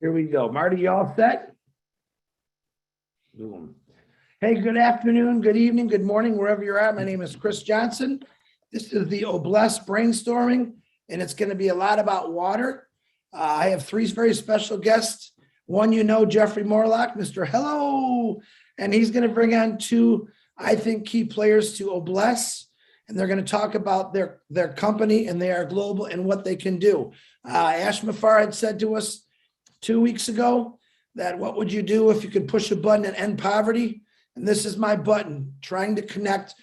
Here we go. Marty, you all set? Boom. Hey, good afternoon, good evening, good morning, wherever you're at. My name is Chris Johnson. This is the Obless brainstorming, and it's going to be a lot about water. I have three very special guests. One, you know, Jeffrey Morlock, Mr. Hello, and he's going to bring on two, I think, key players to Obless, and they're going to talk about their company, and they are global and what they can do. Ash Mafar had said to us 2 weeks ago that what would you do if you could push a button and end poverty? And this is my button, trying to connect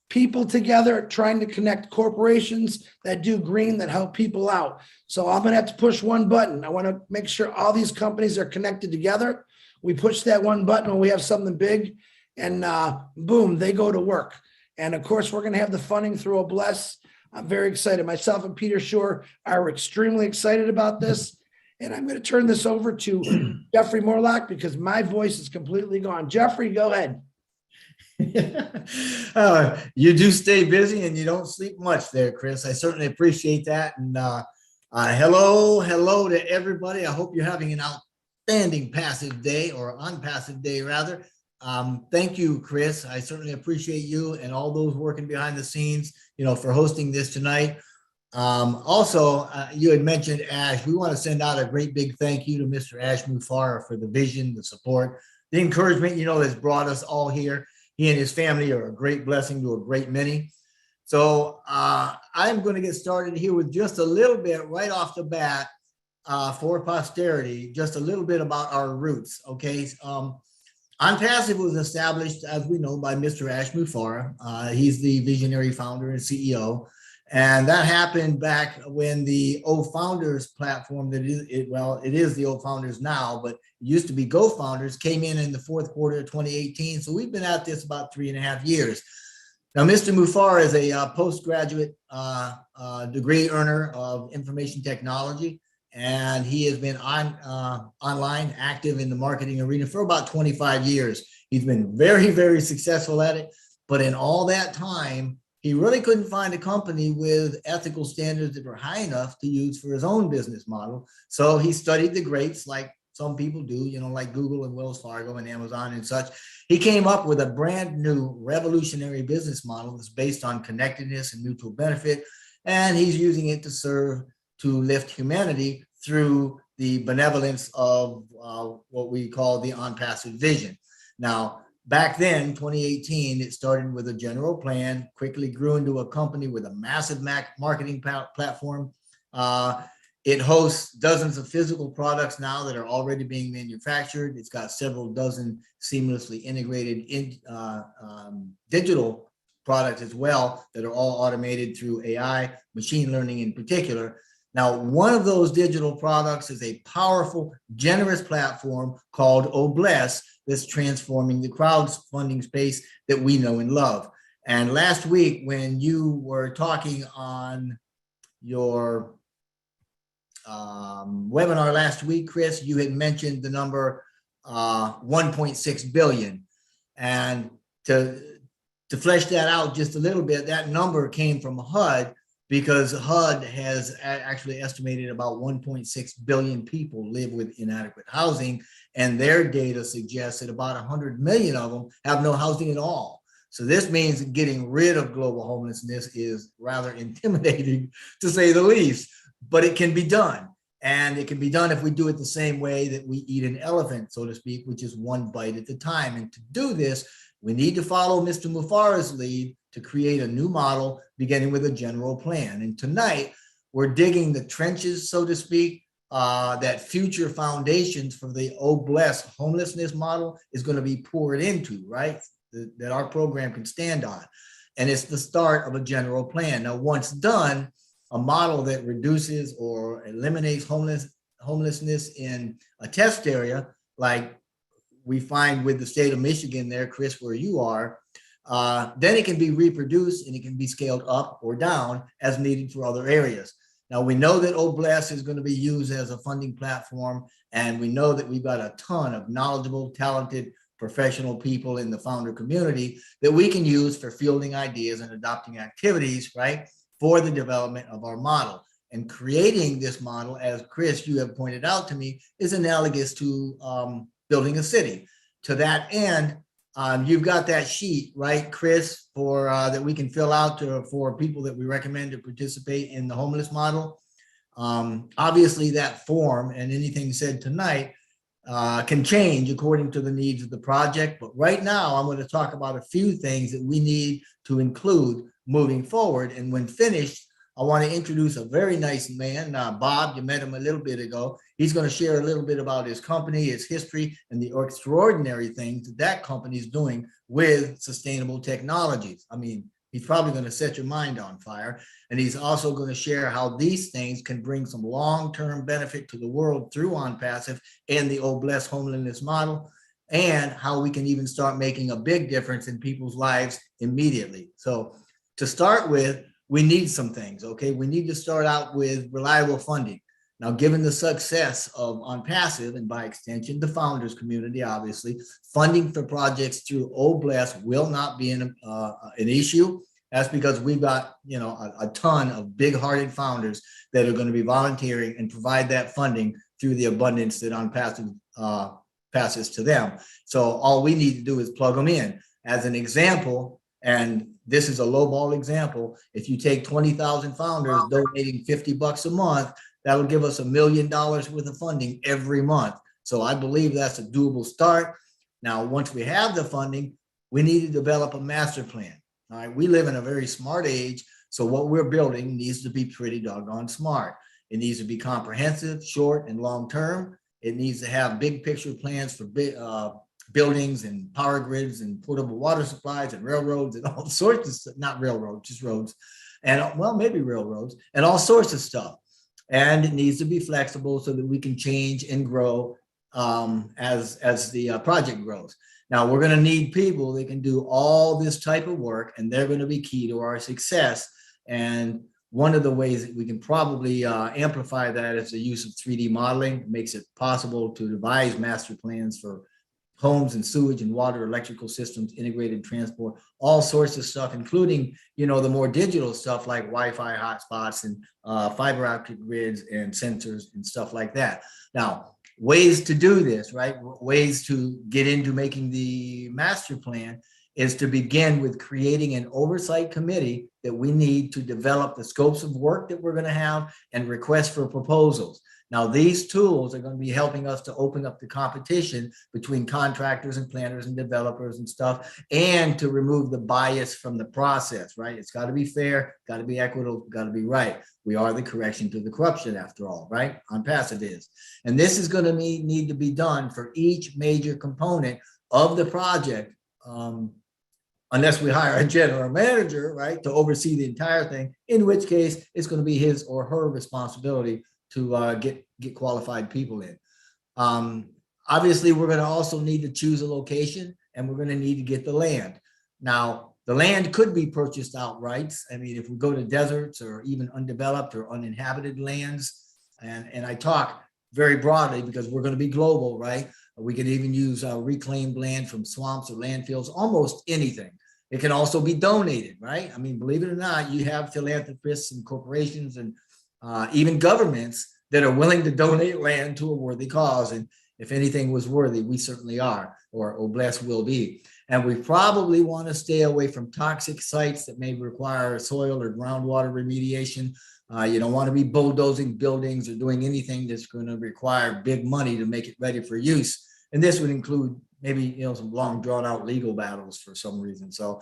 people together, trying to connect corporations that do green, that help people out. So I'm going to have to push one button. I want to make sure all these companies are connected together. We push that one button when we have something big, and boom, they go to work. And of course, we're going to have the funding through Obless. I'm very excited. Myself and Peter Shore are extremely excited about this. And I'm going to turn this over to Jeffrey Morlock because my voice is completely gone. Jeffrey, go ahead. You do stay busy and you don't sleep much there, Chris. I certainly appreciate that. And hello to everybody. I hope you're having an outstanding passive day, or unpassive day rather. Thank you, Chris. I certainly appreciate you and all those working behind the scenes, for hosting this tonight. Also, you had mentioned Ash. We want to send out a great big thank you to Mr. Ash Mufara for the vision, the support, the encouragement, that's brought us all here. He and his family are a great blessing to a great many. So I'm going to get started here with just a little bit right off the bat for posterity, just a little bit about our roots. Okay. OnPassive was established, as we know, by Mr. Ash Mufara. He's the visionary founder and CEO. And that happened back when the O Founders platform, it is the O Founders now, but it used to be Go Founders, came in the fourth quarter of 2018. So we've been at this about 3.5 years. Now, Mr. Mufar is a postgraduate degree earner of information technology, and he has been online active in the marketing arena for about 25 years. He's been very, very successful at it, but in all that time, he really couldn't find a company with ethical standards that were high enough to use for his own business model. So he studied the greats like some people do, like Google and Wells Fargo and Amazon and such. He came up with a brand new revolutionary business model that's based on connectedness and mutual benefit. And he's using it to lift humanity through the benevolence of what we call the OnPassive vision. Now, back then, 2018, it started with a general plan, quickly grew into a company with a massive marketing platform. It hosts dozens of physical products now that are already being manufactured. It's got several dozen seamlessly integrated digital products as well that are all automated through AI, machine learning in particular. Now, one of those digital products is a powerful, generous platform called Obless that's transforming the crowdfunding space that we know and love. And last week, when you were talking on your webinar last week, Chris, you had mentioned the number 1.6 billion. And to flesh that out just a little bit, that number came from HUD, because HUD has actually estimated about 1.6 billion people live with inadequate housing, and their data suggests that about 100 million of them have no housing at all. So this means getting rid of global homelessness is rather intimidating, to say the least, but it can be done. And it can be done if we do it the same way that we eat an elephant, so to speak, which is one bite at a time. And to do this, we need to follow Mr. Mufara's lead to create a new model, beginning with a general plan. And tonight, we're digging the trenches, so to speak, that future foundations for the Obless homelessness model is going to be poured into, right? That our program can stand on. And it's the start of a general plan. Now, once done, a model that reduces or eliminates homelessness in a test area, like we find with the state of Michigan there, Chris, where you are, then it can be reproduced and it can be scaled up or down as needed for other areas. Now, we know that Obless is going to be used as a funding platform, and we know that we've got a ton of knowledgeable, talented, professional people in the founder community that we can use for fielding ideas and adopting activities, right, for the development of our model. And creating this model, as Chris, you have pointed out to me, is analogous to building a city. To that end, you've got that sheet, right, Chris, for that we can fill out for people that we recommend to participate in the homeless model. Obviously, that form and anything said tonight can change according to the needs of the project. But right now, I'm going to talk about a few things that we need to include moving forward. And when finished, I want to introduce a very nice man, Bob. You met him a little bit ago. He's going to share a little bit about his company, his history, and the extraordinary things that that company is doing with sustainable technologies. I mean, he's probably going to set your mind on fire. And he's also going to share how these things can bring some long-term benefit to the world through OnPassive and the Bless Homelessness model, and how we can even start making a big difference in people's lives immediately. So to start with, we need some things, okay? We need to start out with reliable funding. Now, given the success of OnPassive, and by extension, the founders community, obviously, funding for projects through Bless will not be an issue. That's because we've got, a ton of big-hearted founders that are going to be volunteering and provide that funding through the abundance that OnPassive passes to them. So all we need to do is plug them in. As an example, and this is a lowball example, if you take 20,000 founders donating $50 a month, that'll give us $1 million worth of funding every month. So I believe that's a doable start. Now, once we have the funding, we need to develop a master plan. All right, we live in a very smart age, so what we're building needs to be pretty doggone smart. It needs to be comprehensive, short and long term. It needs to have big picture plans for buildings and power grids and portable water supplies and railroads and all sorts of stuff, not railroads, just roads, and well, maybe railroads and all sorts of stuff. And it needs to be flexible so that we can change and grow as the project grows. Now, we're going to need people that can do all this type of work, and they're going to be key to our success. And one of the ways that we can probably amplify that is the use of 3D modeling. It makes it possible to devise master plans for homes and sewage and water, electrical systems, integrated transport, all sorts of stuff, including, the more digital stuff like Wi-Fi hotspots and fiber optic grids and sensors and stuff like that. Now, ways to do this, right? Ways to get into making the master plan is to begin with creating an oversight committee that we need to develop the scopes of work that we're going to have and request for proposals. Now, these tools are going to be helping us to open up the competition between contractors and planners and developers and stuff, and to remove the bias from the process, right? It's got to be fair, got to be equitable, got to be right. We are the correction to the corruption, after all, right? OnPassive is. And this is going to need to be done for each major component of the project, unless we hire a general manager, right, to oversee the entire thing, in which case it's going to be his or her responsibility to get qualified people in. Obviously, we're going to also need to choose a location, and we're going to need to get the land. Now, the land could be purchased outright. I mean, if we go to deserts or even undeveloped or uninhabited lands, and I talk very broadly because we're going to be global, right? We can even use reclaimed land from swamps or landfills, almost anything. It can also be donated, right? I mean, believe it or not, you have philanthropists and corporations and even governments that are willing to donate land to a worthy cause. And if anything was worthy, we certainly are, or Bless will be. And we probably want to stay away from toxic sites that may require soil or groundwater remediation. You don't want to be bulldozing buildings or doing anything that's going to require big money to make it ready for use. And this would include maybe, some long drawn out legal battles for some reason. So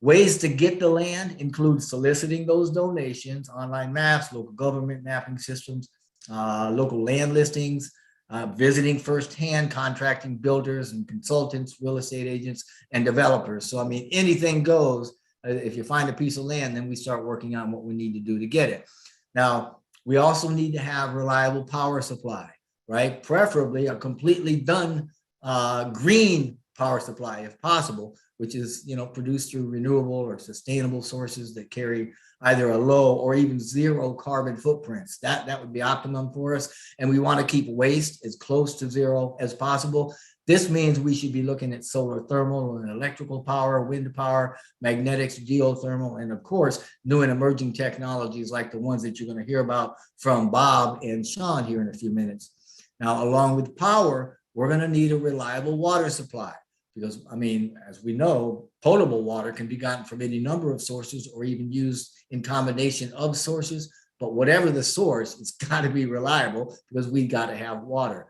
ways to get the land include soliciting those donations, online maps, local government mapping systems, local land listings, visiting firsthand, contracting builders and consultants, real estate agents, and developers. So, I mean, anything goes. If you find a piece of land, then we start working on what we need to do to get it. Now, we also need to have reliable power supply, right? Preferably a completely done green power supply if possible, which is, produced through renewable or sustainable sources that carry either a low or even zero carbon footprints. That would be optimum for us. And we want to keep waste as close to zero as possible. This means we should be looking at solar thermal and electrical power, wind power, magnetics, geothermal, and of course, new and emerging technologies like the ones that you're going to hear about from Bob and Sean here in a few minutes. Now, along with power, we're going to need a reliable water supply because, I mean, as we know, potable water can be gotten from any number of sources or even used in combination of sources. But whatever the source, it's got to be reliable because we got to have water.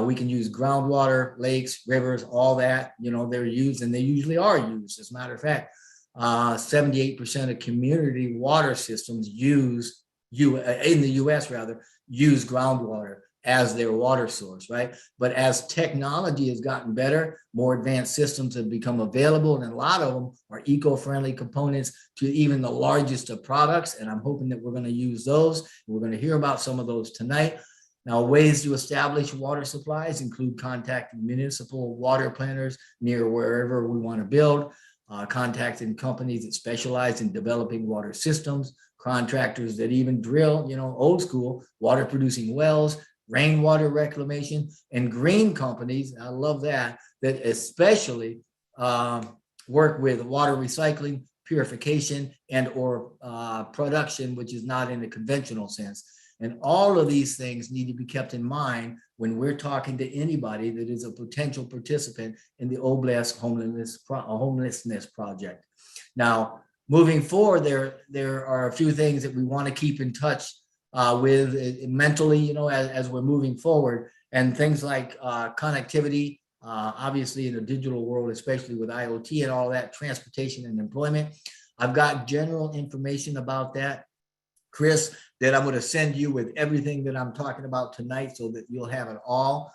We can use groundwater, lakes, rivers, all that, you know, they're used and they usually are used. As a matter of fact, 78% of community water systems in the US rather, use groundwater as their water source, right? But as technology has gotten better, more advanced systems have become available, and a lot of them are eco-friendly components to even the largest of products. And I'm hoping that we're going to use those. We're going to hear about some of those tonight. Now, ways to establish water supplies include contacting municipal water planners near wherever we want to build, contacting companies that specialize in developing water systems, contractors that even drill, you know, old school water producing wells, rainwater reclamation, and green companies. I love that especially work with water recycling, purification, and or production, which is not in a conventional sense. And all of these things need to be kept in mind when we're talking to anybody that is a potential participant in the Oblast homelessness project. Now, moving forward, there are a few things that we want to keep in touch with mentally, you know, as we're moving forward, and things like connectivity, obviously in the digital world, especially with IoT and all that, transportation and employment. I've got general information about that, Chris, that I'm going to send you with everything that I'm talking about tonight so that you'll have it all.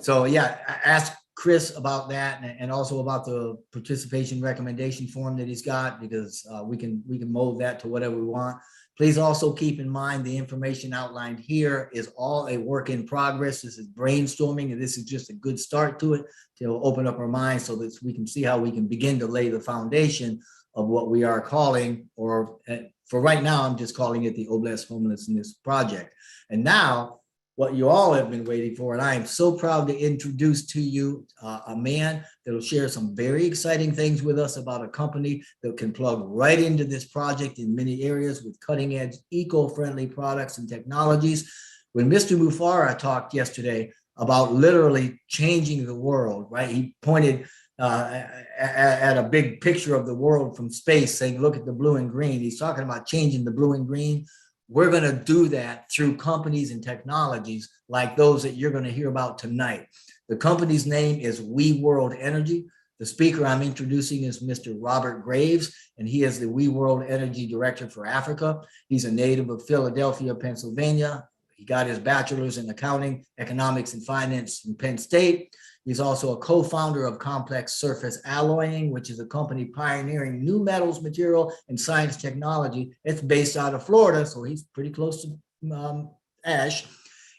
So yeah, ask Chris about that and also about the participation recommendation form that he's got, because we can mold that to whatever we want. Please also keep in mind the information outlined here is all a work in progress. This is brainstorming, and this is just a good start to it to open up our minds so that we can see how we can begin to lay the foundation of what we are calling, or for right now, I'm just calling it the Oblast Homelessness Project. And now, what you all have been waiting for, and I am so proud to introduce to you a man that will share some very exciting things with us about a company that can plug right into this project in many areas with cutting edge eco-friendly products and technologies. When Mr. Mufara talked yesterday about literally changing the world, right? He pointed at a big picture of the world from space saying, look at the blue and green. He's talking about changing the blue and green. We're going to do that through companies and technologies like those that you're going to hear about tonight. The company's name is We World Energy. The speaker I'm introducing is Mr. Robert Graves, and he is the We World Energy Director for Africa. He's a native of Philadelphia, Pennsylvania. He got his bachelor's in accounting, economics, and finance from Penn State. He's also a co-founder of Complex Surface Alloying, which is a company pioneering new metals, material, and science technology. It's based out of Florida, so he's pretty close to Ash.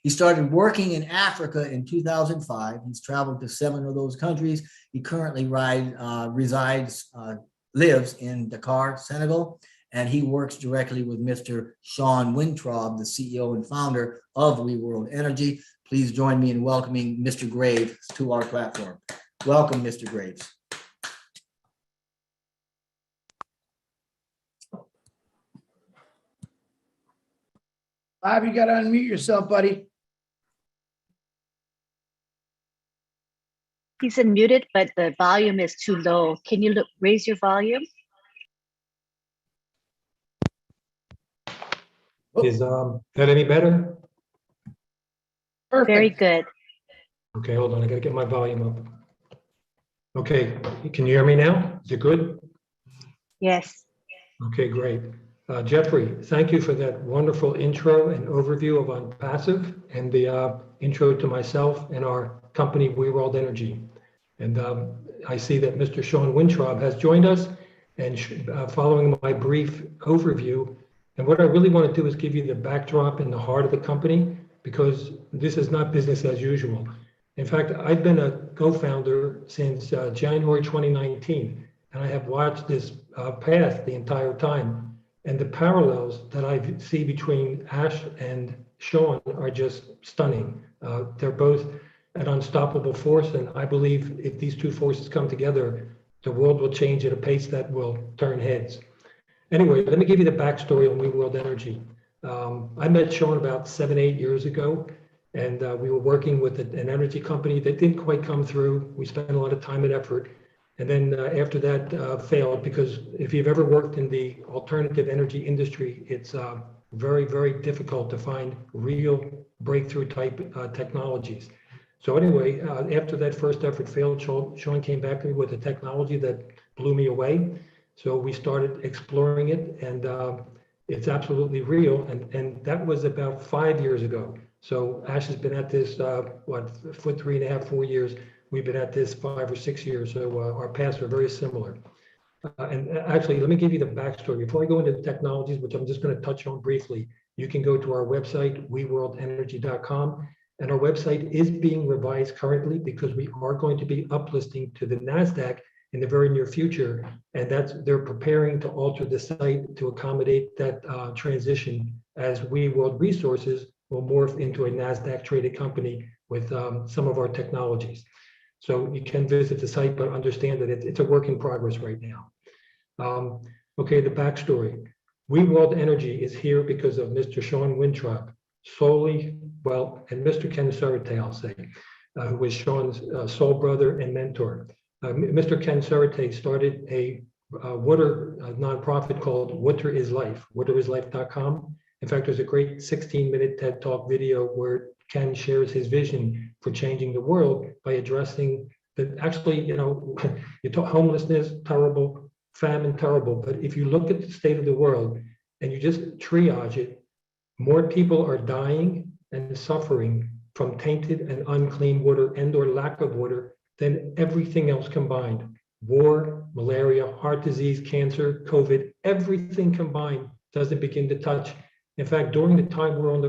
He started working in Africa in 2005. He's traveled to 7 of those countries. He currently lives in Dakar, Senegal, and he works directly with Mr. Sean Wintraub, the CEO and founder of We World Energy. Please join me in welcoming Mr. Graves to our platform. Welcome, Mr. Graves. Bob, you got to unmute yourself, buddy. He's unmuted, but the volume is too low. Can you raise your volume? Is that any better? Perfect. Very good. Okay, hold on. I got to get my volume up. Okay, can you hear me now? Is it good? Yes. Okay, great. Jeffrey, thank you for that wonderful intro and overview of OnPassive and the intro to myself and our company, We World Energy. And I see that Mr. Sean Wintraub has joined us, and following my brief overview. And what I really want to do is give you the backdrop and the heart of the company, because this is not business as usual. In fact, I've been a co-founder since January 2019, and I have watched this path the entire time. And the parallels that I see between Ash and Sean are just stunning. They're both an unstoppable force, and I believe if these two forces come together, the world will change at a pace that will turn heads. Anyway, let me give you the backstory on We World Energy. I met Sean about 7, 8 years ago, and we were working with an energy company that didn't quite come through. We spent a lot of time and effort. And then after that failed, because if you've ever worked in the alternative energy industry, it's very, very difficult to find real breakthrough type technologies. So anyway, after that first effort failed, Sean came back to me with a technology that blew me away. So we started exploring it, and it's absolutely real. And that was about 5 years ago. So Ash has been at this, for 3.5, 4 years. We've been at this 5 or 6 years. So our paths are very similar. And actually, let me give you the backstory. Before I go into the technologies, which I'm just going to touch on briefly, you can go to our website, weworldenergy.com. And our website is being revised currently because we are going to be uplisting to the NASDAQ in the very near future. And they're preparing to alter the site to accommodate that transition, as We World Resources will morph into a NASDAQ traded company with some of our technologies. So you can visit the site, but understand that it's a work in progress right now. Okay, the backstory. We World Energy is here because of Mr. Sean Winthrop, solely, well, and Mr. Ken Serate, I'll say, who was Sean's soul brother and mentor. Mr. Ken Serate started a water nonprofit called Water is Life, waterislife.com. In fact, there's a great 16-minute TED Talk video where Ken shares his vision for changing the world by addressing that. Actually, you talk homelessness, terrible, famine, terrible. But if you look at the state of the world and you just triage it, more people are dying and suffering from tainted and unclean water and or lack of water than everything else combined. War, malaria, heart disease, cancer, COVID, everything combined doesn't begin to touch. In fact, during the time we're on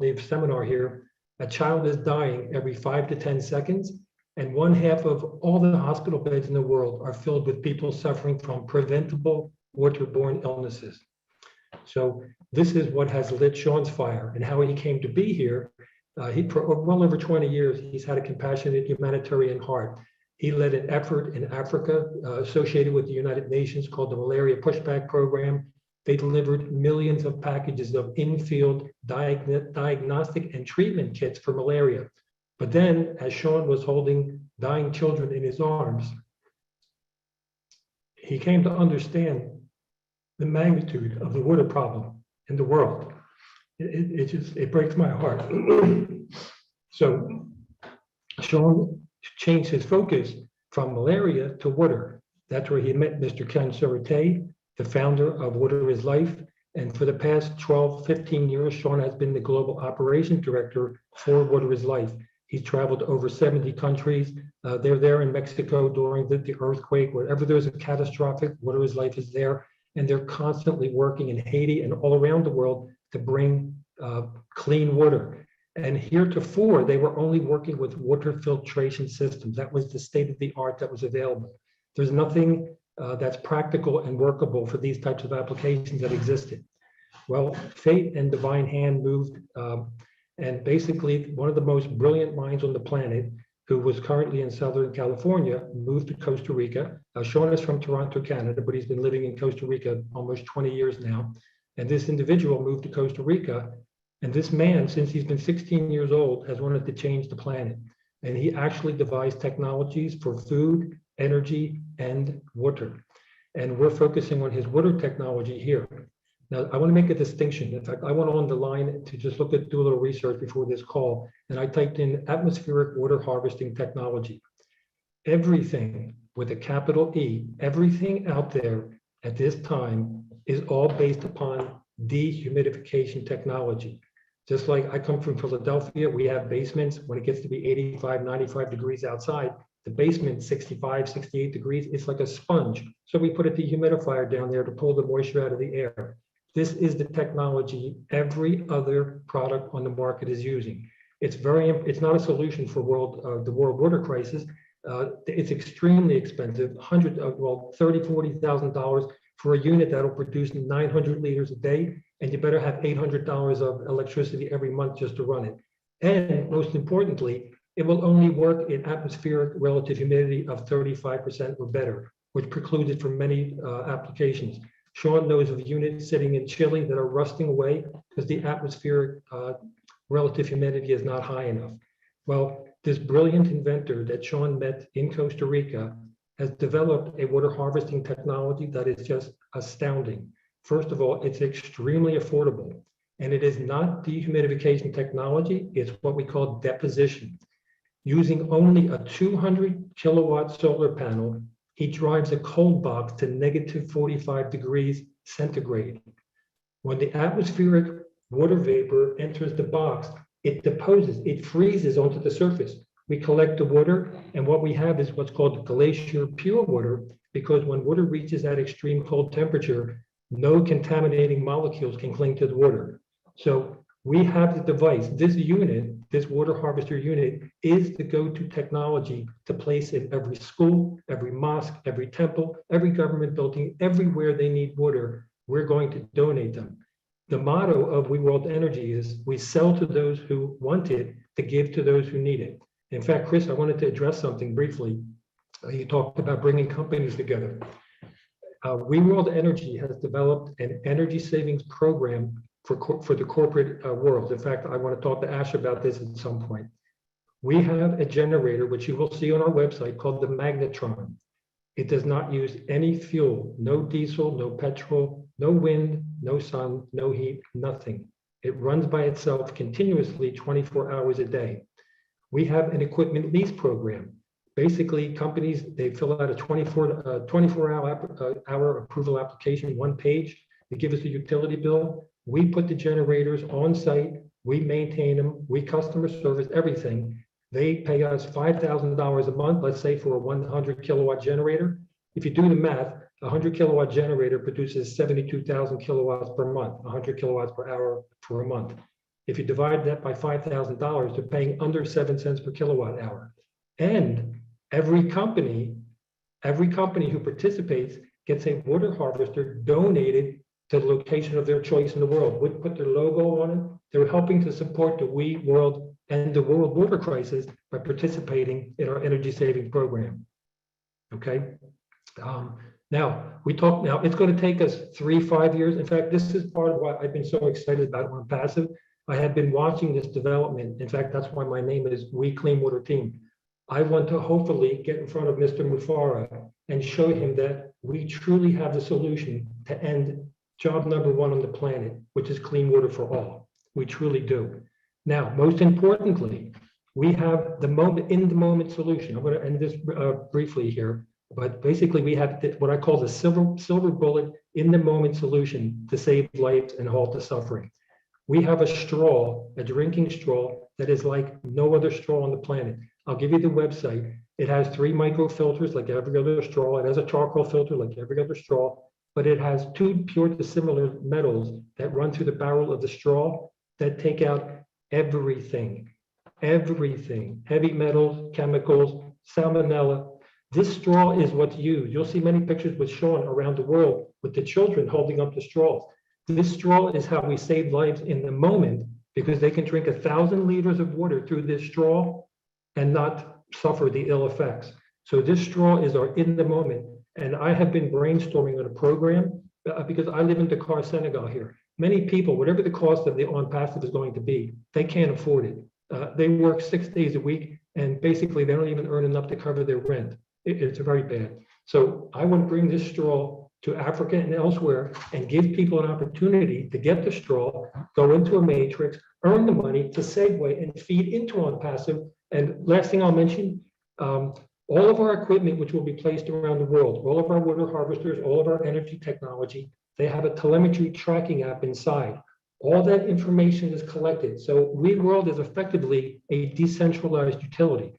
the seminar here, a child is dying every 5 to 10 seconds, and 1/2 of all the hospital beds in the world are filled with people suffering from preventable waterborne illnesses. So this is what has lit Sean's fire, and how he came to be here. For well over 20 years, he's had a compassionate humanitarian heart. He led an effort in Africa associated with the United Nations called the Malaria Pushback Program. They delivered millions of packages of in-field diagnostic and treatment kits for malaria. But then, as Sean was holding dying children in his arms, he came to understand the magnitude of the water problem in the world. It breaks my heart. So Sean changed his focus from malaria to water. That's where he met Mr. Ken Serate, the founder of Water is Life. And for the past 12, 15 years, Sean has been the global operations director for Water is Life. He's traveled to over 70 countries. They're there in Mexico during the earthquake. Wherever there's a catastrophic, Water is Life is there. And they're constantly working in Haiti and all around the world to bring clean water. And heretofore, they were only working with water filtration systems. That was the state of the art that was available. There's nothing that's practical and workable for these types of applications that existed. Well, fate and divine hand moved, and basically one of the most brilliant minds on the planet, who was currently in Southern California, moved to Costa Rica. Sean is from Toronto, Canada, but he's been living in Costa Rica almost 20 years now. And this individual moved to Costa Rica, and this man, since he's been 16 years old, has wanted to change the planet. And he actually devised technologies for food, energy, and water. And we're focusing on his water technology here. Now, I want to make a distinction. In fact, I went on the line to just do a little research before this call, and I typed in atmospheric water harvesting technology. Everything with a capital E, everything out there at this time is all based upon dehumidification technology. Just like I come from Philadelphia, we have basements. When it gets to be 85, 95 degrees outside, the basement, 65, 68 degrees, it's like a sponge. So we put a dehumidifier down there to pull the moisture out of the air. This is the technology every other product on the market is using. It's not a solution for the world water crisis. It's extremely expensive, $30,000-$40,000 for a unit that'll produce 900 liters a day, and you better have $800 of electricity every month just to run it. And most importantly, it will only work in atmospheric relative humidity of 35% or better, which precludes it from many applications. Sean knows of units sitting in Chile that are rusting away because the atmospheric relative humidity is not high enough. Well, this brilliant inventor that Sean met in Costa Rica has developed a water harvesting technology that is just astounding. First of all, it's extremely affordable, and it is not dehumidification technology, it's what we call deposition. Using only a 200 kilowatt solar panel, he drives a cold box to negative 45 degrees centigrade. When the atmospheric water vapor enters the box, it deposes, it freezes onto the surface. We collect the water, and what we have is what's called glacier pure water, because when water reaches that extreme cold temperature, no contaminating molecules can cling to the water. So we have the device, this unit, this water harvester unit is the go-to technology to place in every school, every mosque, every temple, every government building, everywhere they need water, we're going to donate them. The motto of We World Energy is we sell to those who want it to give to those who need it. In fact, Chris, I wanted to address something briefly. You talked about bringing companies together. We World Energy has developed an energy savings program for the corporate world. In fact, I want to talk to Ash about this at some point. We have a generator, which you will see on our website, called the Magnetron. It does not use any fuel, no diesel, no petrol, no wind, no sun, no heat, nothing. It runs by itself continuously 24 hours a day. We have an equipment lease program. Basically, companies, they fill out a 24-hour approval application, one page. They give us a utility bill. We put the generators on site. We maintain them. We customer service everything. They pay us $5,000 a month, let's say, for a 100 kilowatt generator. If you do the math, a 100 kilowatt generator produces 72,000 kilowatts per month, 100 kilowatts per hour for a month. If you divide that by $5,000, they're paying under 7 cents per kilowatt hour. And every company who participates gets a water harvester donated to the location of their choice in the world. We put their logo on it. They're helping to support the We World and the world water crisis by participating in our energy saving program. Okay. Now it's going to take us 3-5 years. In fact, this is part of why I've been so excited about On Passive. I have been watching this development. In fact, that's why my name is We Clean Water Team. I want to hopefully get in front of Mr. Mufara and show him that we truly have the solution to end job number one on the planet, which is clean water for all. We truly do. Now, most importantly, we have the in-the-moment solution. I'm going to end this briefly here, but basically we have what I call the silver bullet in-the-moment solution to save lives and halt the suffering. We have a straw, a drinking straw, that is like no other straw on the planet. I'll give you the website. It has 3 microfilters like every other straw. It has a charcoal filter like every other straw, but it has 2 pure dissimilar metals that run through the barrel of the straw that take out everything, heavy metals, chemicals, salmonella. This straw is what's used. You'll see many pictures with Sean around the world with the children holding up the straws. This straw is how we save lives in the moment, because they can drink 1,000 liters of water through this straw and not suffer the ill effects. So this straw is our in the moment. And I have been brainstorming on a program because I live in Dakar, Senegal here. Many people, whatever the cost of the On Passive is going to be, they can't afford it. They work 6 days a week, and basically they don't even earn enough to cover their rent. It's very bad. So I want to bring this straw to Africa and elsewhere and give people an opportunity to get the straw, go into a matrix, earn the money to segue and feed into On Passive. And last thing I'll mention, all of our equipment, which will be placed around the world, all of our water harvesters, all of our energy technology, they have a telemetry tracking app inside. All that information is collected. So We World is effectively a decentralized utility.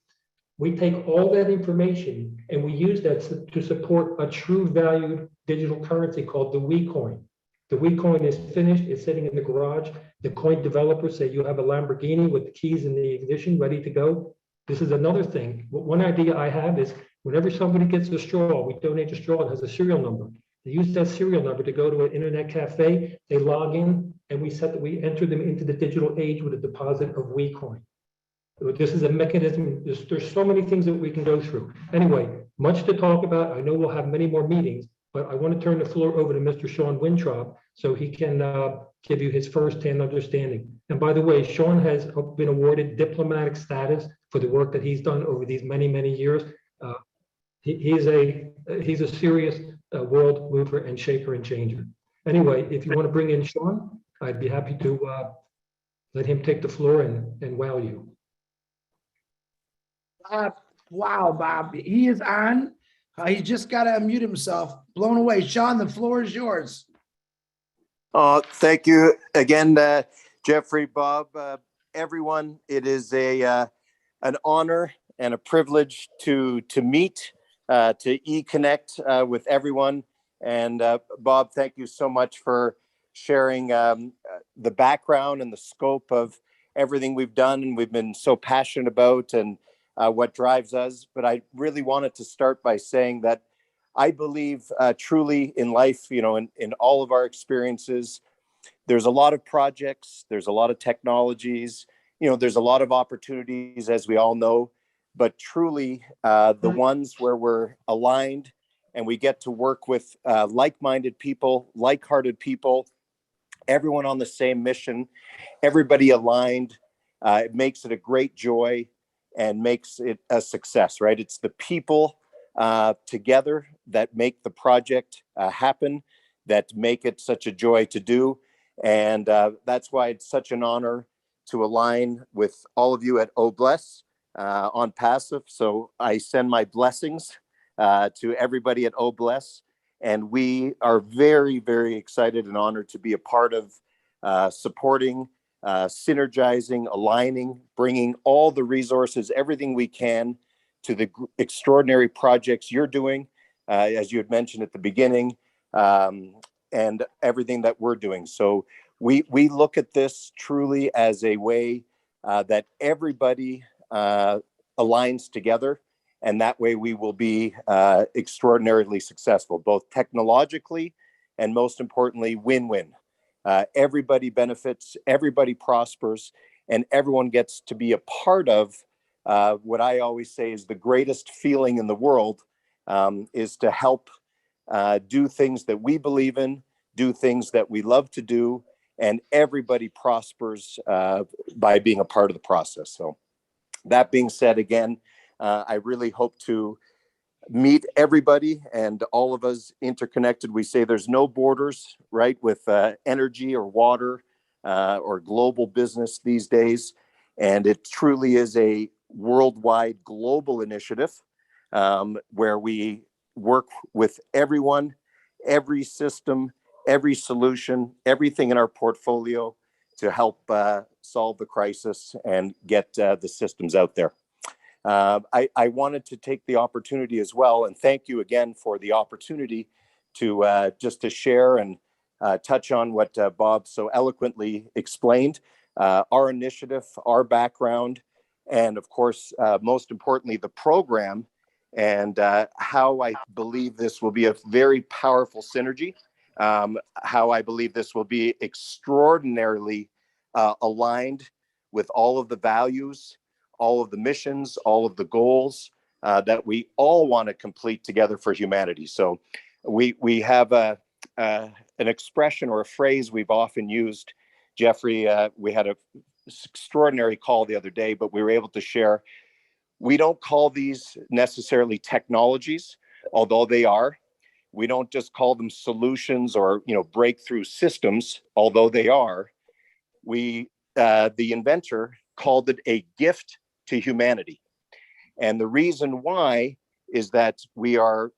We take all that information and we use that to support a true valued digital currency called the We Coin. The We Coin is finished, it's sitting in the garage. The coin developers say you have a Lamborghini with the keys in the ignition ready to go. This is another thing. One idea I have is whenever somebody gets a straw, we donate a straw that has a serial number. They use that serial number to go to an internet cafe, they log in, and we enter them into the digital age with a deposit of WeCoin. This is a mechanism. There's so many things that we can go through. Anyway, much to talk about. I know we'll have many more meetings, but I want to turn the floor over to Mr. Sean Wintrop so he can give you his firsthand understanding. And by the way, Sean has been awarded diplomatic status for the work that he's done over these many, many years. He's a serious world mover and shaker and changer. Anyway, if you want to bring in Sean, I'd be happy to let him take the floor and wow you. Wow, Bob, he is on. He's just got to unmute himself. Blown away. Sean, the floor is yours. Thank you again, Jeffrey, Bob, everyone. It is an honor and a privilege to meet, to connect with everyone. And Bob, thank you so much for sharing the background and the scope of everything we've done and we've been so passionate about, and what drives us. But I really wanted to start by saying that I believe truly in life, you know, in all of our experiences, there's a lot of projects, there's a lot of technologies, you know, there's a lot of opportunities, as we all know, but truly the ones where we're aligned and we get to work with like-minded people, like-hearted people, everyone on the same mission, everybody aligned, it makes it a great joy and makes it a success, right? It's the people together that make the project happen, that make it such a joy to do. And that's why it's such an honor to align with all of you at OBLES on Passive. So I send my blessings to everybody at OBLES. And we are very, very excited and honored to be a part of supporting, synergizing, aligning, bringing all the resources, everything we can to the extraordinary projects you're doing, as you had mentioned at the beginning, and everything that we're doing. So we look at this truly as a way that everybody aligns together, and that way we will be extraordinarily successful, both technologically and most importantly, win-win. Everybody benefits, everybody prospers, and everyone gets to be a part of what I always say is the greatest feeling in the world, is to help do things that we believe in, do things that we love to do, and everybody prospers by being a part of the process. So that being said, again, I really hope to meet everybody and all of us interconnected. We say there's no borders, right, with energy or water or global business these days. And it truly is a worldwide global initiative where we work with everyone, every system, every solution, everything in our portfolio to help solve the crisis and get the systems out there. I wanted to take the opportunity as well, and thank you again for the opportunity to just to share and touch on what Bob so eloquently explained, our initiative, our background, and of course, most importantly, the program, and how I believe this will be a very powerful synergy, how I believe this will be extraordinarily aligned with all of the values, all of the missions, all of the goals that we all want to complete together for humanity. So we have an expression or a phrase we've often used. Jeffrey, we had an extraordinary call the other day, but we were able to share, we don't call these necessarily technologies, although they are. We don't just call them solutions or, you know, breakthrough systems, although they are. We, the inventor, called it a gift to humanity. And the reason why is that we are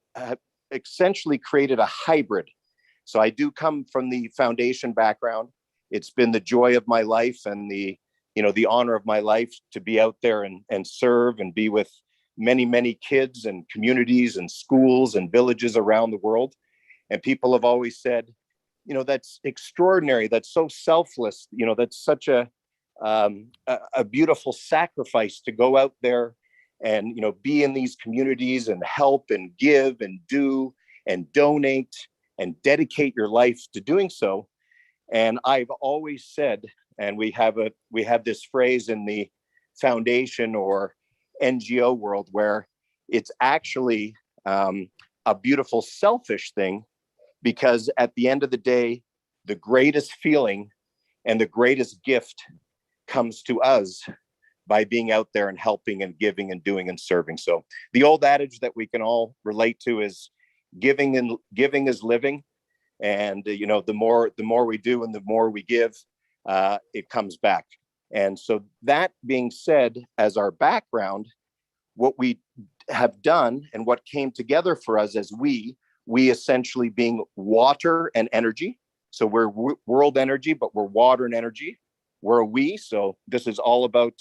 essentially created a hybrid. So I do come from the foundation background. It's been the joy of my life and the, you know, the honor of my life to be out there and serve and be with many, many kids and communities and schools and villages around the world. And people have always said, you know, that's extraordinary. That's so selfless. You know, that's such a beautiful sacrifice to go out there and, be in these communities and help and give and do and donate and dedicate your life to doing so. And I've always said, and we have this phrase in the foundation or NGO world where it's actually a beautiful selfish thing, because at the end of the day, the greatest feeling and the greatest gift comes to us by being out there and helping and giving and doing and serving. So the old adage that we can all relate to is giving is living. And the more we do and the more we give, it comes back. And so that being said, as our background, what we have done and what came together for us as we essentially being water and energy. So we're world energy, but we're water and energy. We're a we. So this is all about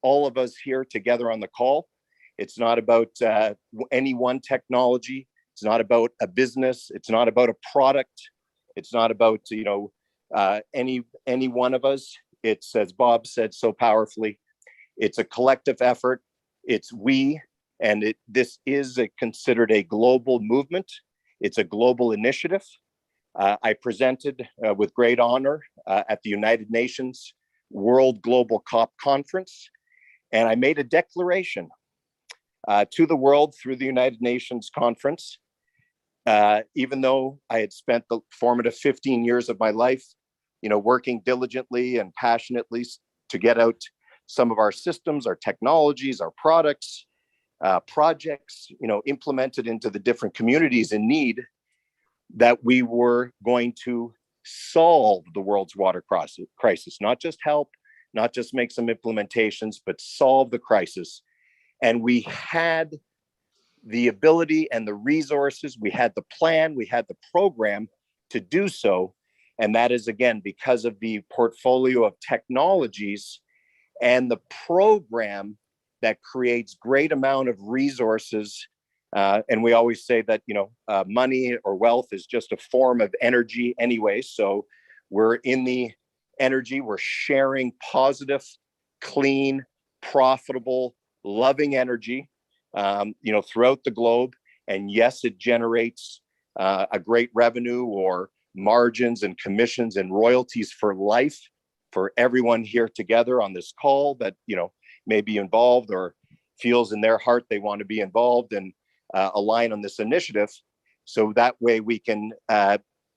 all of us here together on the call. It's not about any one technology. It's not about a business. It's not about a product. It's not about, any one of us. It's, as Bob said so powerfully, it's a collective effort. It's we, and this is considered a global movement. It's a global initiative. I presented with great honor at the United Nations World Global COP Conference, and I made a declaration to the world through the United Nations conference. Even though I had spent the formative 15 years of my life, working diligently and passionately to get out some of our systems, our technologies, our products, projects, implemented into the different communities in need, that we were going to solve the world's water crisis, not just help, not just make some implementations, but solve the crisis. And we had the ability and the resources, we had the plan, we had the program to do so. And that is, again, because of the portfolio of technologies and the program that creates great amount of resources. And we always say that, money or wealth is just a form of energy anyway. So we're in the energy, we're sharing positive, clean, profitable, loving energy, throughout the globe. And yes, it generates a great revenue or margins and commissions and royalties for life for everyone here together on this call that, may be involved or feels in their heart they want to be involved and align on this initiative. So that way we can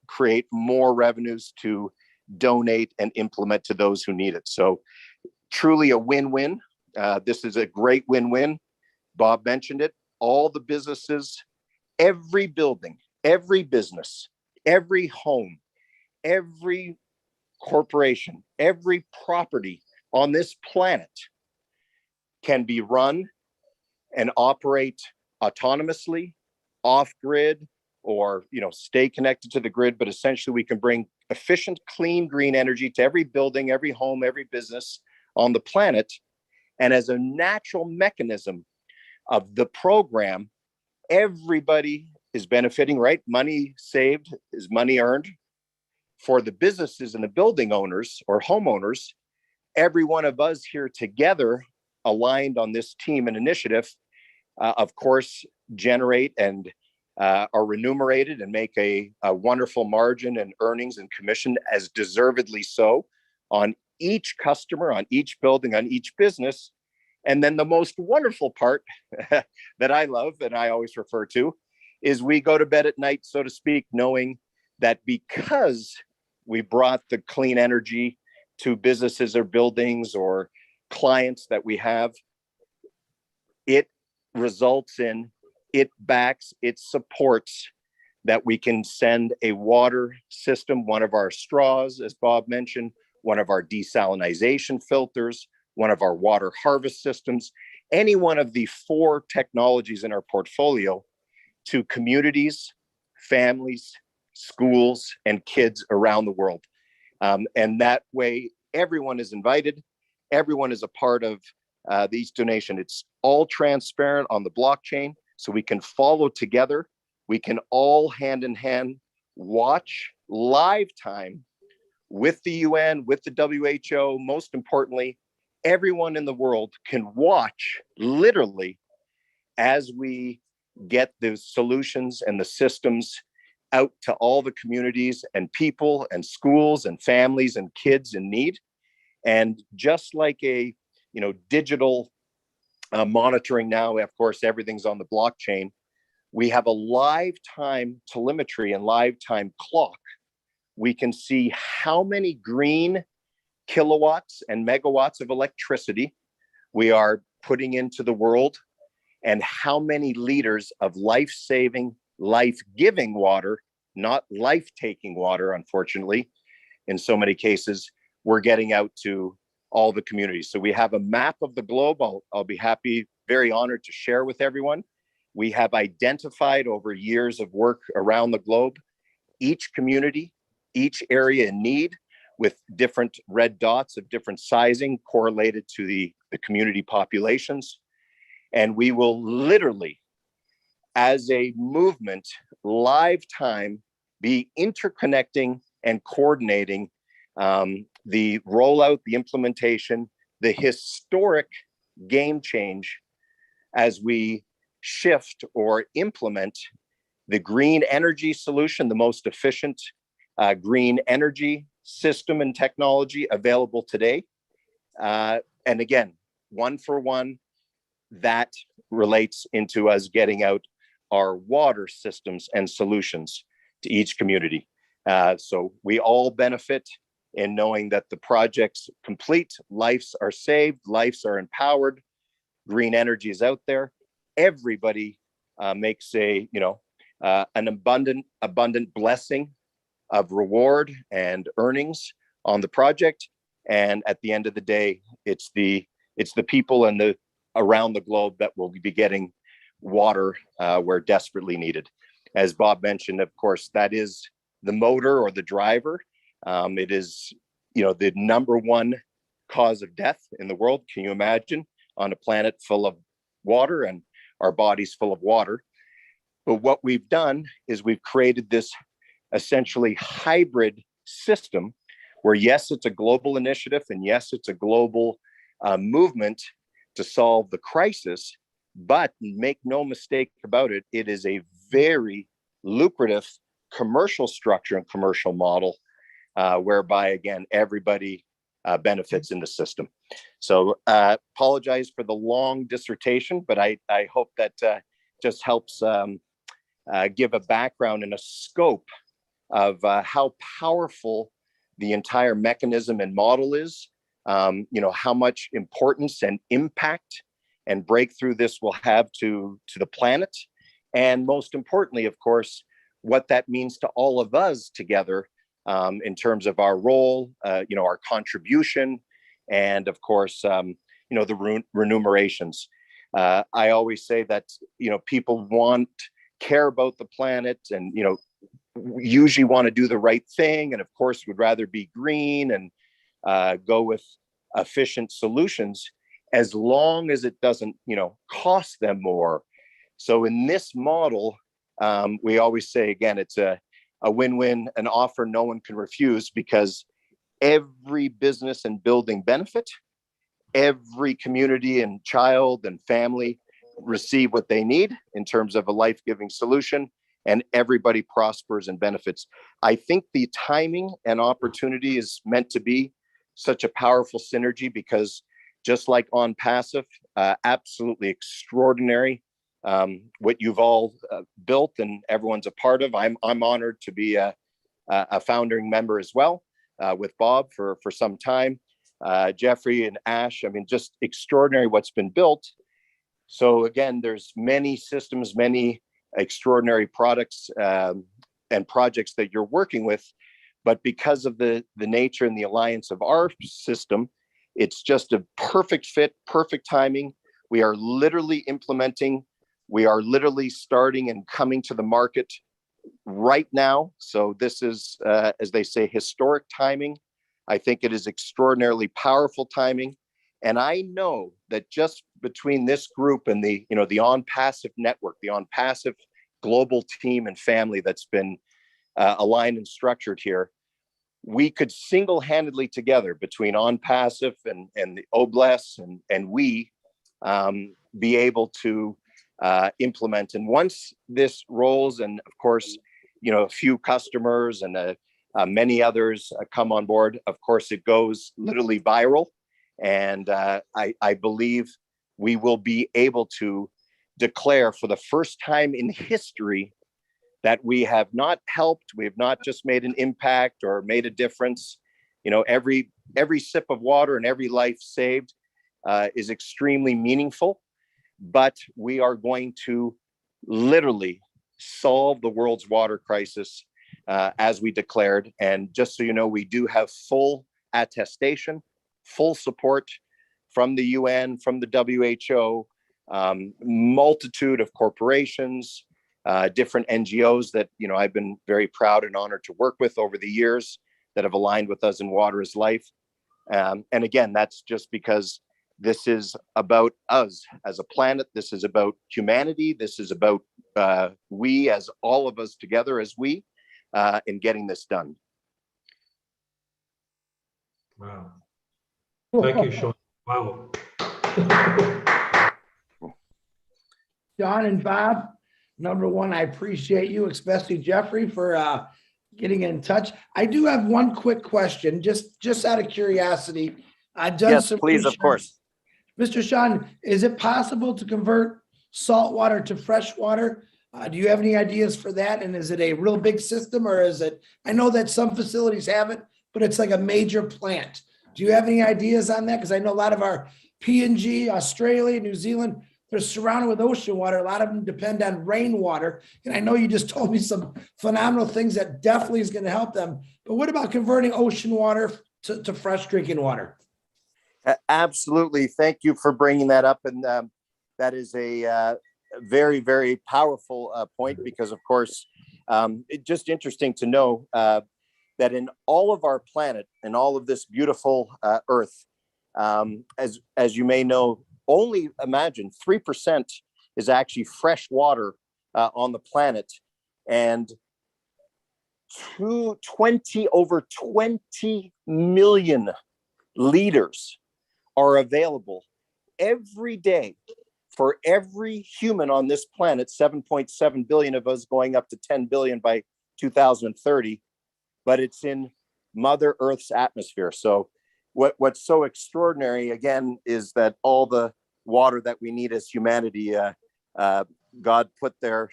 create more revenues to donate and implement to those who need it. So truly a win-win. This is a great win-win. Bob mentioned it. All the businesses, every building, every business, every home, every corporation, every property on this planet can be run and operate autonomously, off-grid, or stay connected to the grid. But essentially, we can bring efficient, clean, green energy to every building, every home, every business on the planet. And as a natural mechanism of the program, everybody is benefiting, right? Money saved is money earned. For the businesses and the building owners or homeowners, every one of us here together aligned on this team and initiative, of course, generate and are remunerated and make a wonderful margin and earnings and commission, as deservedly so, on each customer, on each building, on each business. And then the most wonderful part that I love and I always refer to is we go to bed at night, so to speak, knowing that because we brought the clean energy to businesses or buildings or clients that we have, it results in, it backs, it supports that we can send a water system, one of our straws, as Bob mentioned, one of our desalinization filters, one of our water harvest systems, any one of the 4 technologies in our portfolio to communities, families, schools, and kids around the world. And that way, everyone is invited. Everyone is a part of these donations. It's all transparent on the blockchain, so we can follow together. We can all hand in hand watch live time with the UN, with the WHO, most importantly, everyone in the world can watch literally as we get the solutions and the systems out to all the communities and people and schools and families and kids in need. And just like a, digital monitoring now, of course, everything's on the blockchain. We have a live time telemetry and live time clock. We can see how many green kilowatts and megawatts of electricity we are putting into the world, and how many liters of life-saving, life-giving water, not life-taking water, unfortunately, in so many cases, we're getting out to all the communities. So we have a map of the globe. I'll be happy, very honored to share with everyone. We have identified over years of work around the globe, each community, each area in need, with different red dots of different sizing correlated to the community populations. And we will literally, as a movement, live time, be interconnecting and coordinating the rollout, the implementation, the historic game change as we shift or implement the green energy solution, the most efficient green energy system and technology available today. And again, one for one, that relates into us getting out our water systems and solutions to each community. So we all benefit in knowing that the project's complete, lives are saved, lives are empowered, green energy is out there. Everybody makes an abundant blessing of reward and earnings on the project. And at the end of the day, it's the people and the around the globe that will be getting water where desperately needed. As Bob mentioned, of course, that is the motor or the driver. It is, the number one cause of death in the world. Can you imagine, on a planet full of water and our bodies full of water? But what we've done is we've created this essentially hybrid system where, yes, it's a global initiative, and yes, it's a global movement to solve the crisis, but make no mistake about it, it is a very lucrative commercial structure and commercial model whereby, again, everybody benefits in the system. So apologize for the long dissertation, but I hope that just helps give a background and a scope of how powerful the entire mechanism and model is, how much importance and impact and breakthrough this will have to the planet. And most importantly, of course, what that means to all of us together in terms of our role, our contribution, and of course, the remunerations. I always say that, people care about the planet and, usually want to do the right thing. And of course, would rather be green and go with efficient solutions as long as it doesn't, cost them more. So in this model, we always say, again, it's a win-win, an offer no one can refuse, because every business and building benefit, every community and child and family receive what they need in terms of a life-giving solution, and everybody prospers and benefits. I think the timing and opportunity is meant to be such a powerful synergy, because just like on passive, absolutely extraordinary what you've all built and everyone's a part of. I'm honored to be a founding member as well with Bob for some time. Jeffrey and Ash, just extraordinary what's been built. So again, there's many systems, many extraordinary products and projects that you're working with, but because of the nature and the alliance of our system, it's just a perfect fit, perfect timing. We are literally implementing, we are literally starting and coming to the market right now. So this is, as they say, historic timing. I think it is extraordinarily powerful timing. And I know that just between this group and the on-passive network, the on-passive global team and family that's been aligned and structured here, we could single-handedly together between OnPassive and the OBLES and we be able to implement. And once this rolls, and of course, a few customers and many others come on board, of course, it goes literally viral. And I believe we will be able to declare for the first time in history that we have not helped, we have not just made an impact or made a difference. Every sip of water and every life saved is extremely meaningful, but we are going to literally solve the world's water crisis as we declared. And just so you know, we do have full attestation, full support from the UN, from the WHO, multitude of corporations, different NGOs that I've been very proud and honored to work with over the years that have aligned with us in Water is Life. And again, that's just because this is about us as a planet. This is about humanity. This is about we, as all of us together as we, in getting this done. Wow. Thank you, Sean. Wow. John and Bob, number one, I appreciate you, especially Jeffrey, for getting in touch. I do have one quick question, just out of curiosity. I've done Yes, some please, of research. course. Mr. Sean, is it possible to convert salt water to fresh water? Do you have any ideas for that? And is it a real big system, or is it, I know that some facilities have it, but it's like a major plant. Do you have any ideas on that? Because I know a lot of our PNG, Australia, New Zealand, they're surrounded with ocean water. A lot of them depend on rainwater. And I know you just told me some phenomenal things that definitely is going to help them. But what about converting ocean water to fresh drinking water? Absolutely. Thank you for bringing that up. And that is a very, very powerful point, because, of course, it's just interesting to know that in all of our planet and all of this beautiful Earth, as you may know, only imagine 3% is actually fresh water on the planet, and over 20 million liters are available every day for every human on this planet. 7.7 billion of us, going up to 10 billion by 2030, but it's in Mother Earth's atmosphere. So what's so extraordinary, again, is that all the water that we need as humanity, God put there,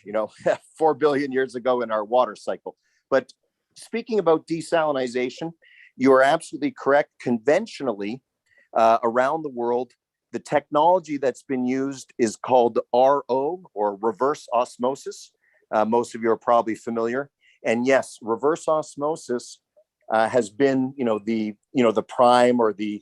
4 billion years ago in our water cycle. But speaking about desalinization, you are absolutely correct. Conventionally, around the world, the technology that's been used is called RO, or reverse osmosis. Most of you are probably familiar. And yes, reverse osmosis has been, the prime or the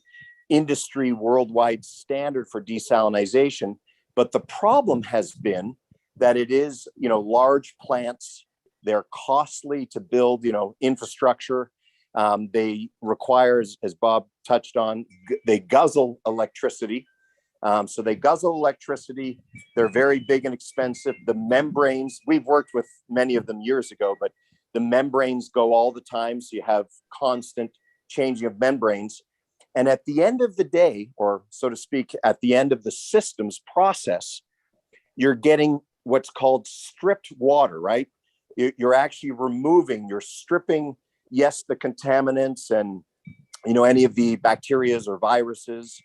industry worldwide standard for desalinization. But the problem has been that it is, large plants. They're costly to build, infrastructure. They require, as Bob touched on, they guzzle electricity. So they guzzle electricity. They're very big and expensive. The membranes, we've worked with many of them years ago, but the membranes go all the time. So you have constant changing of membranes. And at the end of the day, or so to speak, at the end of the systems process, you're getting what's called stripped water, right? You're actually removing, you're stripping, yes, the contaminants and, any of the bacterias or viruses,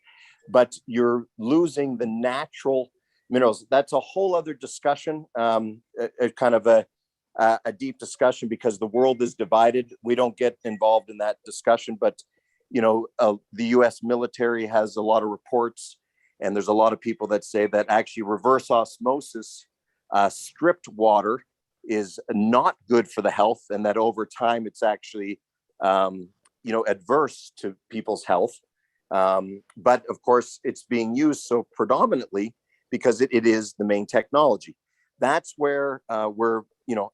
but you're losing the natural minerals. That's a whole other discussion, kind of a deep discussion, because the world is divided. We don't get involved in that discussion, but the US military has a lot of reports, and there's a lot of people that say that actually reverse osmosis, stripped water, is not good for the health, and that over time it's actually adverse to people's health. But of course, it's being used so predominantly because it is the main technology. That's where we're,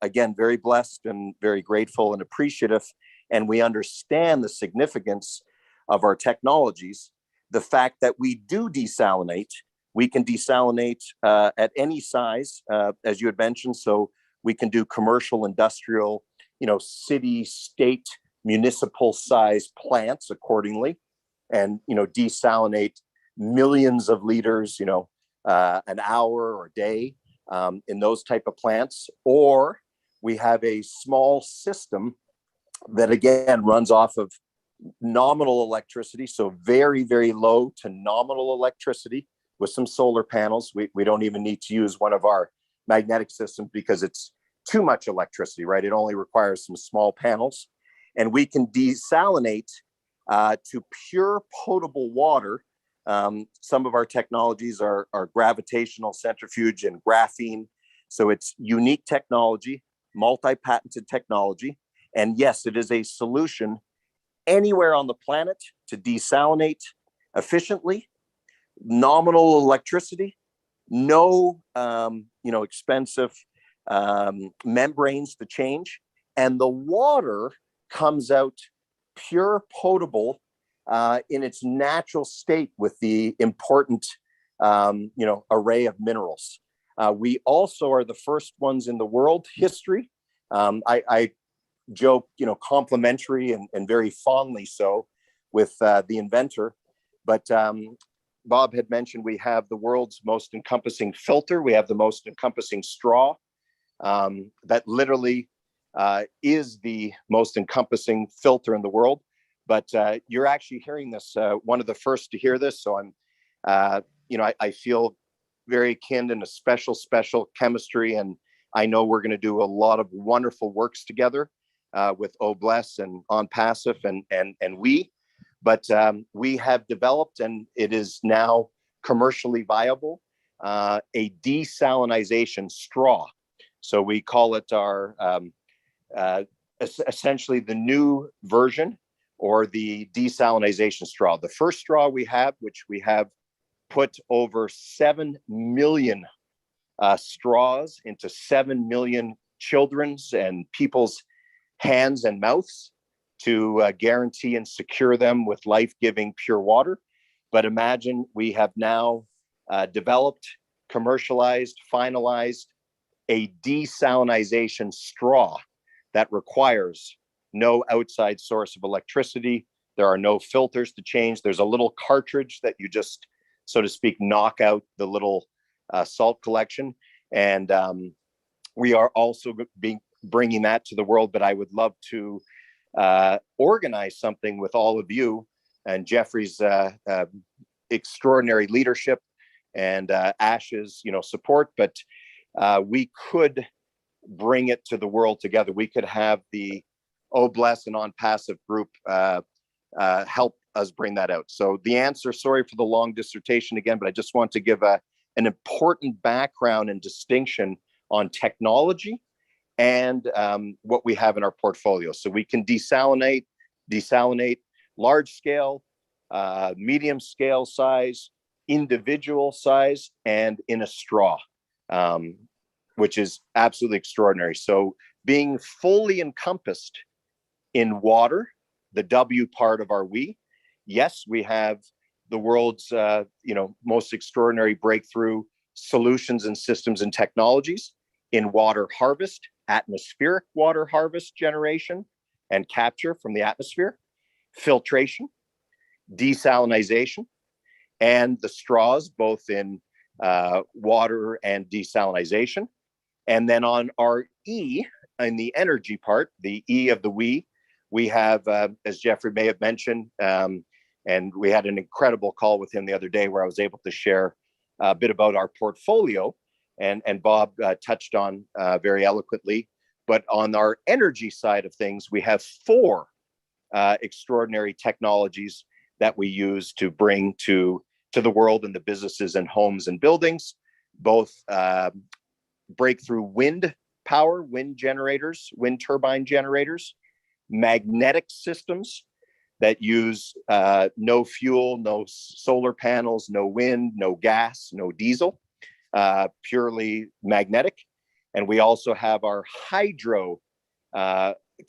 again, very blessed and very grateful and appreciative. And we understand the significance of our technologies. The fact that we do desalinate, we can desalinate at any size, as you had mentioned. So we can do commercial, industrial, city, state municipal size plants accordingly, and desalinate millions of liters, an hour or a day in those type of plants. Or we have a small system that again runs off of nominal electricity, so very, very low to nominal electricity with some solar panels. We don't even need to use one of our magnetic systems because it's too much electricity, right? It only requires some small panels. And we can desalinate to pure potable water. Some of our technologies are gravitational centrifuge and graphene. So it's unique technology, multi-patented technology. And yes, it is a solution anywhere on the planet to desalinate efficiently, nominal electricity, no expensive membranes to change, and the water comes out pure potable in its natural state with the important array of minerals. We also are the first ones in the world history. I joke, complimentary and very fondly so with the inventor. But Bob had mentioned we have the world's most encompassing filter. We have the most encompassing straw. That literally is the most encompassing filter in the world. But you're actually hearing this, one of the first to hear this. So I feel very kin in a special chemistry. And I know we're going to do a lot of wonderful works together with OBLES and On Passive and we. But we have developed, and it is now commercially viable, a desalinization straw. So we call it our essentially the new version, or the desalinization straw. The first straw we have, which we have put over 7 million straws into 7 million children's and people's hands and mouths to guarantee and secure them with life-giving pure water. But imagine we have now developed, commercialized, finalized a desalinization straw that requires no outside source of electricity. There are no filters to change. There's a little cartridge that you just, so to speak, knock out the little salt collection. And we are also bringing that to the world, but I would love to organize something with all of you and Jeffrey's extraordinary leadership and Ash's support. But we could bring it to the world together. We could have the OBLES and On Passive group help us bring that out. So the answer, sorry for the long dissertation again, but I just want to give an important background and distinction on technology and what we have in our portfolio. So we can desalinate large scale, medium scale size, individual size, and in a straw, which is absolutely extraordinary. So being fully encompassed in water, the W part of our we, yes, we have the world's most extraordinary breakthrough solutions and systems and technologies in water harvest, atmospheric water harvest generation and capture from the atmosphere, filtration, desalinization, and the straws, both in water and desalinization. And then on our E, in the energy part, the E of the we have, as Jeffrey may have mentioned, and we had an incredible call with him the other day where I was able to share a bit about our portfolio, and Bob touched on very eloquently. But on our energy side of things, we have 4 extraordinary technologies that we use to bring to the world and the businesses and homes and buildings, both breakthrough wind power, wind generators, wind turbine generators, magnetic systems that use no fuel, no solar panels, no wind, no gas, no diesel, purely magnetic. And we also have our hydro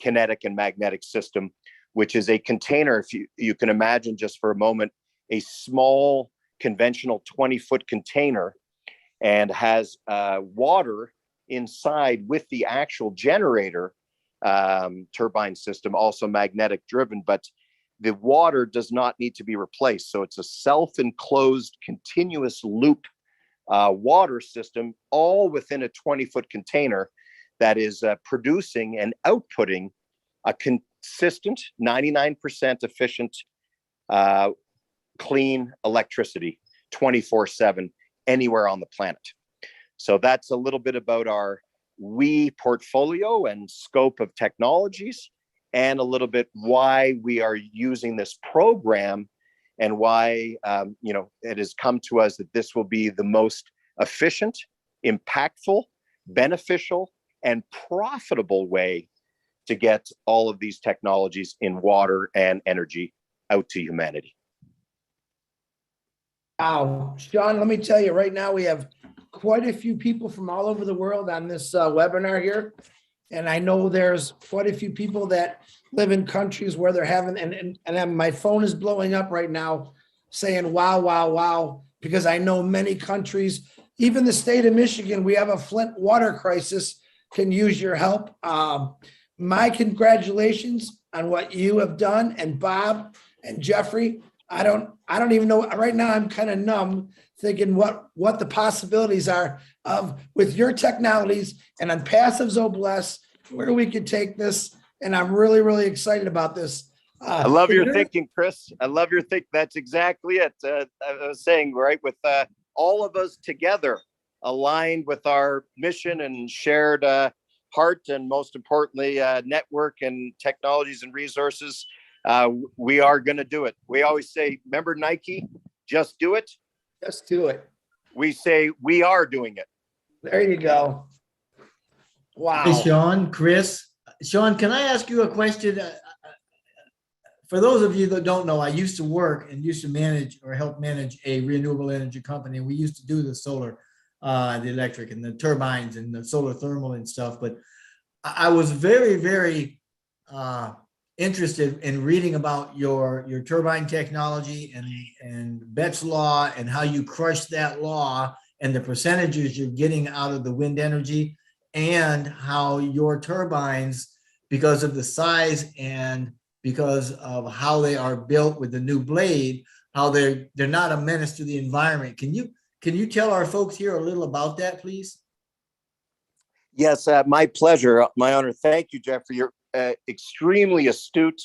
kinetic and magnetic system, which is a container. If you can imagine just for a moment, a small conventional 20-foot container, and has water inside with the actual generator turbine system, also magnetic driven, but the water does not need to be replaced. So it's a self-enclosed continuous loop water system, all within a 20-foot container that is producing and outputting a consistent 99% efficient clean electricity 24/7 anywhere on the planet. So that's a little bit about our WE portfolio and scope of technologies, and a little bit why we are using this program and why it has come to us that this will be the most efficient, impactful, beneficial, and profitable way to get all of these technologies in water and energy out to humanity. Wow, Sean, let me tell you, right now we have quite a few people from all over the world on this webinar here. And I know there's quite a few people that live in countries where they're having, and my phone is blowing up right now saying, wow, wow, wow, because I know many countries, even the state of Michigan, we have a Flint water crisis, can use your help. My congratulations on what you have done, and Bob and Jeffrey. I don't even know right now. I'm kind of numb thinking what the possibilities are of with your technologies and on Passives Bless, where we could take this. And I'm really, really excited about this. I love your thinking, Chris. I love your think. That's exactly it. I was saying, right, with all of us together, aligned with our mission and shared heart, and most importantly, network and technologies and resources, we are going to do it. We always say, remember Nike, just do it. Just do it. We say we are doing it. There you go. Wow. Hey, Sean, Chris. Sean, can I ask you a question? For those of you that don't know, I used to work and used to manage or help manage a renewable energy company. We used to do the solar, the electric and the turbines and the solar thermal and stuff. But I was very, very interested in reading about your turbine technology and Bett's law and how you crush that law and the percentages you're getting out of the wind energy, and how your turbines, because of the size and because of how they are built with the new blade, how they're not a menace to the environment. Can you tell our folks here a little about that, please? Yes, my pleasure, my honor. Thank you, Jeffrey. You're extremely astute.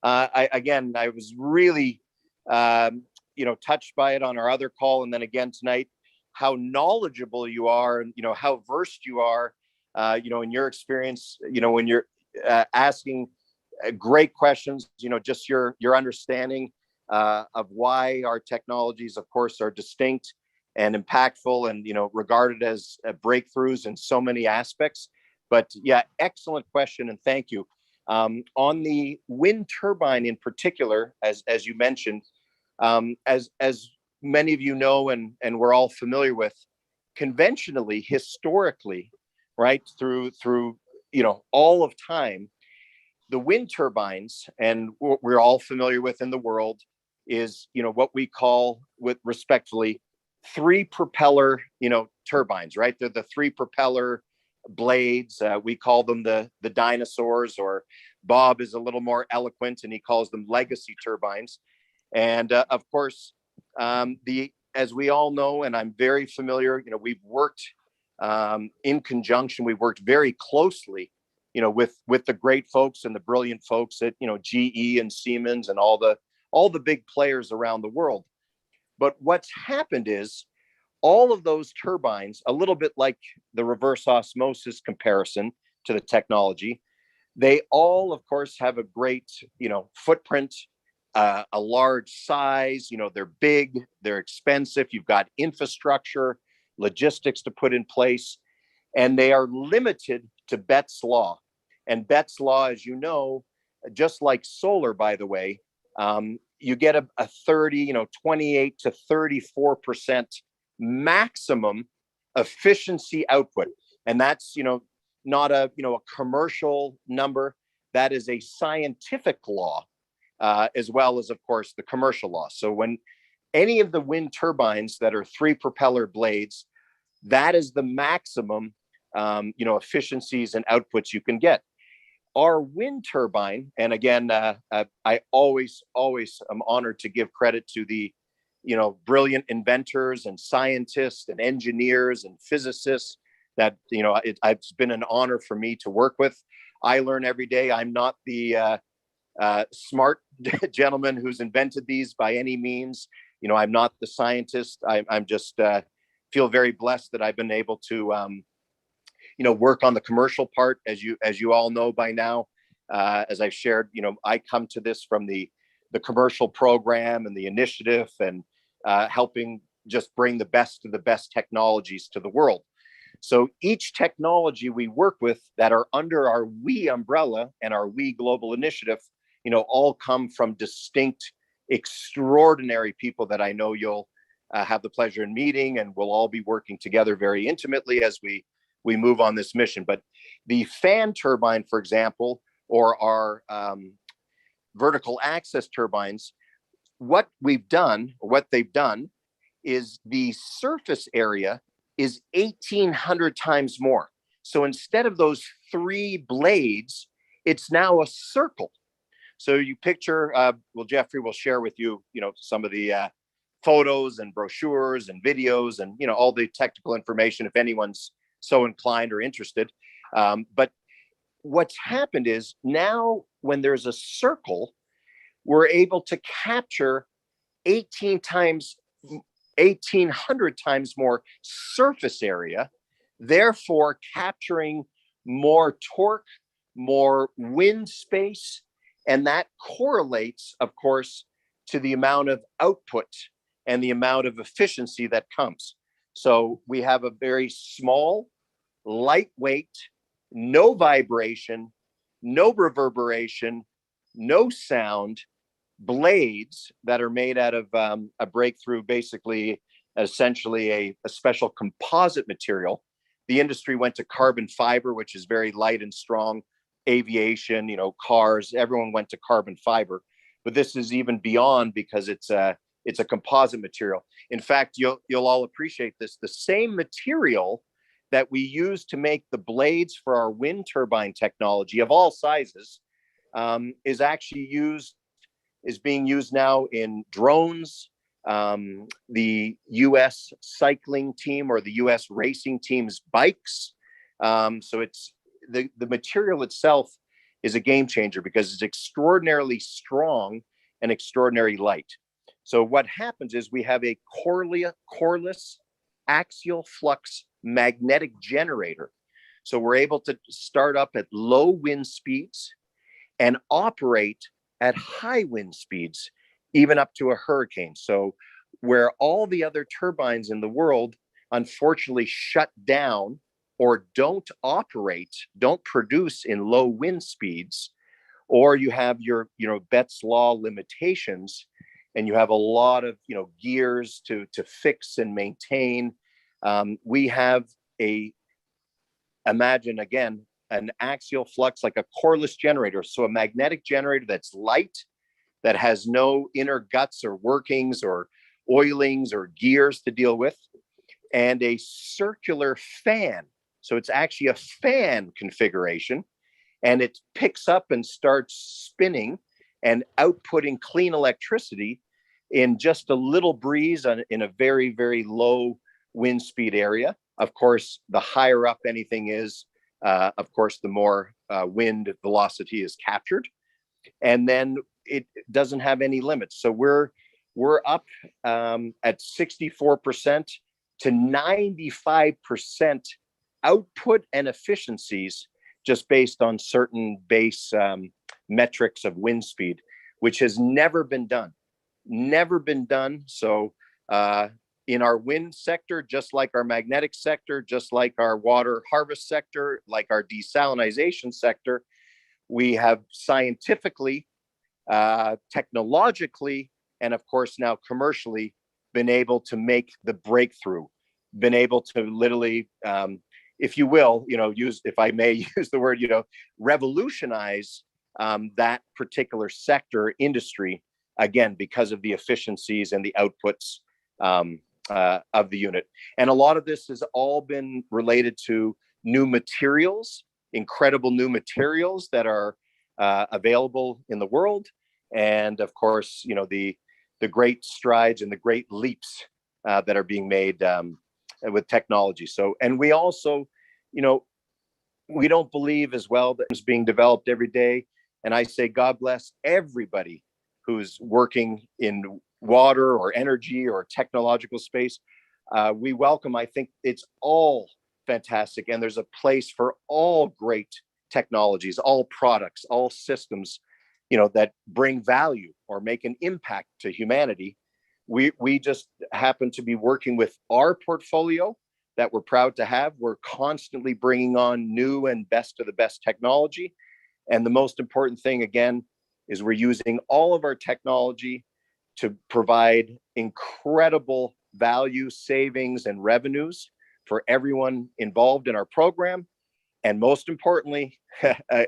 I was really, touched by it on our other call, and then again tonight, how knowledgeable you are, and how versed you are, in your experience. When you're asking great questions, just your understanding of why our technologies, of course, are distinct and impactful, and regarded as breakthroughs in so many aspects. But yeah, excellent question, and thank you. On the wind turbine in particular, as you mentioned, as many of you know, and we're all familiar with, conventionally, historically, right, through all of time, the wind turbines, and what we're all familiar with in the world, is what we call, with respectfully, three propeller turbines, right? They're the three propeller blades. We call them the dinosaurs, or Bob is a little more eloquent and he calls them legacy turbines. And of course, as we all know, and I'm very familiar, we've worked in conjunction, we've worked very closely, with the great folks and the brilliant folks at GE and Siemens and all the big players around the world. But what's happened is, all of those turbines, a little bit like the reverse osmosis comparison to the technology, they all, of course, have a great, footprint, a large size. They're big, they're expensive. You've got infrastructure, logistics to put in place, and they are limited to Bett's law. And Bett's law, as you know, just like solar, by the way, you get a 28 to 34% maximum efficiency output. And that's, not a commercial number. That is a scientific law, as well as, of course, the commercial law. So when any of the wind turbines that are three propeller blades, that is the maximum, efficiencies and outputs you can get. our wind turbine, and again, I always am honored to give credit to the, brilliant inventors and scientists and engineers and physicists that, it's been an honor for me to work with. I learn every day. I'm not the smart gentleman who's invented these by any means. I'm not the scientist. I'm just feel very blessed that I've been able to, work on the commercial part, as you all know by now. As I've shared, I come to this from the commercial program and the initiative, and helping just bring the best of the best technologies to the world. So each technology we work with that are under our WE umbrella and our WE global initiative, all come from distinct, extraordinary people that I know you'll have the pleasure in meeting, and we'll all be working together very intimately as we move on this mission. But the fan turbine, for example, or our vertical access turbines, what they've done is the surface area is 1,800 times more. So instead of those 3 blades, it's now a circle. So you picture, Jeffrey will share with you, some of the photos and brochures and videos and, all the technical information if anyone's so inclined or interested. But what's happened is now when there's a circle, we're able to capture 1,800 times more surface area, therefore capturing more torque, more wind space, and that correlates, of course, to the amount of output and the amount of efficiency that comes. So we have a very small, lightweight, no vibration, no reverberation, no sound blades that are made out of a breakthrough, basically, essentially a special composite material. The industry went to carbon fiber, which is very light and strong. Aviation, cars, everyone went to carbon fiber, but this is even beyond because it's a composite material. In fact, you'll all appreciate this. The same material that we use to make the blades for our wind turbine technology of all sizes is being used now in drones. The US cycling team or the US racing team's bikes. So it's the material itself is a game changer because it's extraordinarily strong and extraordinarily light. So what happens is we have a coreless axial flux magnetic generator. So we're able to start up at low wind speeds and operate at high wind speeds, even up to a hurricane. So where all the other turbines in the world unfortunately shut down or don't produce in low wind speeds, or you have your, Betz law limitations, and you have a lot of, gears to fix and maintain. We have imagine again, an axial flux, like a coreless generator. So a magnetic generator that's light, that has no inner guts or workings or oilings or gears to deal with, and a circular fan. So it's actually a fan configuration, and it picks up and starts spinning and outputting clean electricity in just a little breeze in a very, very low wind speed area. Of course, the higher up anything is, of course, the more wind velocity is captured. And then it doesn't have any limits. So we're up at 64% to 95% output and efficiencies just based on certain base metrics of wind speed, which has never been done. So in our wind sector, just like our magnetic sector, just like our water harvest sector, like our desalinization sector, we have scientifically, technologically, and of course now commercially been able to make the breakthrough, been able to literally, if you will, if I may use the word, revolutionize that particular sector industry, again, because of the efficiencies and the outputs of the unit. And a lot of this has all been related to new materials incredible new materials that are available in the world. And of course, you know, the great strides and the great leaps that are being made with technology. So, and we also, you know, we don't believe as well that it's being developed every day. And I say, God bless everybody who's working in water or energy or technological space. We welcome, I think it's all fantastic. And there's a place for all great technologies, all products, all systems, you know, that bring value or make an impact to humanity. We just happen to be working with our portfolio that we're proud to have. We're constantly bringing on new and best of the best technology. And the most important thing, again, is we're using all of our technology to provide incredible value, savings, and revenues for everyone involved in our program. And most importantly,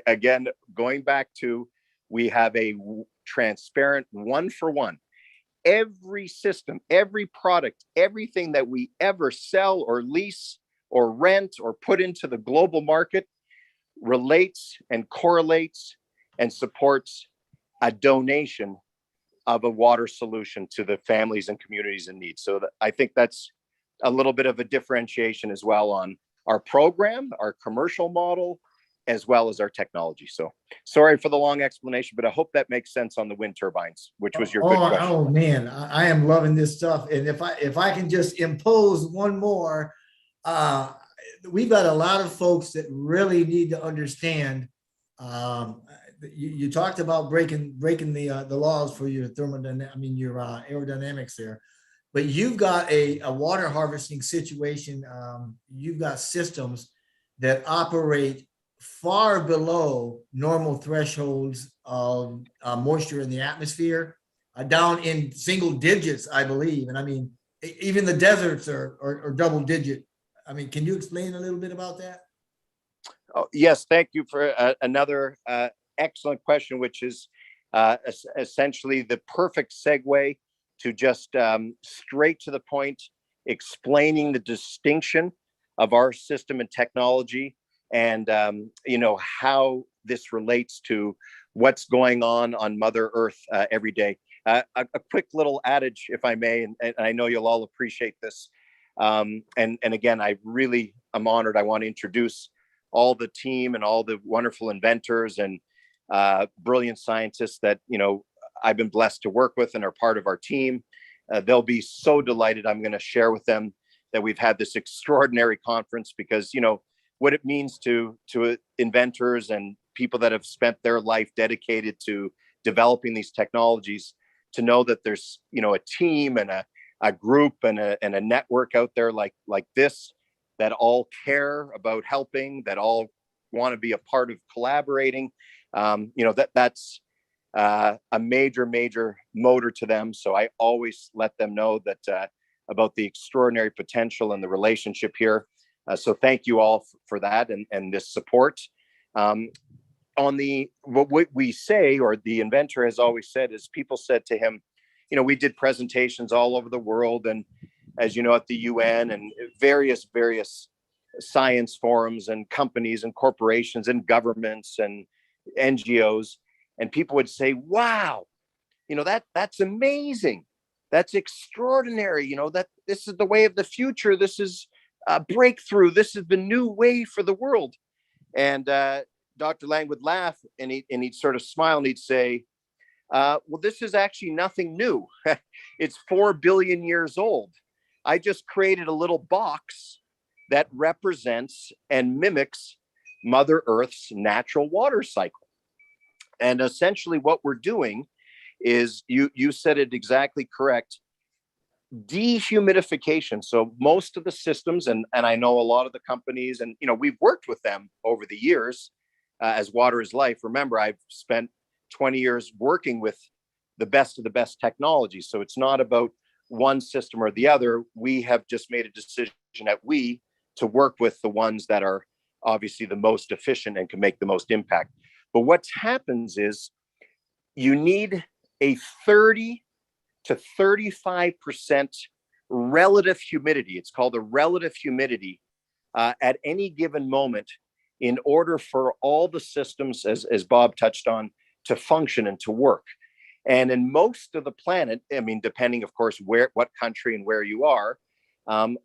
again, going back to, we have a transparent one-for-one. Every system, every product, everything that we ever sell or lease or rent or put into the global market relates and correlates and supports a donation of a water solution to the families and communities in need. So I think that's a little bit of a differentiation as well on our program, our commercial model, as well as our technology. So sorry for the long explanation, but I hope that makes sense on the wind turbines, which was your good question. Oh man, I am loving this stuff. And if I can just impose one more, we've got a lot of folks that really need to understand. You talked about breaking the laws for your your aerodynamics there, but you've got a water harvesting situation. You've got systems that operate far below normal thresholds of moisture in the atmosphere, down in single digits, I believe. And I mean, even the deserts are double digit. I mean, can you explain a little bit about that? Oh, yes, thank you for another excellent question, which is essentially the perfect segue to just straight to the point, explaining the distinction of our system and technology, and you know, how this relates to what's going on Mother Earth every day. A quick little adage, if I may, and I know you'll all appreciate this. And again, I really am honored. I want to introduce all the team and all the wonderful inventors and brilliant scientists that, you know, I've been blessed to work with and are part of our team. They'll be so delighted. I'm going to share with them that we've had this extraordinary conference, because, you know, what it means to inventors and people that have spent their life dedicated to developing these technologies, to know that there's, you know, a team and a group and a network out there like this, that all care about helping, that all want to be a part of collaborating. You know, that's a major motor to them. So I always let them know that about the extraordinary potential and the relationship here. So thank you all for that and this support. On what we say, or the inventor has always said, is people said to him, you know, we did presentations all over the world, and as you know, at the UN and various science forums and companies and corporations and governments and NGOs, and people would say, wow, you know, that's amazing. That's extraordinary. You know, that this is the way of the future. This is a breakthrough. This is the new way for the world. And Dr. Lang would laugh, and he'd sort of smile, and he'd say, well, this is actually nothing new. It's 4 billion years old. I just created a little box that represents and mimics Mother Earth's natural water cycle. And essentially what we're doing is, you said it exactly correct, dehumidification. So most of the systems, and I know a lot of the companies, and, you know, we've worked with them over the years as Water is Life. Remember, I've spent 20 years working with the best of the best technology. So it's not about one system or the other. We have just made a decision to work with the ones that are obviously the most efficient and can make the most impact. But what happens is, you need a 30 to 35% relative humidity. It's called the relative humidity at any given moment in order for all the systems, as Bob touched on, to function and to work. And in most of the planet, I mean, depending, of course, what country and where you are,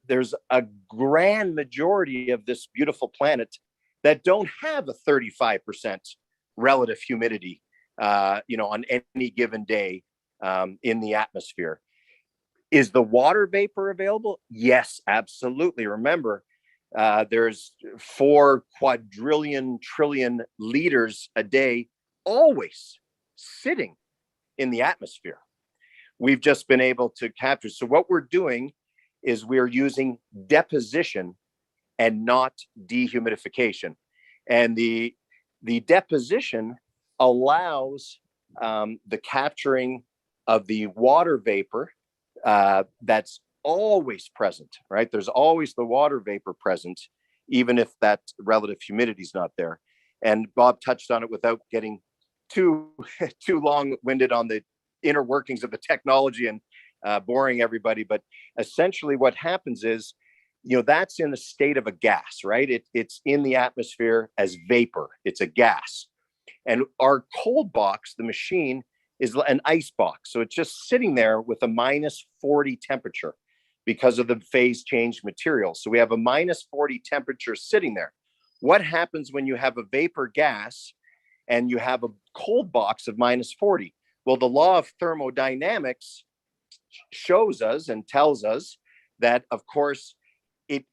there's a grand majority of this beautiful planet that don't have a 35% relative humidity, on any given day in the atmosphere. Is the water vapor available? Yes, absolutely. Remember, there's 4 quadrillion trillion liters a day always sitting in the atmosphere. We've just been able to capture. So what we're doing is we're using deposition and not dehumidification. And the deposition allows the capturing of the water vapor that's always present, right? There's always the water vapor present, even if that relative humidity is not there. And Bob touched on it without getting too long-winded on the inner workings of the technology and boring everybody. But essentially what happens is, that's in the state of a gas, right? It's in the atmosphere as vapor. It's a gas. And our cold box, the machine, is an ice box. So it's just sitting there with a -40 temperature because of the phase change material. So we have a -40 temperature sitting there. What happens when you have a vapor gas and you have a cold box of -40? Well, the law of thermodynamics shows us and tells us that, of course, it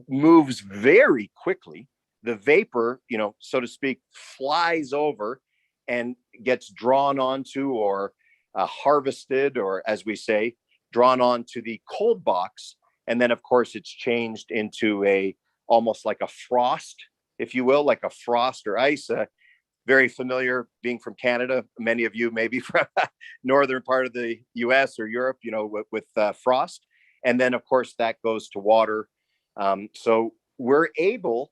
moves very quickly. The vapor, so to speak, flies over and gets drawn onto or harvested, or as we say, drawn onto the cold box. And then, of course, it's changed into almost like a frost, if you will, like a frost or ice. Very familiar, being from Canada. Many of you maybe from northern part of the US or Europe, with frost. And then, of course, that goes to water. So we're able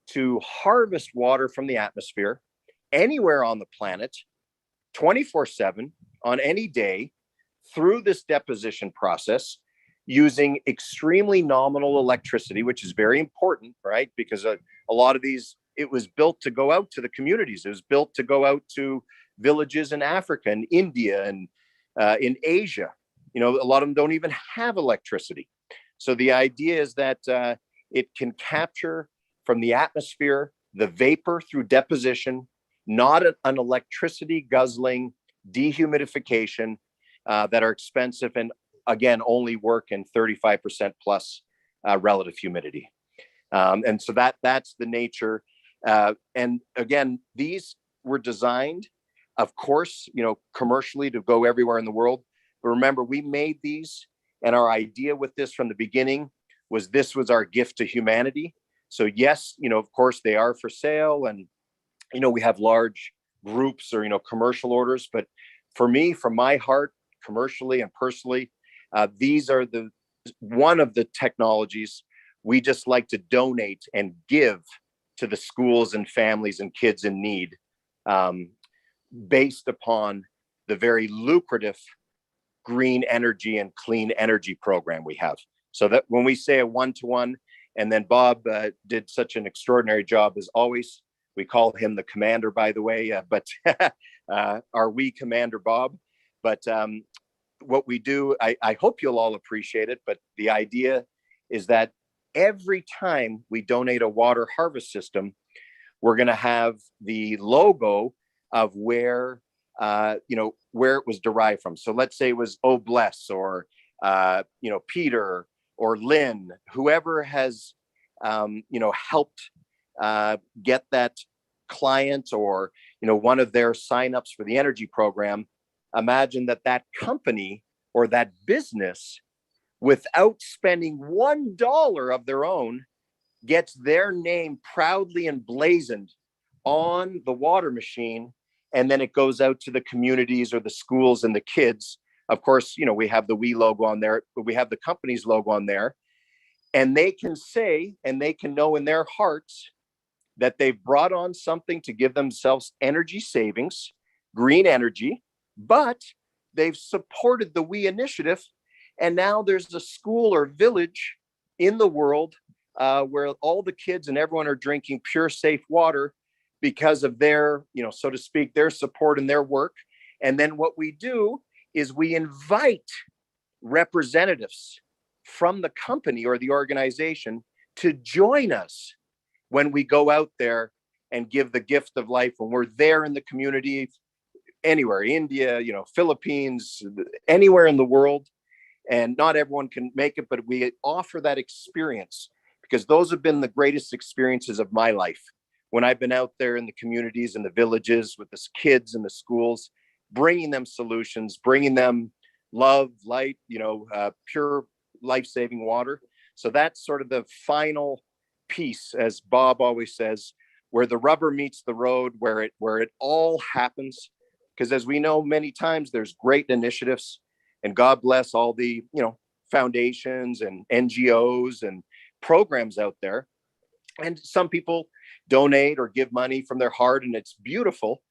to harvest water from the atmosphere anywhere on the planet, 24/7 on any day, through this deposition process, using extremely nominal electricity, which is very important, right? Because a lot of these, it was built to go out to the communities. It was built to go out to villages in Africa and India and in Asia. A lot of them don't even have electricity. So the idea is that it can capture from the atmosphere the vapor through deposition, not an electricity guzzling dehumidification that are expensive and, again, only work in 35% plus relative humidity. And so that's the nature. And again, these were designed, of course, commercially to go everywhere in the world. But remember, we made these, and our idea with this from the beginning was this was our gift to humanity. So yes, of course, they are for sale, and we have large groups or commercial orders. But for me, from my heart, commercially and personally, these are one of the technologies we just like to donate and give to the schools and families and kids in need, based upon the very lucrative green energy and clean energy program we have. So that when we say a one-to-one, and then Bob did such an extraordinary job as always. We call him the commander, by the way, but are we Commander Bob? But what we do, I hope you'll all appreciate it, but the idea is that every time we donate a water harvest system, we're going to have the logo of where it was derived from. So let's say it was Oh Bless, or Peter or Lynn, whoever has helped get that client or one of their signups for the energy program. Imagine that company or that business, without spending $1 of their own, gets their name proudly emblazoned on the water machine, and then it goes out to the communities or the schools and the kids. Of course, we have the We logo on there, but we have the company's logo on there, and they can say, and they can know in their hearts that they've brought on something to give themselves energy savings, green energy, but they've supported the We initiative. And now there's a school or village in the world where all the kids and everyone are drinking pure, safe water because of their, so to speak, their support and their work. And then what we do is we invite representatives from the company or the organization to join us when we go out there and give the gift of life, when we're there in the community, anywhere, India, Philippines, anywhere in the world. And not everyone can make it, but we offer that experience because those have been the greatest experiences of my life. When I've been out there in the communities and the villages with the kids in the schools, bringing them solutions, bringing them love, light, pure life-saving water. So that's sort of the final piece, as Bob always says, where the rubber meets the road, where it all happens. Because as we know, many times there's great initiatives, and God bless all the, foundations and NGOs and programs out there. And some people donate or give money from their heart, and it's beautiful.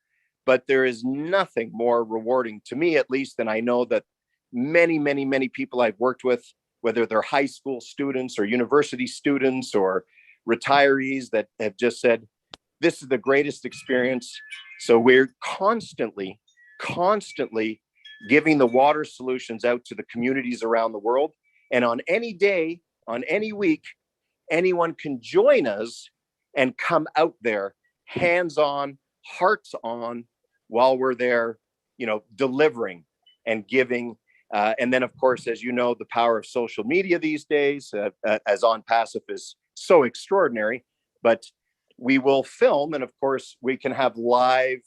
But there is nothing more rewarding to me, at least, than I know that many, many, many people I've worked with, whether they're high school students or university students or retirees, that have just said, this is the greatest experience. So we're constantly giving the water solutions out to the communities around the world. And on any day, on any week, anyone can join us and come out there, hands on, hearts on, while we're there, delivering and giving. And then, of course, as you know, the power of social media these days, as On Passive, is so extraordinary. But we will film, and of course, we can have live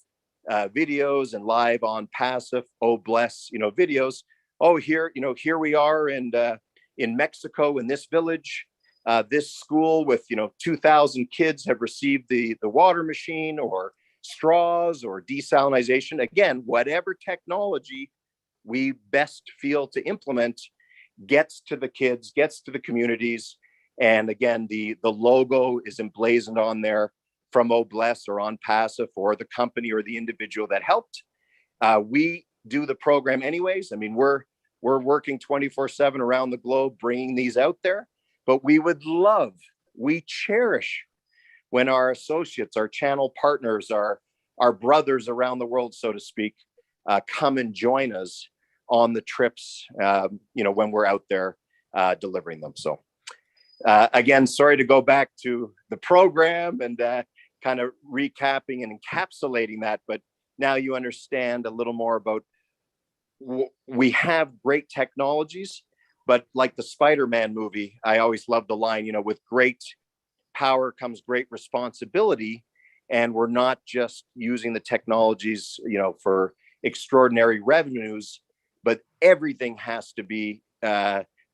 videos and live On Passive, oh bless, videos. Oh, here we are in Mexico, in this village. This school with 2,000 kids have received the water machine, or straws, or desalinization. Again, whatever technology we best feel to implement gets to the kids, gets to the communities. And again, the logo is emblazoned on there from Oh Bless or On Passive, or the company or the individual that helped. We do the program anyways. I mean, we're working 24/7 around the globe, bringing these out there. But we cherish when our associates, our channel partners, our brothers around the world, so to speak, come and join us on the trips, when we're out there delivering them. So again, sorry to go back to the program and kind of recapping and encapsulating that, but now you understand a little more about, we have great technologies, but like the Spider-Man movie, I always love the line, with great power comes great responsibility. And we're not just using the technologies, for extraordinary revenues, but everything has to be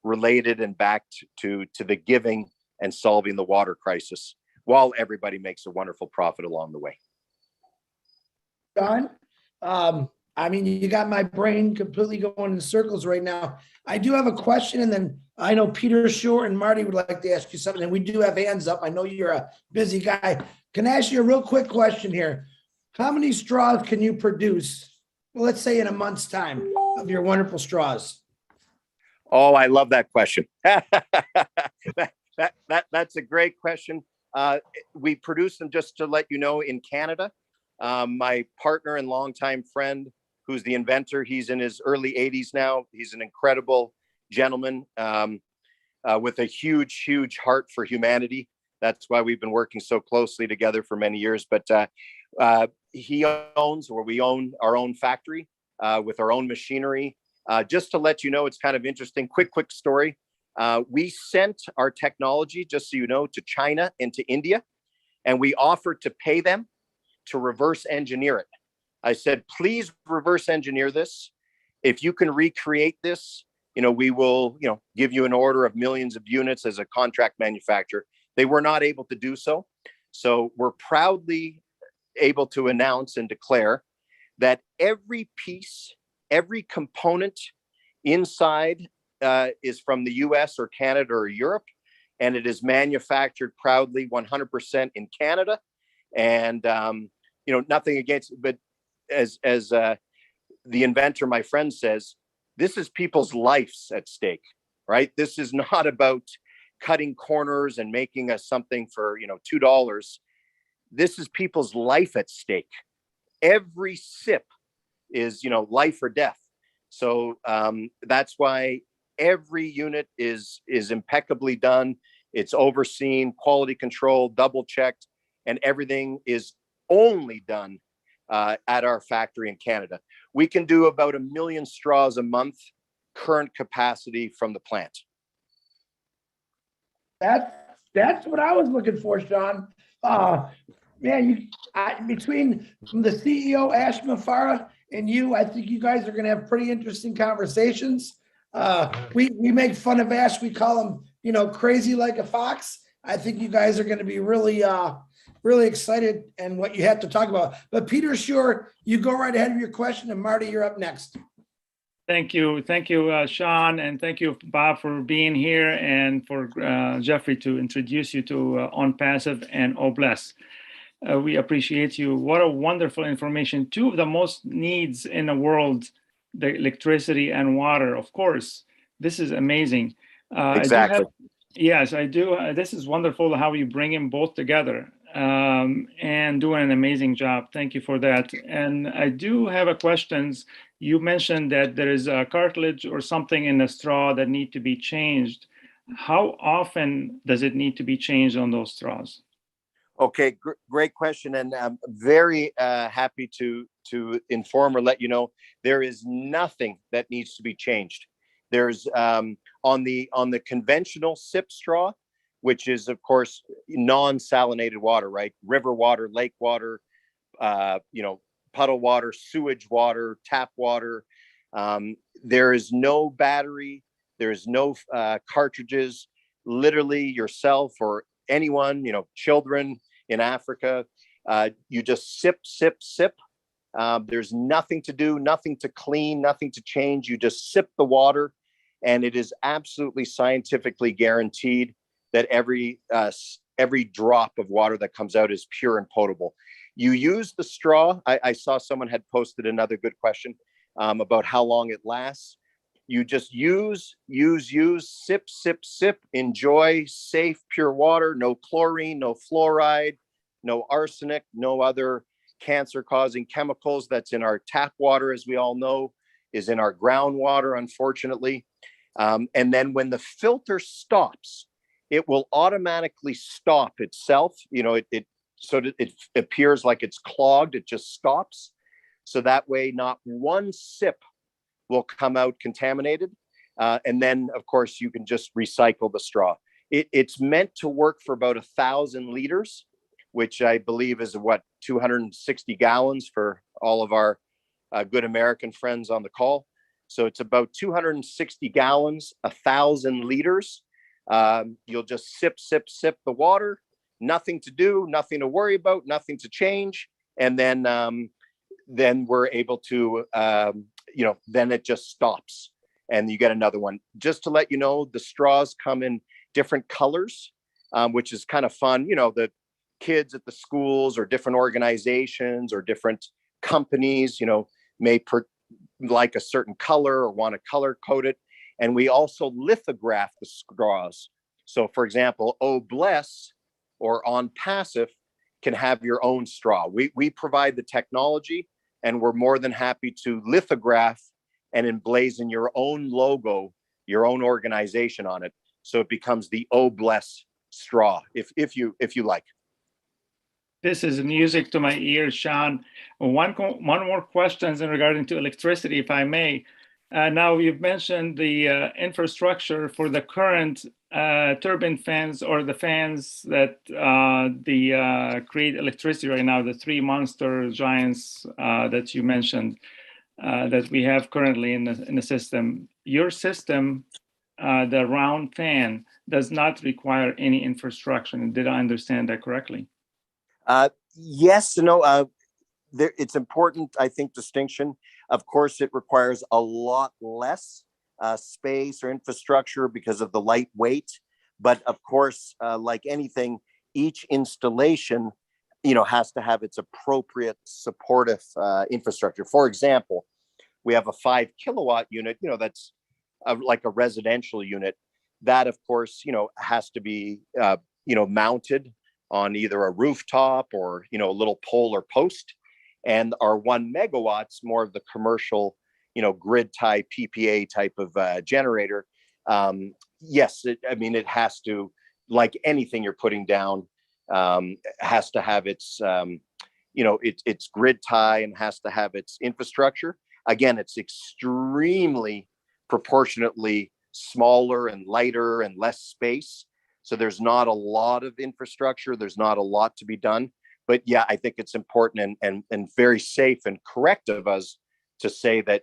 related and backed to the giving and solving the water crisis, while everybody makes a wonderful profit along the way. John, you got my brain completely going in circles right now. I do have a question, and then I know Peter Shore and Marty would like to ask you something, and we do have hands up. I know you're a busy guy. Can I ask you a real quick question here? How many straws can you produce, well, let's say in a month's time, of your wonderful straws? Oh, I love that question. That's a great question. We produce them, just to let you know, in Canada. My partner and longtime friend, who's the inventor, he's in his early 80s now. He's an incredible gentleman with a huge heart for humanity. That's why we've been working so closely together for many years. But we own our own factory with our own machinery. Just to let you know, it's kind of interesting. Quick story. We sent our technology, just so you know, to China and to India, and we offered to pay them to reverse engineer it. I said, please reverse engineer this. If you can recreate this, we will, give you an order of millions of units as a contract manufacturer. They were not able to do so. So we're proudly able to announce and declare that every piece, every component inside is from the US or Canada or Europe, and it is manufactured proudly 100% in Canada. And nothing against it, but as the inventor, my friend, says, this is people's lives at stake, right? This is not about cutting corners and making us something for, $2. This is people's life at stake. Every sip is, life or death. So that's why every unit is impeccably done. It's overseen, quality control, double checked, and everything is only done at our factory in Canada. We can do about 1 million straws a month, current capacity from the plant. That's what I was looking for, Sean. Man, between the CEO Ash Mafara and you, I think you guys are going to have pretty interesting conversations. We make fun of Ash. We call him, crazy like a fox. I think you guys are going to be really, really excited and what you have to talk about. But Peter, sure, you go right ahead with your question, and Marty, you're up next. Thank you, Sean, and thank you, Bob, for being here, and for Jeffrey to introduce you to OnPassive and Obless. We appreciate you. What a wonderful information. Two of the most needs in the world, the electricity and water, of course. This is amazing. Exactly. Yes, I do. This is wonderful how you bring them both together and doing an amazing job. Thank you for that. And I do have a questions. You mentioned that there is a cartilage or something in the straw that need to be changed. How often does it need to be changed on those straws? Okay, great question, and I'm very happy to inform or let you know there is nothing that needs to be changed. There's on the conventional sip straw, which is of course non-salinated water, right? River water, lake water, puddle water, sewage water, tap water. There is no battery. There is no cartridges. Literally yourself or anyone, children in Africa, you just sip, sip, sip. There's nothing to do, nothing to clean, nothing to change. You just sip the water, and it is absolutely scientifically guaranteed that every drop of water that comes out is pure and potable. You use the straw. I saw someone had posted another good question about how long it lasts. You just use, sip, sip, sip, enjoy safe, pure water, no chlorine, no fluoride, no arsenic, no other cancer-causing chemicals that's in our tap water, as we all know, is in our groundwater, unfortunately. And then when the filter stops, it will automatically stop itself. It appears like it's clogged, it just stops. So that way, not one sip will come out contaminated. And then, of course, you can just recycle the straw. It's meant to work for about 1,000 liters, which I believe is 260 gallons for all of our good American friends on the call. So it's about 260 gallons, 1,000 liters. You'll just sip, sip, sip the water. Nothing to do, nothing to worry about, nothing to change. And then we're able to, then it just stops and you get another one. Just to let you know, the straws come in different colors, which is kind of fun. The kids at the schools or different organizations or different companies, may like a certain color or want to color code it. And we also lithograph the straws. So for example, Obless or OnPassive can have your own straw. We provide the technology, and we're more than happy to lithograph and emblazon your own logo, your own organization on it. So it becomes the Obless straw, if you like. This is music to my ears, Sean. One more question in regarding to electricity, if I may. Now you've mentioned the infrastructure for the current turbine fans or the fans that create electricity right now, the three monster giants that you mentioned that we have currently in the system. Your system, the round fan, does not require any infrastructure. Did I understand that correctly? Yes, no. It's important, I think, distinction. Of course, it requires a lot less space or infrastructure because of the lightweight. But of course, like anything, each installation, has to have its appropriate supportive infrastructure. For example, we have a 5 kilowatt unit, that's like a residential unit. that, of course, has to be, mounted on either a rooftop or, a little pole or post. And our 1 megawatts, more of the commercial, grid tie PPA type of generator. Yes, it has to, like anything you're putting down, has to have its, its grid tie and has to have its infrastructure. Again, it's extremely proportionately smaller and lighter and less space. So there's not a lot of infrastructure. There's not a lot to be done. But yeah, I think it's important and very safe and correct of us to say that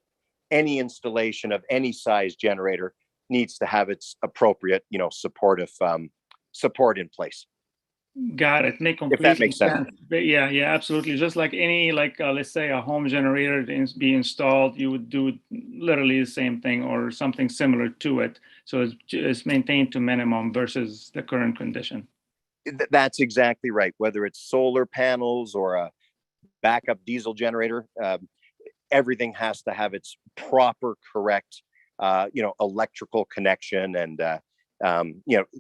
any installation of any size generator needs to have its appropriate, supportive support in place. Got it. Make If that complete makes sense. But yeah, absolutely. Just like any, let's say a home generator be installed, you would do literally the same thing or something similar to it. So it's maintained to minimum versus the current condition. That's exactly right. Whether it's solar panels or a backup diesel generator, everything has to have its proper, correct, electrical connection and,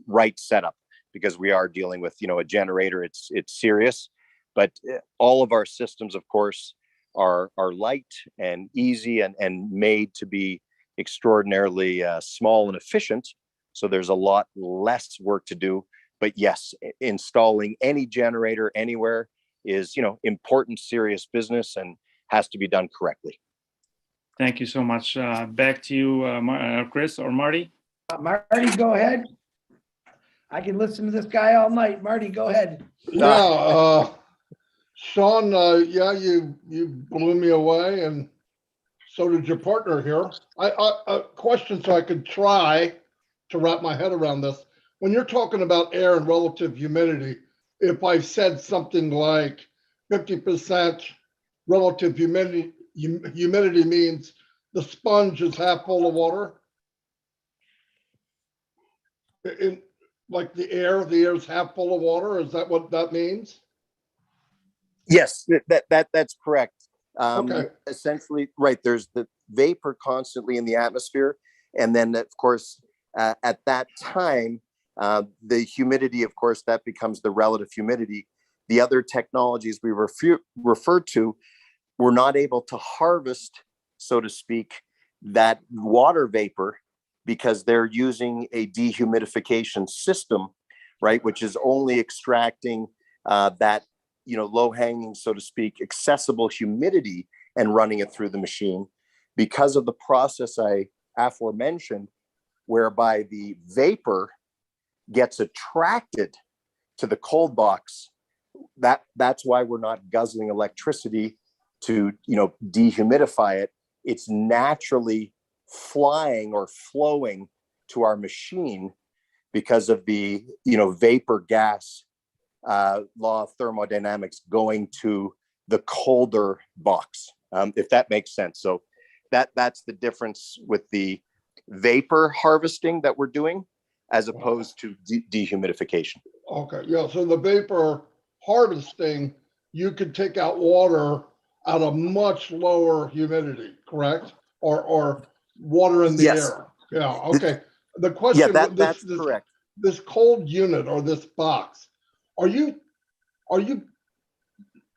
right setup, because we are dealing with, a generator. It's serious, but all of our systems, of course, are light and easy and made to be extraordinarily small and efficient. So there's a lot less work to do. But yes, installing any generator anywhere is, important, serious business and has to be done correctly. Thank you so much. Back to you, Chris or Marty. Marty, go ahead. I can listen to this guy all night. Marty, go ahead. Yeah, Sean, you blew me away, and so did your partner here. A question so I could try to wrap my head around this. When you're talking about air and relative humidity, if I said something like 50% relative humidity means the sponge is half full of water? Like the air is half full of water? Is that what that means? Yes, that's correct. Okay. Essentially, right. There's the vapor constantly in the atmosphere. And then, of course, at that time, the humidity, of course, that becomes the relative humidity. The other technologies we referred to were not able to harvest, so to speak, that water vapor because they're using a dehumidification system, right, which is only extracting that, low-hanging, so to speak, accessible humidity and running it through the machine because of the process I aforementioned, whereby the vapor gets attracted to the cold box. That's why we're not guzzling electricity to, dehumidify it. It's naturally flying or flowing to our machine because of the, vapor gas law of thermodynamics going to the colder box, if that makes sense. So that's the difference with the vapor harvesting that we're doing as opposed to dehumidification. Okay, yeah, so the vapor harvesting, you could take out water at a much lower humidity, correct? Or water in the Yes. air. Yeah, okay. The question, that's correct. This cold unit or this box, are you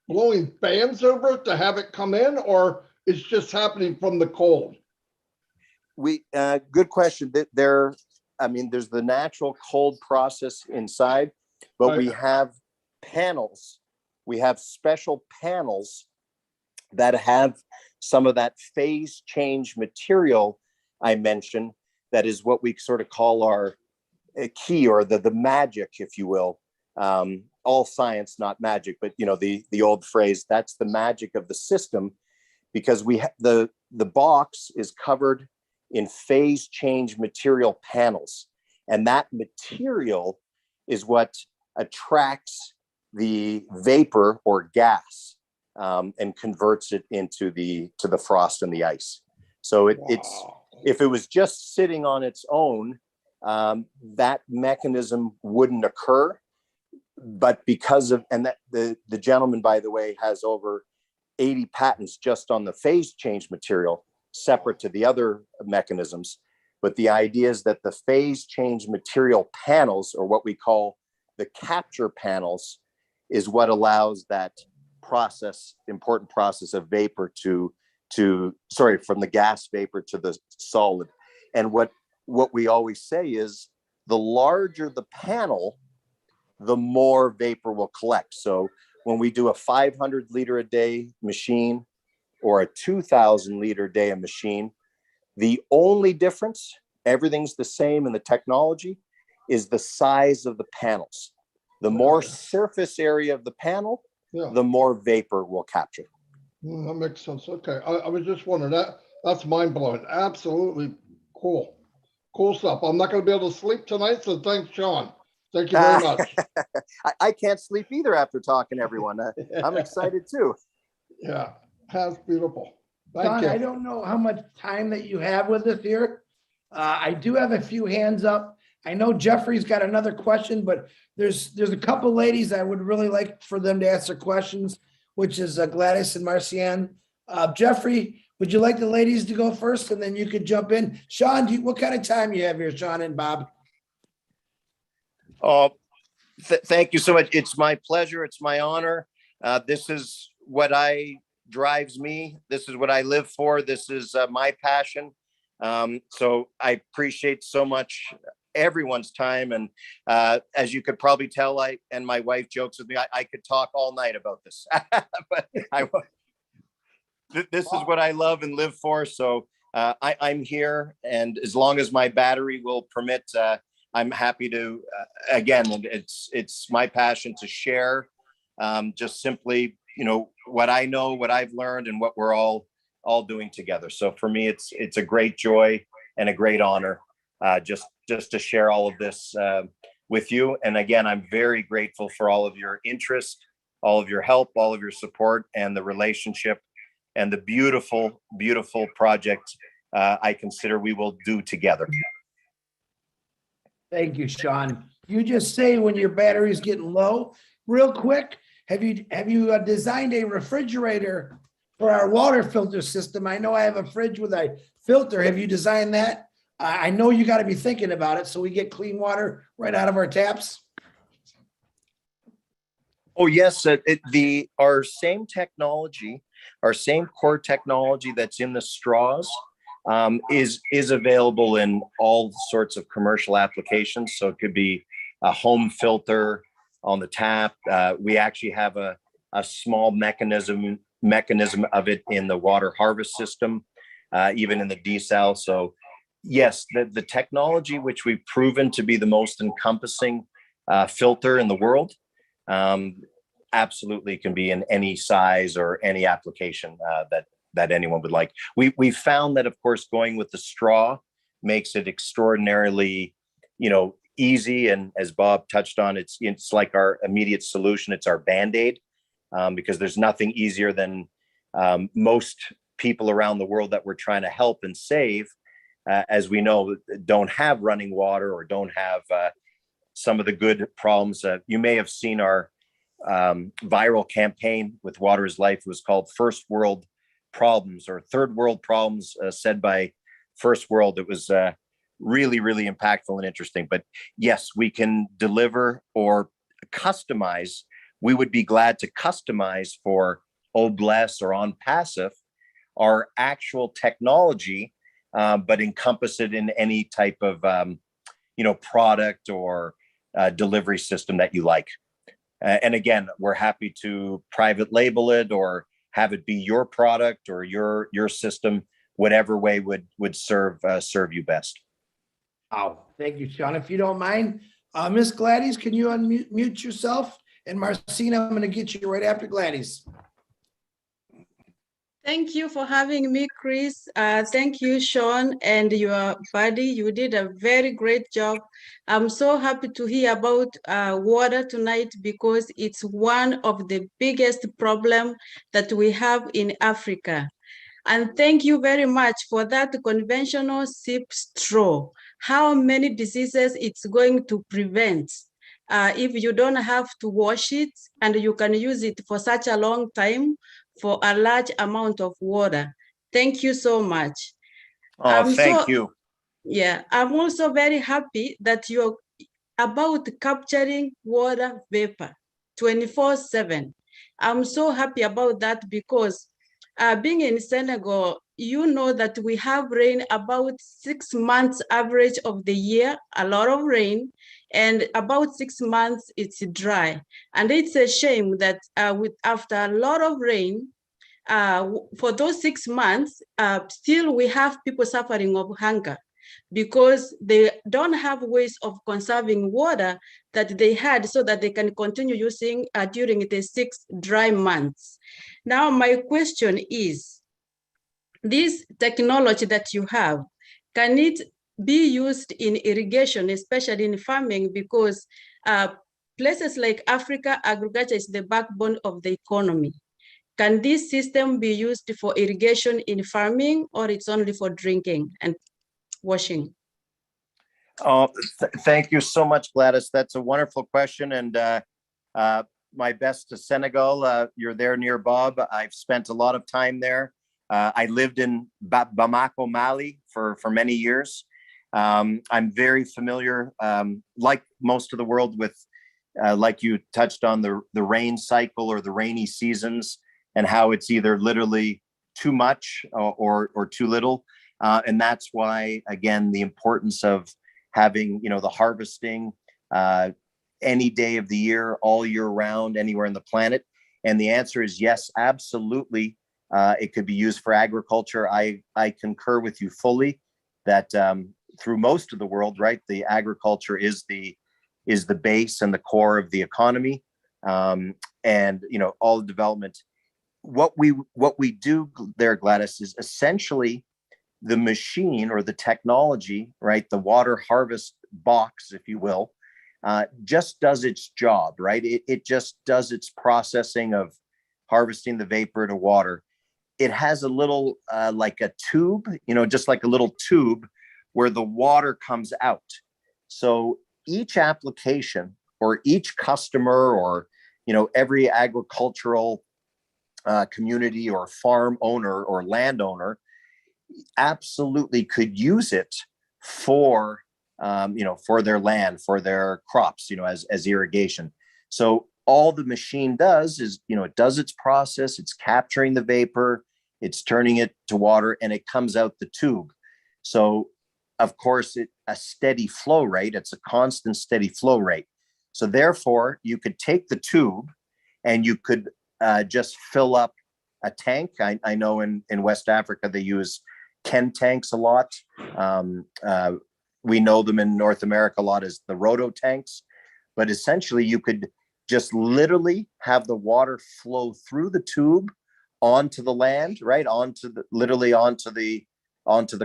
blowing fans over it to have it come in, or it's just happening from the cold? Good question. There's the natural cold process inside, but Right. we have panels. We have special panels that have some of that phase change material I mentioned. That is what we sort of call our key, or the magic, if you will. All science, not magic, but the old phrase, that's the magic of the system, because the box is covered in phase change material panels. And that material is what attracts the vapor or gas and converts it into the frost and the ice. So it's, if it was just sitting on its own, that mechanism wouldn't occur. But because of, and that the gentleman, by the way, has over 80 patents just on the phase change material, separate to the other mechanisms. But the idea is that the phase change material panels, or what we call the capture panels, is what allows that important process of vapor from the gas vapor to the solid. And what we always say is the larger the panel, the more vapor will collect. So when we do a 500 liter a day machine or a 2,000 liter a day machine, the only difference, everything's the same in the technology, is the size of the panels. The more surface area of the panel, the more vapor will capture. That makes sense. Okay. I was just wondering, that's mind blowing. Absolutely cool. Cool stuff. I'm not going to be able to sleep tonight, so thanks, Sean. Thank you very much. I can't sleep either after talking to everyone. I'm excited too. Yeah, that's beautiful. Thank Don, you. I don't know how much time that you have with us here. I do have a few hands up. I know Jeffrey's got another question, but there's a couple ladies I would really like for them to answer questions, which is Gladys and Marcianne. Jeffrey, would you like the ladies to go first, and then you could jump in? Sean, what kind of time you have here, Sean and Bob? Oh, thank you so much. It's my pleasure. It's my honor. This is what drives me. This is what I live for. This is my passion. So I appreciate so much everyone's time. And as you could probably tell, and my wife jokes with me, I could talk all night about this, but this is what I love and live for. So I'm here, and as long as my battery will permit, I'm happy to, again, it's my passion to share just simply, what I know, what I've learned, and what we're all doing together. So for me, it's a great joy and a great honor just to share all of this with you. And again, I'm very grateful for all of your interest, all of your help, all of your support, and the relationship, and the beautiful, beautiful project I consider we will do together. Thank you, Sean. You just say when your battery's getting low. Real quick, have you designed a refrigerator for our water filter system? I know I have a fridge with a filter. Have you designed that? I know you got to be thinking about it so we get clean water right out of our taps. Oh yes, our same technology, our same core technology that's in the straws is available in all sorts of commercial applications. So it could be a home filter on the tap. We actually have a small mechanism of it in the water harvest system, even in the desal. So yes, the technology which we've proven to be the most encompassing filter in the world, absolutely can be in any size or any application that anyone would like. We found that, of course, going with the straw makes it extraordinarily, easy. And as Bob touched on, it's like our immediate solution. It's our Band-Aid, because there's nothing easier than most people around the world that we're trying to help and save, as we know, don't have running water or don't have some of the good problems. You may have seen our viral campaign with Water is Life. It was called First World Problems, or Third World Problems, said by First World. It was really, really impactful and interesting. But yes, we can deliver or customize. We would be glad to customize for Obless or On Passive our actual technology, but encompass it in any type of product or delivery system that you like. And again, we're happy to private label it or have it be your product or your system, whatever way would serve you best. Oh, thank you, Sean. If you don't mind, Miss Gladys, can you unmute yourself? And Marcina, I'm going to get you right after Gladys. Thank you for having me, Chris. Thank you, Sean, and your buddy. You did a very great job. I'm so happy to hear about water tonight, because it's one of the biggest problems that we have in Africa. And thank you very much for that conventional sip straw. How many diseases it's going to prevent if you don't have to wash it, and you can use it for such a long time for a large amount of water. Thank you so much. Oh, thank you. Yeah, I'm also very happy that you're about capturing water vapor 24/7. I'm so happy about that because being in Senegal, you know that we have rain about 6 months average of the year, a lot of rain, and about 6 months it's dry. And it's a shame that after a lot of rain, for those 6 months, still we have people suffering of hunger because they don't have ways of conserving water that they had so that they can continue using during the 6 dry months. Now, my question is, this technology that you have, can it be used in irrigation, especially in farming? Because places like Africa, agriculture is the backbone of the economy. Can this system be used for irrigation in farming, or it's only for drinking and washing? Oh, thank you so much, Gladys. That's a wonderful question. And my best to Senegal. You're there near Bob. I've spent a lot of time there. I lived in Bamako, Mali for many years. I'm very familiar, like most of the world, with, like you touched on, the rain cycle or the rainy seasons, and how it's either literally too much or too little. And that's why, again, the importance of having, the harvesting any day of the year, all year round, anywhere on the planet. And the answer is yes, absolutely. It could be used for agriculture. I concur with you fully that through most of the world, right, the agriculture is the base and the core of the economy, and all the development. What we do there, Gladys, is essentially the machine or the technology, right? The water harvest box, if you will, just does its job, right? It just does its processing of harvesting the vapor to water. It has a little, like a tube, just like a little tube where the water comes out. So each application or each customer or, every agricultural community or farm owner or landowner absolutely could use it for for their land, for their crops, as irrigation. So all the machine does is, it does its process, it's capturing the vapor, it's turning it to water, and it comes out the tube. So of course, a steady flow rate, it's a constant steady flow rate. So therefore you could take the tube and you could just fill up a tank. I know in West Africa, they use Ken tanks a lot. We know them in North America a lot as the roto tanks, but essentially you could just literally have the water flow through the tube onto the land, right? Onto the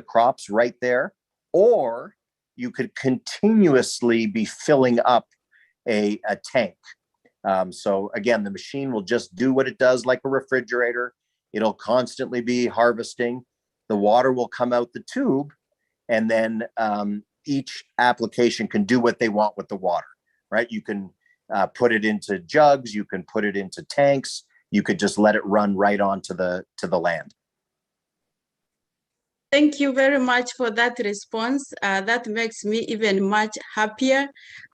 crops right there. Or you could continuously be filling up a tank. So again, the machine will just do what it does like a refrigerator. It'll constantly be harvesting. The water will come out the tube, and then each application can do what they want with the water, right? You can put it into jugs, you can put it into tanks, you could just let it run right onto the land. Thank you very much for that response. That makes me even much happier.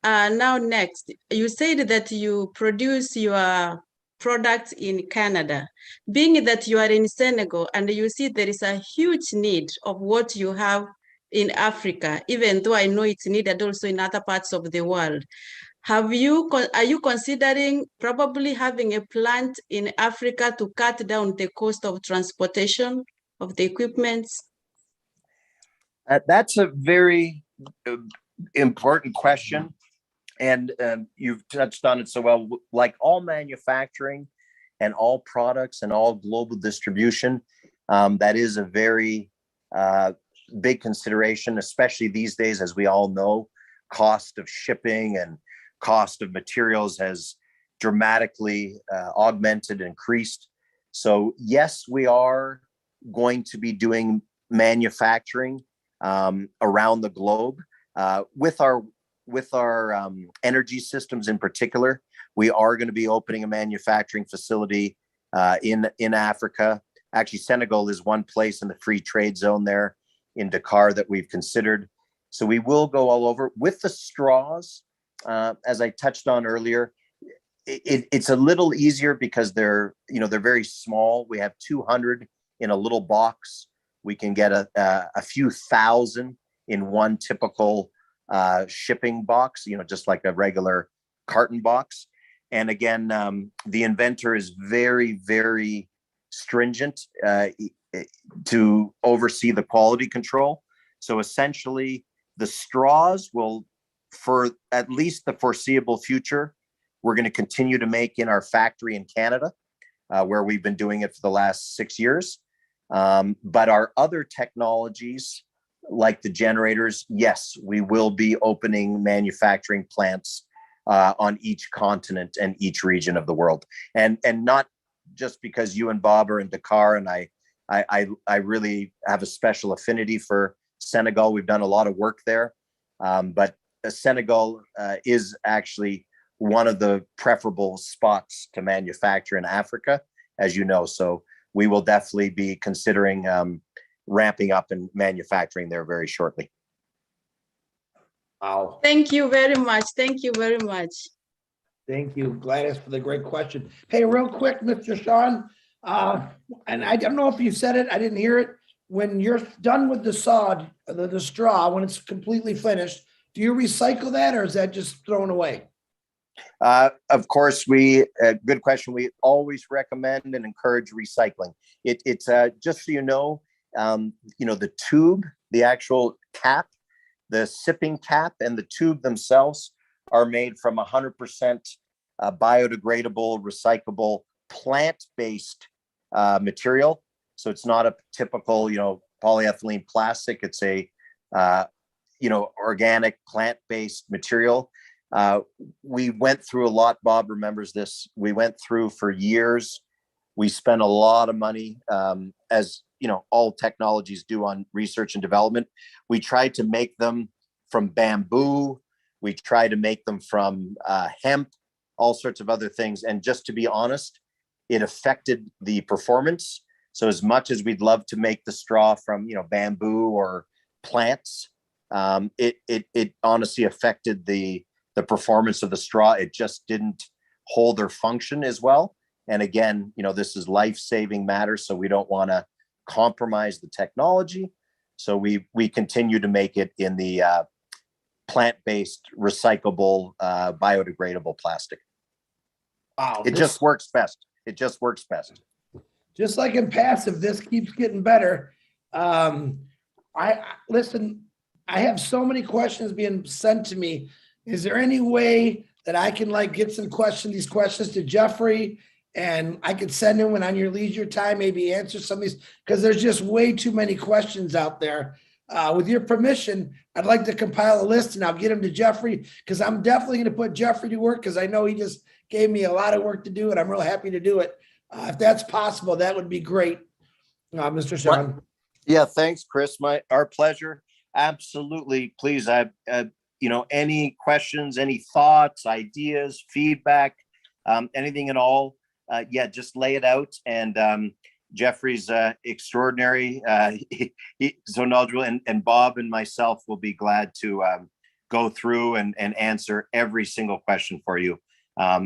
Now, next, you said that you produce your products in Canada. Being that you are in Senegal and you see there is a huge need of what you have in Africa, even though I know it's needed also in other parts of the world. Are you considering probably having a plant in Africa to cut down the cost of transportation of the equipment? That's a very important question. And you've touched on it so well. Like all manufacturing and all products and all global distribution, that is a very big consideration, especially these days, as we all know, cost of shipping and cost of materials has dramatically augmented and increased. So yes, we are going to be doing manufacturing around the globe with our energy systems in particular. We are going to be opening a manufacturing facility in Africa. Actually, Senegal is one place in the free trade zone there in Dakar that we've considered. So we will go all over with the straws. As I touched on earlier, it's a little easier because they're very small. We have 200 in a little box. We can get a few thousand in one typical shipping box, just like a regular carton box. And again, the inventor is very, very stringent to oversee the quality control. So essentially, the straws will, for at least the foreseeable future, we're going to continue to make in our factory in Canada, where we've been doing it for the last 6 years. But our other technologies, like the generators, yes, we will be opening manufacturing plants on each continent and each region of the world. And not just because you and Bob are in Dakar, and I really have a special affinity for Senegal. We've done a lot of work there, but Senegal is actually one of the preferable spots to manufacture in Africa, as you know. So we will definitely be considering ramping up and manufacturing there very shortly. Wow. Thank you very much. Thank you very much. Thank you, Gladys, for the great question. Hey, real quick, Mr. Sean, and I don't know if you said it, I didn't hear it. When you're done with the sod, the straw, when it's completely finished, do you recycle that, or is that just thrown away? Of course, good question. We always recommend and encourage recycling. It's just so you know, the tube, the actual cap, the sipping cap and the tube themselves are made from 100% biodegradable, recyclable, plant-based material. So it's not a typical, polyethylene plastic. It's a, organic plant-based material. We went through a lot. Bob remembers this. We went through for years. We spent a lot of money, as all technologies do, on research and development. We tried to make them from bamboo. We tried to make them from hemp, all sorts of other things. And just to be honest, it affected the performance. So as much as we'd love to make the straw from, bamboo or plants, it honestly affected the performance of the straw. It just didn't hold their function as well. And again, this is life-saving matter, so we don't want to compromise the technology. So we continue to make it in the plant-based, recyclable, biodegradable plastic. Wow. It just works best. It just works best. Just like in passive, this keeps getting better. Listen, I have so many questions being sent to me. Is there any way that I can get these questions to Jeffrey, and I could send him when on your leisure time, maybe answer some of these, because there's just way too many questions out there. With your permission, I'd like to compile a list and I'll get them to Jeffrey, because I'm definitely going to put Jeffrey to work, because I know he just gave me a lot of work to do and I'm real happy to do it. If that's possible, that would be great, Mr. Sean. Yeah, thanks, Chris. Our pleasure. Absolutely. Please, any questions, any thoughts, ideas, feedback, anything at all, just lay it out. And Jeffrey's extraordinary, he's so knowledgeable, and Bob and myself will be glad to go through and answer every single question for you,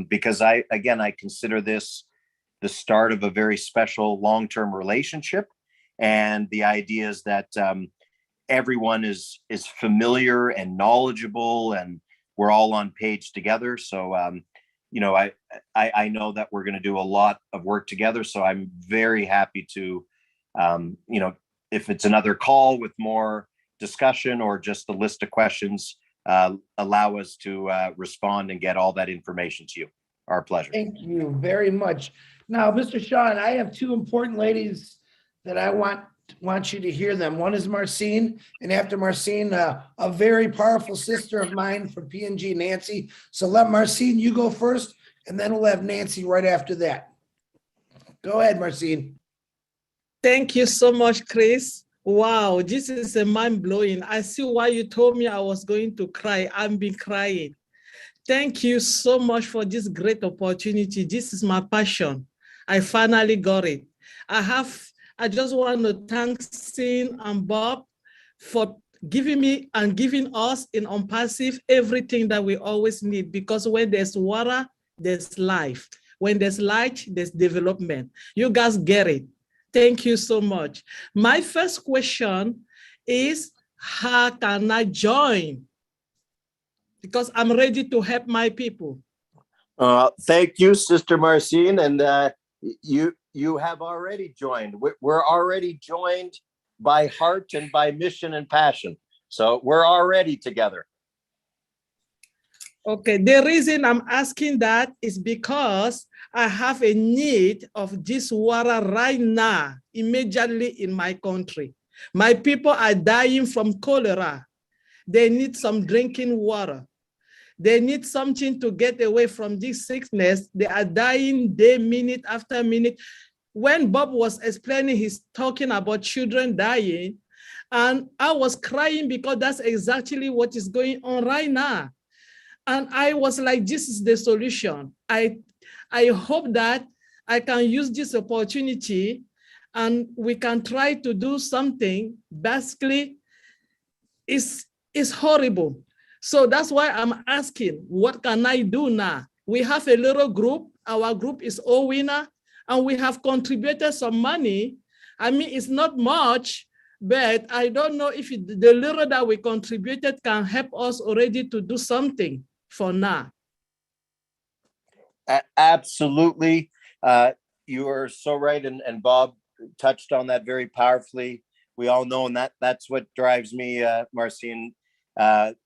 because I consider this the start of a very special long-term relationship, and the idea is that everyone is familiar and knowledgeable, and we're all on page together. So I know that we're going to do a lot of work together. So I'm very happy to, if it's another call with more discussion or just a list of questions, allow us to respond and get all that information to you. Our pleasure. Thank you very much. Now, Mr. Sean, I have two important ladies that I want you to hear them. One is Marcine, and after Marcine, a very powerful sister of mine from P&G, Nancy. So let Marcine, you go first, and then we'll have Nancy right after that. Go ahead, Marcine. Thank you so much, Chris. Wow, this is a mind-blowing. I see why you told me I was going to cry. I've been crying. Thank you so much for this great opportunity. This is my passion. I finally got it. I just want to thank Sin and Bob for giving me and giving us in Unpassive everything that we always need, because when there's water, there's life. When there's light, there's development. You guys get it. Thank you so much. My first question is, how can I join? Because I'm ready to help my people. Thank you, Sister Marcine, and you have already joined. We're already joined by heart and by mission and passion. So we're already together. Okay, the reason I'm asking that is because I have a need of this water right now, immediately in my country. My people are dying from cholera. They need some drinking water. They need something to get away from this sickness. They are dying day, minute after minute. When Bob was explaining, he's talking about children dying, and I was crying because that's exactly what is going on right now. And I was like, this is the solution. I hope that I can use this opportunity and we can try to do something. Basically, it's horrible. So that's why I'm asking, what can I do now? We have a little group. Our group is all winner, and we have contributed some money. I mean, it's not much, but I don't know if the little that we contributed can help us already to do something for now. Absolutely. You are so right. And Bob touched on that very powerfully. We all know, and that's what drives me, Marcine,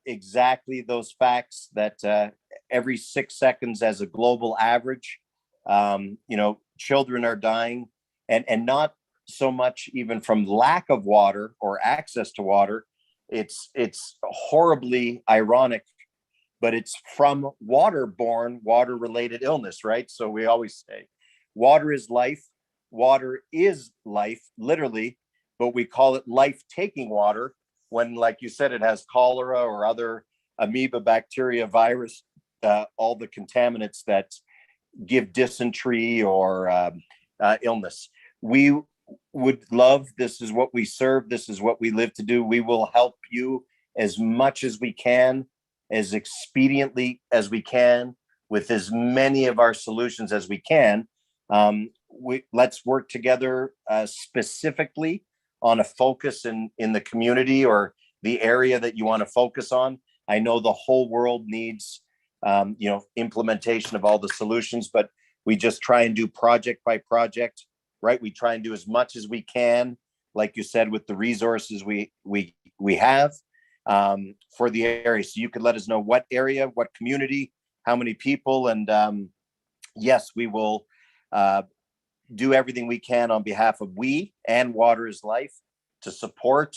exactly those facts that every 6 seconds as a global average, children are dying, and not so much even from lack of water or access to water. It's horribly ironic, but it's from waterborne, water-related illness, right? So we always say, water is life. Water is life, literally, but we call it life-taking water when, like you said, it has cholera or other amoeba, bacteria, virus, all the contaminants that give dysentery or illness. We would love, this is what we serve, this is what we live to do. We will help you as much as we can, as expediently as we can, with as many of our solutions as we can. Let's work together specifically on a focus in the community or the area that you want to focus on. I know the whole world needs implementation of all the solutions, but we just try and do project by project, right? We try and do as much as we can, like you said, with the resources we have for the area. So you could let us know what area, what community, how many people, and yes, we will do everything we can on behalf of we and Water is Life to support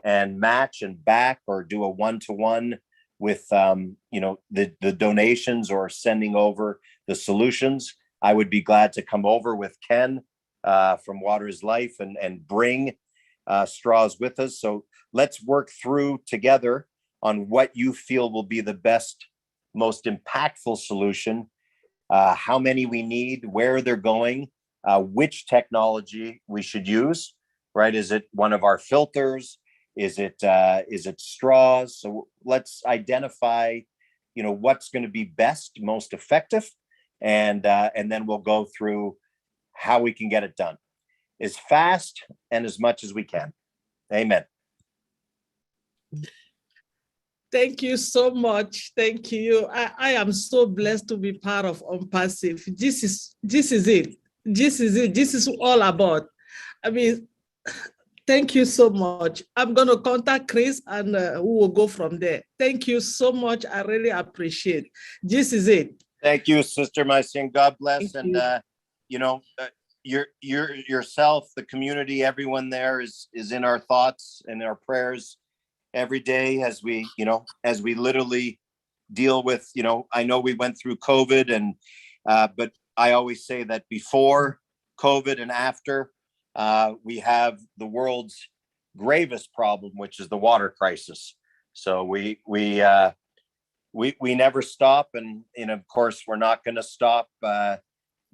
and match and back or do a one-to-one with the donations or sending over the solutions. I would be glad to come over with Ken from Water is Life and bring straws with us. So let's work through together on what you feel will be the best, most impactful solution, how many we need, where they're going, which technology we should use, right? Is it one of our filters? Is it straws? So let's identify, what's going to be best, most effective, and then we'll go through how we can get it done as fast and as much as we can. Amen. Thank you so much. Thank you. I am so blessed to be part of Unpassive. This is it. This is it. This is all about. I mean, thank you so much. I'm going to contact Chris and we will go from there. Thank you so much. I really appreciate it. This is it. Thank you, Sister Marcine. God bless. And, yourself, the community, everyone there is in our thoughts and our prayers every day as we literally deal with, I know we went through COVID and, but I always say that before COVID and after, we have the world's gravest problem, which is the water crisis. So we never stop, and of course we're not going to stop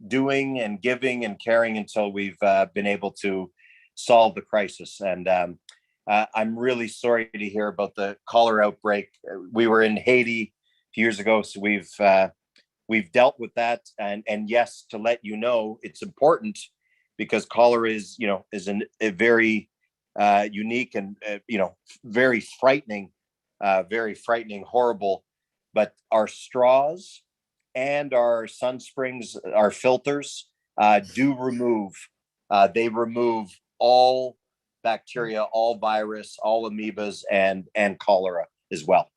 doing and giving and caring until we've been able to solve the crisis. And I'm really sorry to hear about the cholera outbreak. We were in Haiti a few years ago, so we've dealt with that. And yes, to let you know, it's important because cholera is, a very unique and, very frightening, horrible. But our straws and our sun springs, our filters do remove, they remove all bacteria, all virus, all amoebas, and cholera as well.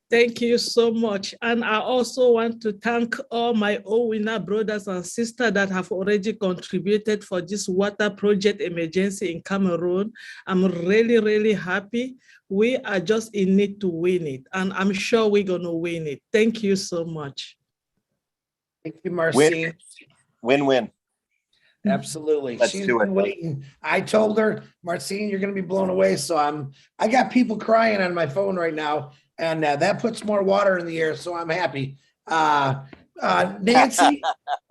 Thank you so much. And I also want to thank all my OWINNER brothers and sisters that have already contributed for this water project emergency in Cameroon. I'm really, really happy. We are just in need to win it. And I'm sure we're going to win it. Thank you so much. Thank you, Marcine. Win-win. Absolutely. Let's She's do it. been waiting. I told her, Marcine, you're going to be blown away. So I got people crying on my phone right now, and that puts more water in the air. So I'm happy. Nancy,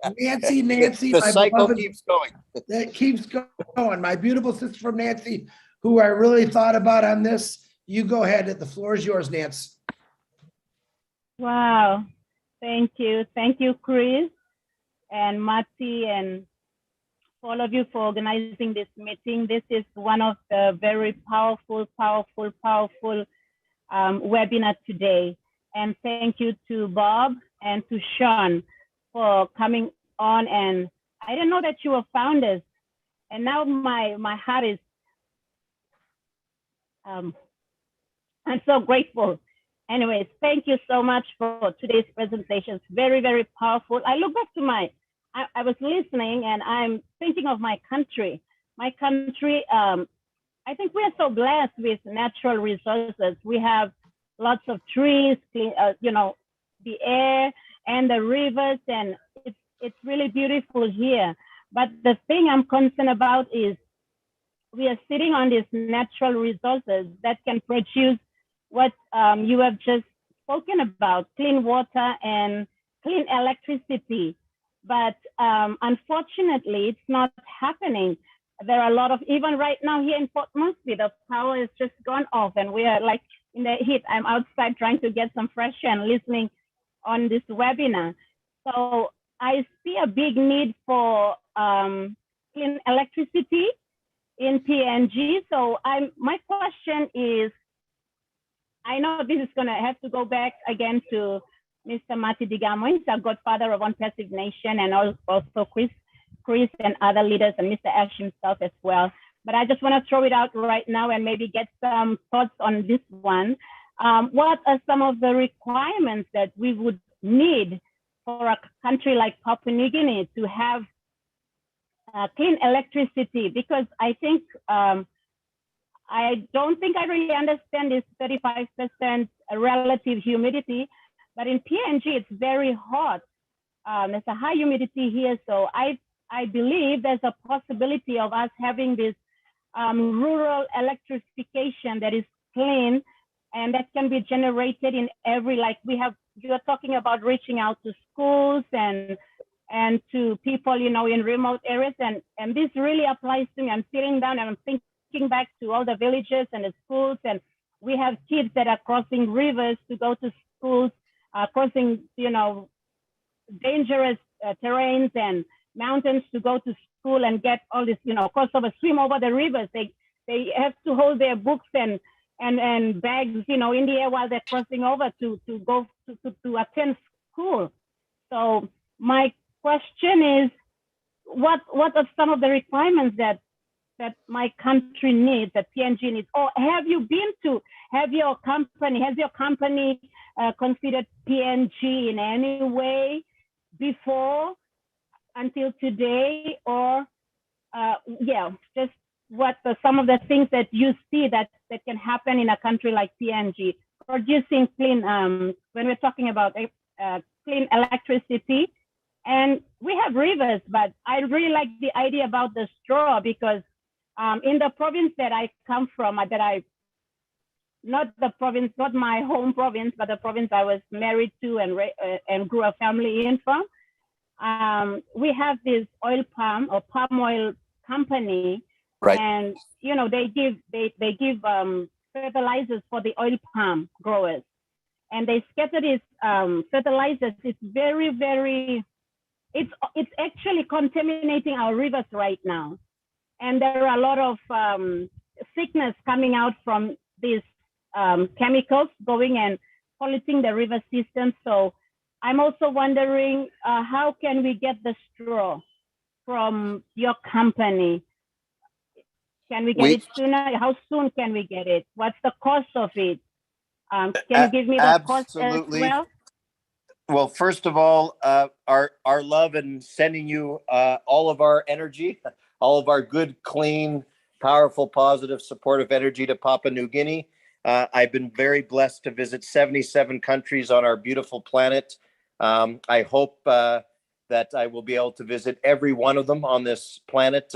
The my cycle beloved, keeps going. that keeps going. My beautiful sister from Nancy, who I really thought about on this. You go ahead. The floor is yours, Nancy. Wow. Thank you. Thank you, Chris and Matty, and all of you for organizing this meeting. This is one of the very powerful webinar today. And thank you to Bob and to Sean for coming on. And I didn't know that you were founders. And now my heart is, I'm so grateful. Anyways, thank you so much for today's presentation. It's very, very powerful. I look back to I was listening and I'm thinking of my country. My country, I think we are so blessed with natural resources. We have lots of trees, the air and the rivers, and it's really beautiful here. But the thing I'm concerned about is we are sitting on these natural resources that can produce what you have just spoken about, clean water and clean electricity. But unfortunately, it's not happening. There are a lot of, even right now here in Port Moresby, the power has just gone off and we are like in the heat. I'm outside trying to get some fresh air and listening on this webinar. So I see a big need for clean electricity in PNG. So my question is, I know this is gonna have to go back again to Mr. Mati Digamo. He's our godfather of One Pacific Nation, and also Chris and other leaders, and Mr. Ash himself as well. But I just want to throw it out right now and maybe get some thoughts on this one. What are some of the requirements that we would need for a country like Papua New Guinea to have clean electricity? Because I think, I don't think I really understand this 35% relative humidity, but in PNG, it's very hot. There's a high humidity here. So I believe there's a possibility of us having this rural electrification that is clean and that can be generated in every, like you're talking about reaching out to schools and to people, in remote areas. And this really applies to me. I'm sitting down and I'm thinking back to all the villages and the schools, and we have kids that are crossing rivers to go to schools, crossing, dangerous terrains and mountains to go to school and get all this, cross over, swim over the rivers. They have to hold their books and bags, in the air while they're crossing over to go to attend school. So my question is, what are some of the requirements that my country needs, that PNG needs? Or has your company considered PNG in any way before, until today? Or just what are some of the things that you see that can happen in a country like PNG, producing clean, when we're talking about clean electricity? And we have rivers, but I really like the idea about the straw, because in the province that I come from, not my home province, but the province I was married to and grew a family in from, we have this palm oil company Right. And they give fertilizers for the oil palm growers, and they scatter these fertilizers. It's very, very, it's actually contaminating our rivers right now. And there are a lot of sickness coming out from these chemicals going and polluting the river system. So I'm also wondering, how can we get the straw from your company? Can we get it sooner? How soon can we get it? What's the cost of it? Can you give me the cost as well? Well, first of all, our love and sending you all of our energy, all of our good, clean, powerful, positive, supportive energy to Papua New Guinea. I've been very blessed to visit 77 countries on our beautiful planet. I hope that I will be able to visit every one of them on this planet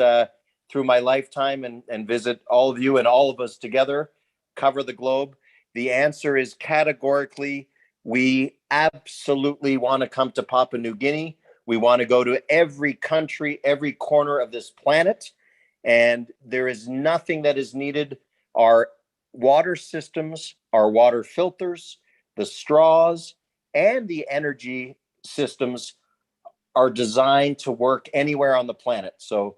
through my lifetime and visit all of you and all of us together, cover the globe. The answer is categorically, we absolutely want to come to Papua New Guinea. We want to go to every country, every corner of this planet. And there is nothing that is needed. Our water systems, our water filters, the straws, and the energy systems are designed to work anywhere on the planet. So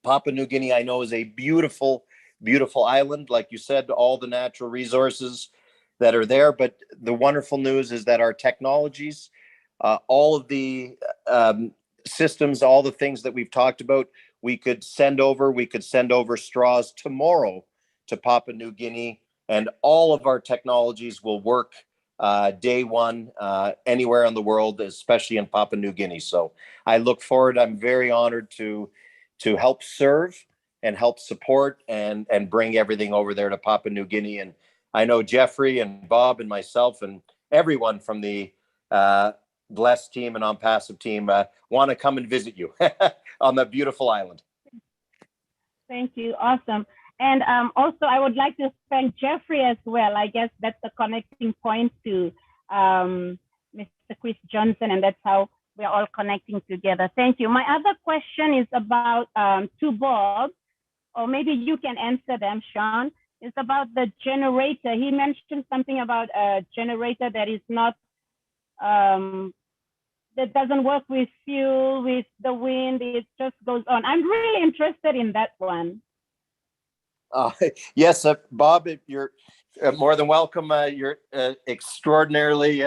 Papua New Guinea, I know, is a beautiful, beautiful island. Like you said, all the natural resources that are there. But the wonderful news is that our technologies, all of the systems, all the things that we've talked about, we could send over straws tomorrow to Papua New Guinea, and all of our technologies will work day one anywhere in the world, especially in Papua New Guinea. So I look forward. I'm very honored to help serve and help support and bring everything over there to Papua New Guinea. And I know Jeffrey and Bob and myself and everyone from the Blessed team and On Passive team want to come and visit you on the beautiful island. Thank you. Awesome. And also, I would like to thank Jeffrey as well. I guess that's the connecting point to Mr. Chris Johnson, and that's how we're all connecting together. Thank you. My other question is about to Bob, or maybe you can answer them, Sean. It's about the generator. He mentioned something about a generator that is not, that doesn't work with fuel, with the wind. It just goes on. I'm really interested in that one. Yes, Bob, you're more than welcome. You're extraordinarily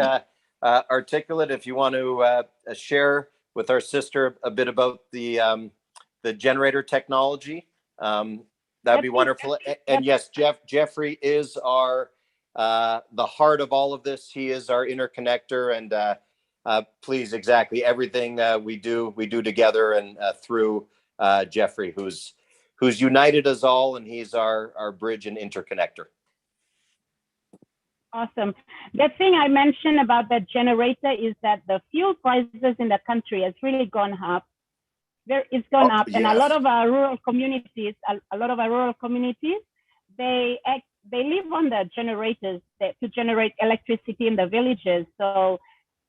articulate. If you want to share with our sister a bit about the generator technology, that'd be wonderful. And yes, Jeffrey is our the heart of all of this. He is our interconnector, and please, exactly everything we do together and through Jeffrey, who's united us all, and he's our bridge and interconnector. Awesome. The thing I mentioned about that generator is that the fuel prices in the country has really gone up. It's gone up, and a lot of our rural communities, they live on the generators to generate electricity in the villages. So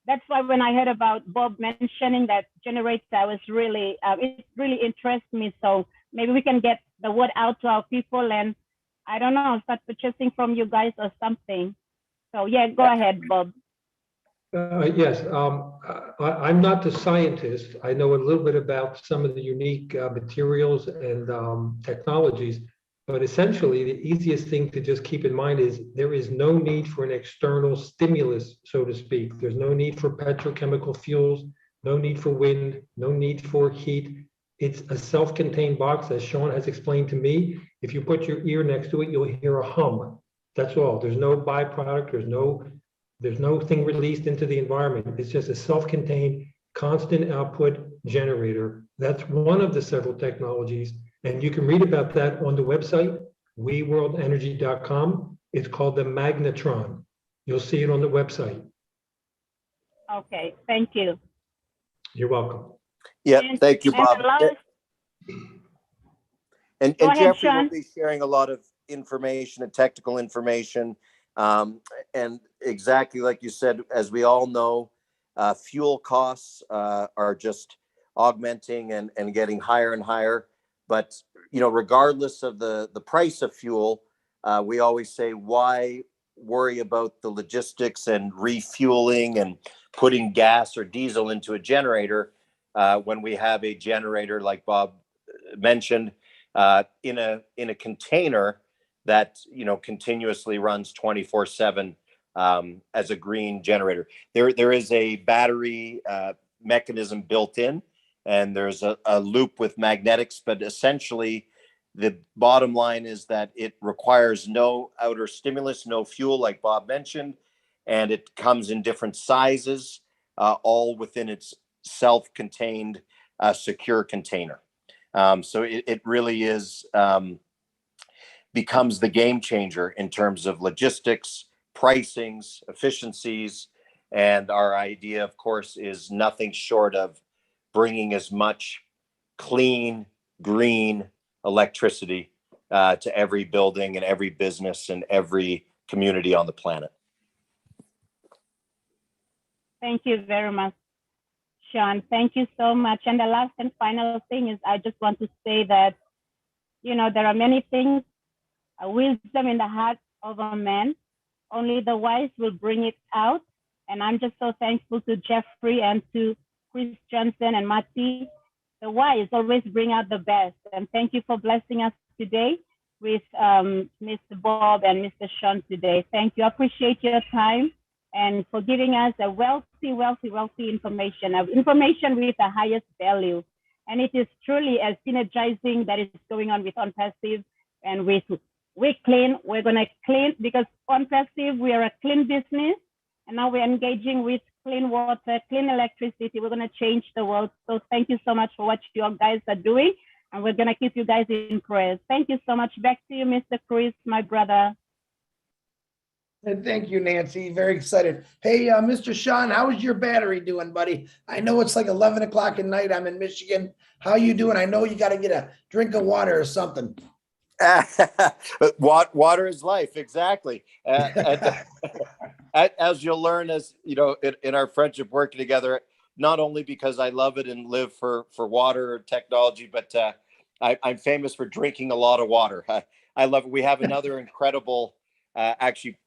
that's why when I heard about Bob mentioning that generator, I was really, it really interests me. So maybe we can get the word out to our people, and I don't know, start purchasing from you guys or something. So yeah, go ahead, Bob. Yes, I'm not the scientist. I know a little bit about some of the unique materials and technologies, but essentially the easiest thing to just keep in mind is there is no need for an external stimulus, so to speak. There's no need for petrochemical fuels, no need for wind, no need for heat. It's a self-contained box, as Sean has explained to me. If you put your ear next to it, you'll hear a hum. That's all. There's no byproduct. There's no thing released into the environment. It's just a self-contained, constant output generator. That's one of the several technologies. And you can read about that on the website, weworldenergy.com. It's called the Magnetron. You'll see it on the website. Okay, thank you. You're welcome. Yeah, thank you, Bob. And Jeffrey will be sharing a lot of information and technical information. And exactly like you said, as we all know, fuel costs are just augmenting and getting higher and higher. But, regardless of the price of fuel, we always say, why worry about the logistics and refueling and putting gas or diesel into a generator when we have a generator, like Bob mentioned, in a container that continuously runs 24/7 as a green generator. There is a battery mechanism built in, and there's a loop with magnetics, but essentially the bottom line is that it requires no outer stimulus, no fuel, like Bob mentioned, and it comes in different sizes, all within its self-contained secure container. So it really is becomes the game changer in terms of logistics, pricings, efficiencies, and our idea, of course, is nothing short of bringing as much clean, green electricity to every building and every business and every community on the planet. Thank you very much, Sean. Thank you so much. And the last and final thing is, I just want to say that, there are many things, wisdom in the heart of a man. Only the wise will bring it out. And I'm just so thankful to Jeffrey and to Chris Johnson and Matti. The wise always bring out the best. And thank you for blessing us today with Mr. Bob and Mr. Sean today. Thank you. I appreciate your time and for giving us a wealthy information with the highest value. And it is truly a synergizing that is going on with OnPassive and with We Clean. We're going to clean, because OnPassive, we are a clean business, and now we're engaging with clean water, clean electricity. We're going to change the world. So thank you so much for what you guys are doing, and we're going to keep you guys in prayers. Thank you so much. Back to you, Mr. Chris, my brother. And thank you, Nancy. Very excited. Hey, Mr. Sean, how is your battery doing, buddy? I know it's like 11 o'clock at night. I'm in Michigan. How you doing? I know you got to get a drink of water or something. Water is life. Exactly. As you'll learn, as in our friendship working together, not only because I love it and live for water technology, but I'm famous for drinking a lot of water. I love it. We have another incredible, actually,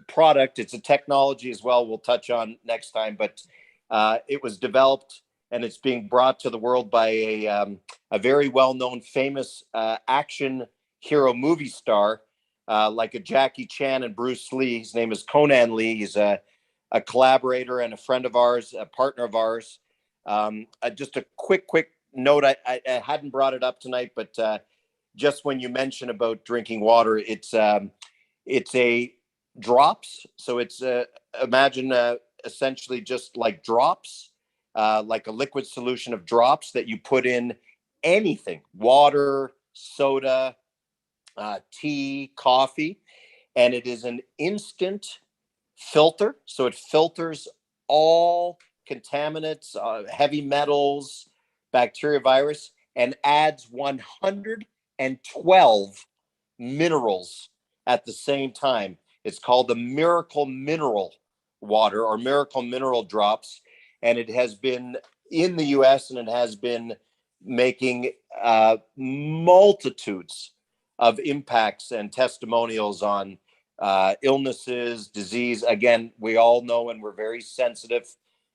product. It's a technology as well. We'll touch on next time, but it was developed and it's being brought to the world by a very well-known, famous action hero movie star, like a Jackie Chan and Bruce Lee. His name is Conan Lee. He's a collaborator and a friend of ours, a partner of ours. Just a quick note. I hadn't brought it up tonight, but just when you mention about drinking water, it's a drops. So it's imagine essentially just like drops, like a liquid solution of drops that you put in anything, water, soda, tea, coffee, and it is an instant filter. So it filters all contaminants, heavy metals, bacteria, virus, and adds 112 minerals at the same time. It's called the Miracle Mineral Water or Miracle Mineral Drops. And it has been in the US and it has been making multitudes of impacts and testimonials on illnesses, disease. Again, we all know, and we're very sensitive,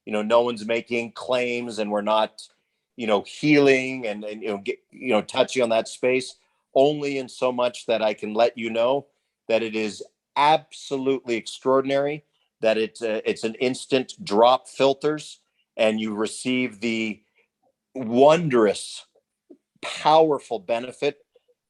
no one's making claims and we're not, healing and touching on that space, only in so much that I can let you know that it is absolutely extraordinary, that it's an instant drop filters, and you receive the wondrous, powerful benefit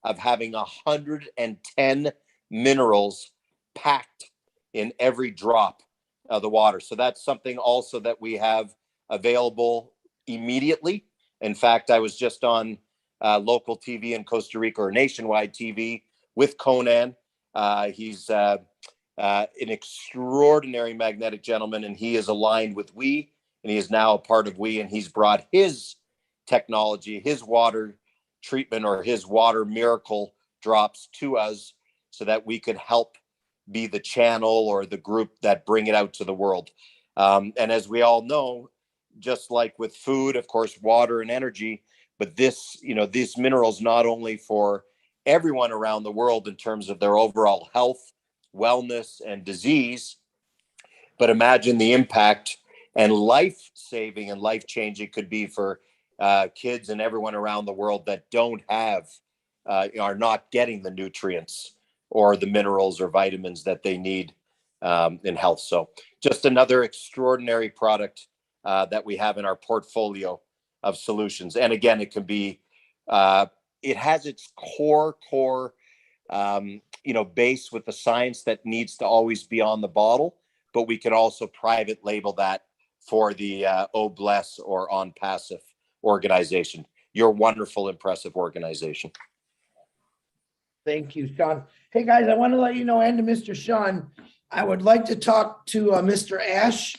of having 110 minerals packed in every drop of the water. So that's something also that we have available immediately. In fact, I was just on local TV in Costa Rica, or nationwide TV, with Conan. He's an extraordinary magnetic gentleman, and he is aligned with We, and he is now a part of We, and he's brought his technology, his water treatment, or his water miracle drops to us so that we could help be the channel or the group that bring it out to the world. And as we all know, just like with food, of course, water and energy, but this, these minerals not only for everyone around the world in terms of their overall health, wellness, and disease, but imagine the impact and life-saving and life-changing could be for kids and everyone around the world that don't have, are not getting the nutrients or the minerals or vitamins that they need in health. So just another extraordinary product that we have in our portfolio of solutions. And again, it can be, it has its core, base with the science that needs to always be on the bottle, but we can also private label that for the Bless or On Passive organization, your wonderful, impressive organization. Thank you, Sean. Hey, guys, I want to let you know, and to Mr. Sean, I would like to talk to Mr. Ash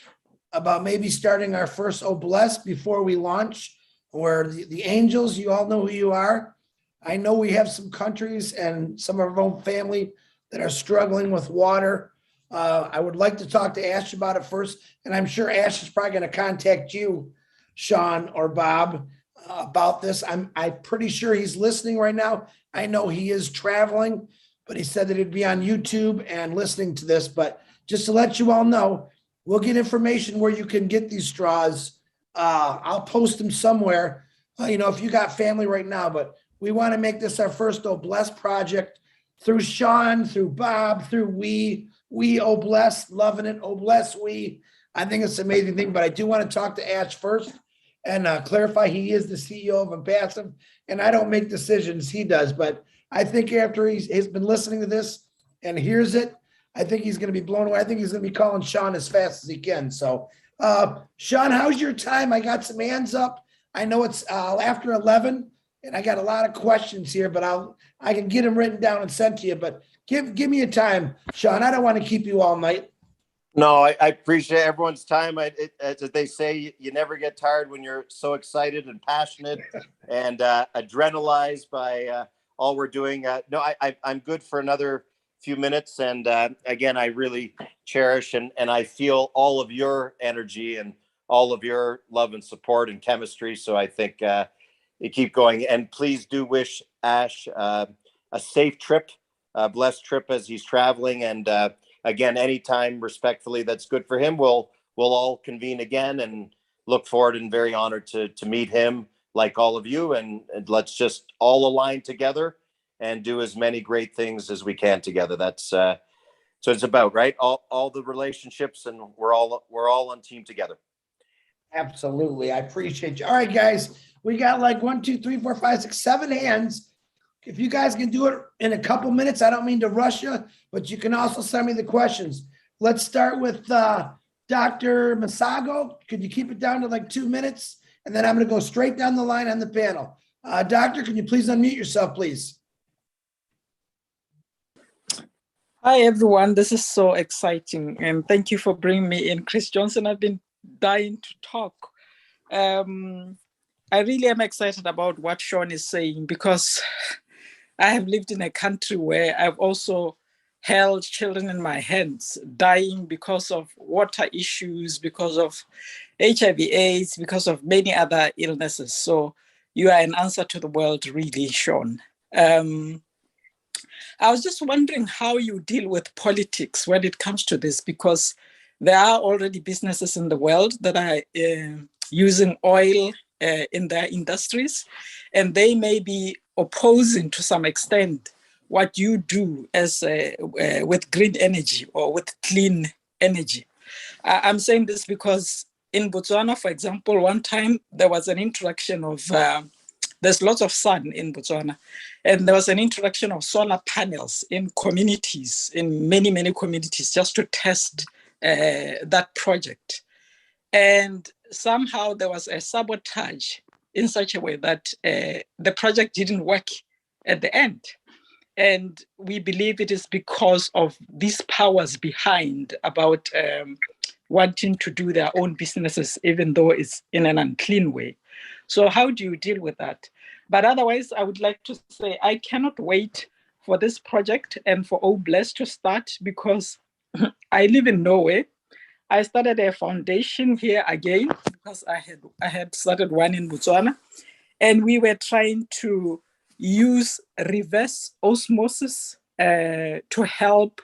about maybe starting our first Bless before we launch, where the angels, you all know who you are. I know we have some countries and some of our own family that are struggling with water. I would like to talk to Ash about it first, and I'm sure Ash is probably going to contact you, Sean or Bob, about this. I'm pretty sure he's listening right now. I know he is traveling, but he said that he'd be on YouTube and listening to this. But just to let you all know, we'll get information where you can get these straws. I'll post them somewhere, if you got family right now, but we want to make this our first Bless project through Sean, through Bob, through we Bless, loving it. Bless, we. I think it's an amazing thing, but I do want to talk to Ash first and clarify he is the CEO of Impassive, and I don't make decisions, he does. But I think after he's been listening to this and hears it, I think he's going to be blown away. I think he's going to be calling Sean as fast as he can. So, Sean, how's your time? I got some hands up. I know it's after 11, and I got a lot of questions here, but I can get them written down and sent to you. But give me a time, Sean. I don't want to keep you all night. No, I appreciate everyone's time. As they say, you never get tired when you're so excited and passionate and adrenalized by all we're doing. No, I'm good for another few minutes. And again, I really cherish and I feel all of your energy and all of your love and support and chemistry. So I think you keep going. And please do wish Ash a safe trip, a blessed trip as he's traveling. And again, anytime respectfully that's good for him, we'll all convene again and look forward and very honored to meet him like all of you. And let's just all align together and do as many great things as we can together. That's so it's about, right? All the relationships, and we're all on team together. Absolutely. I appreciate you. All right, guys, we got like 1, 2, 3, 4, 5, 6, 7 hands. If you guys can do it in a couple minutes, I don't mean to rush you, but you can also send me the questions. Let's start with Dr. Masago. Could you keep it down to like 2 minutes? And then I'm going to go straight down the line on the panel. Doctor, can you please unmute yourself, please? Hi, everyone. This is so exciting. And thank you for bringing me in. Chris Johnson, I've been dying to talk. I really am excited about what Sean is saying, because I have lived in a country where I've also held children in my hands dying because of water issues, because of HIV/AIDS, because of many other illnesses. So you are an answer to the world, really, Sean. I was just wondering how you deal with politics when it comes to this, because there are already businesses in the world that are using oil in their industries, and they may be opposing to some extent what you do as with green energy or with clean energy. I'm saying this because in Botswana, for example, one time there was an introduction of there's lots of sun in Botswana, and there was an introduction of solar panels in communities, in many, many communities, just to test that project. And somehow there was a sabotage in such a way that the project didn't work at the end. And we believe it is because of these powers behind about wanting to do their own businesses, even though it's in an unclean way. So how do you deal with that? But otherwise, I would like to say I cannot wait for this project and for Bless to start, because I live in Norway. I started a foundation here again because I had started one in Botswana. And we were trying to use reverse osmosis to help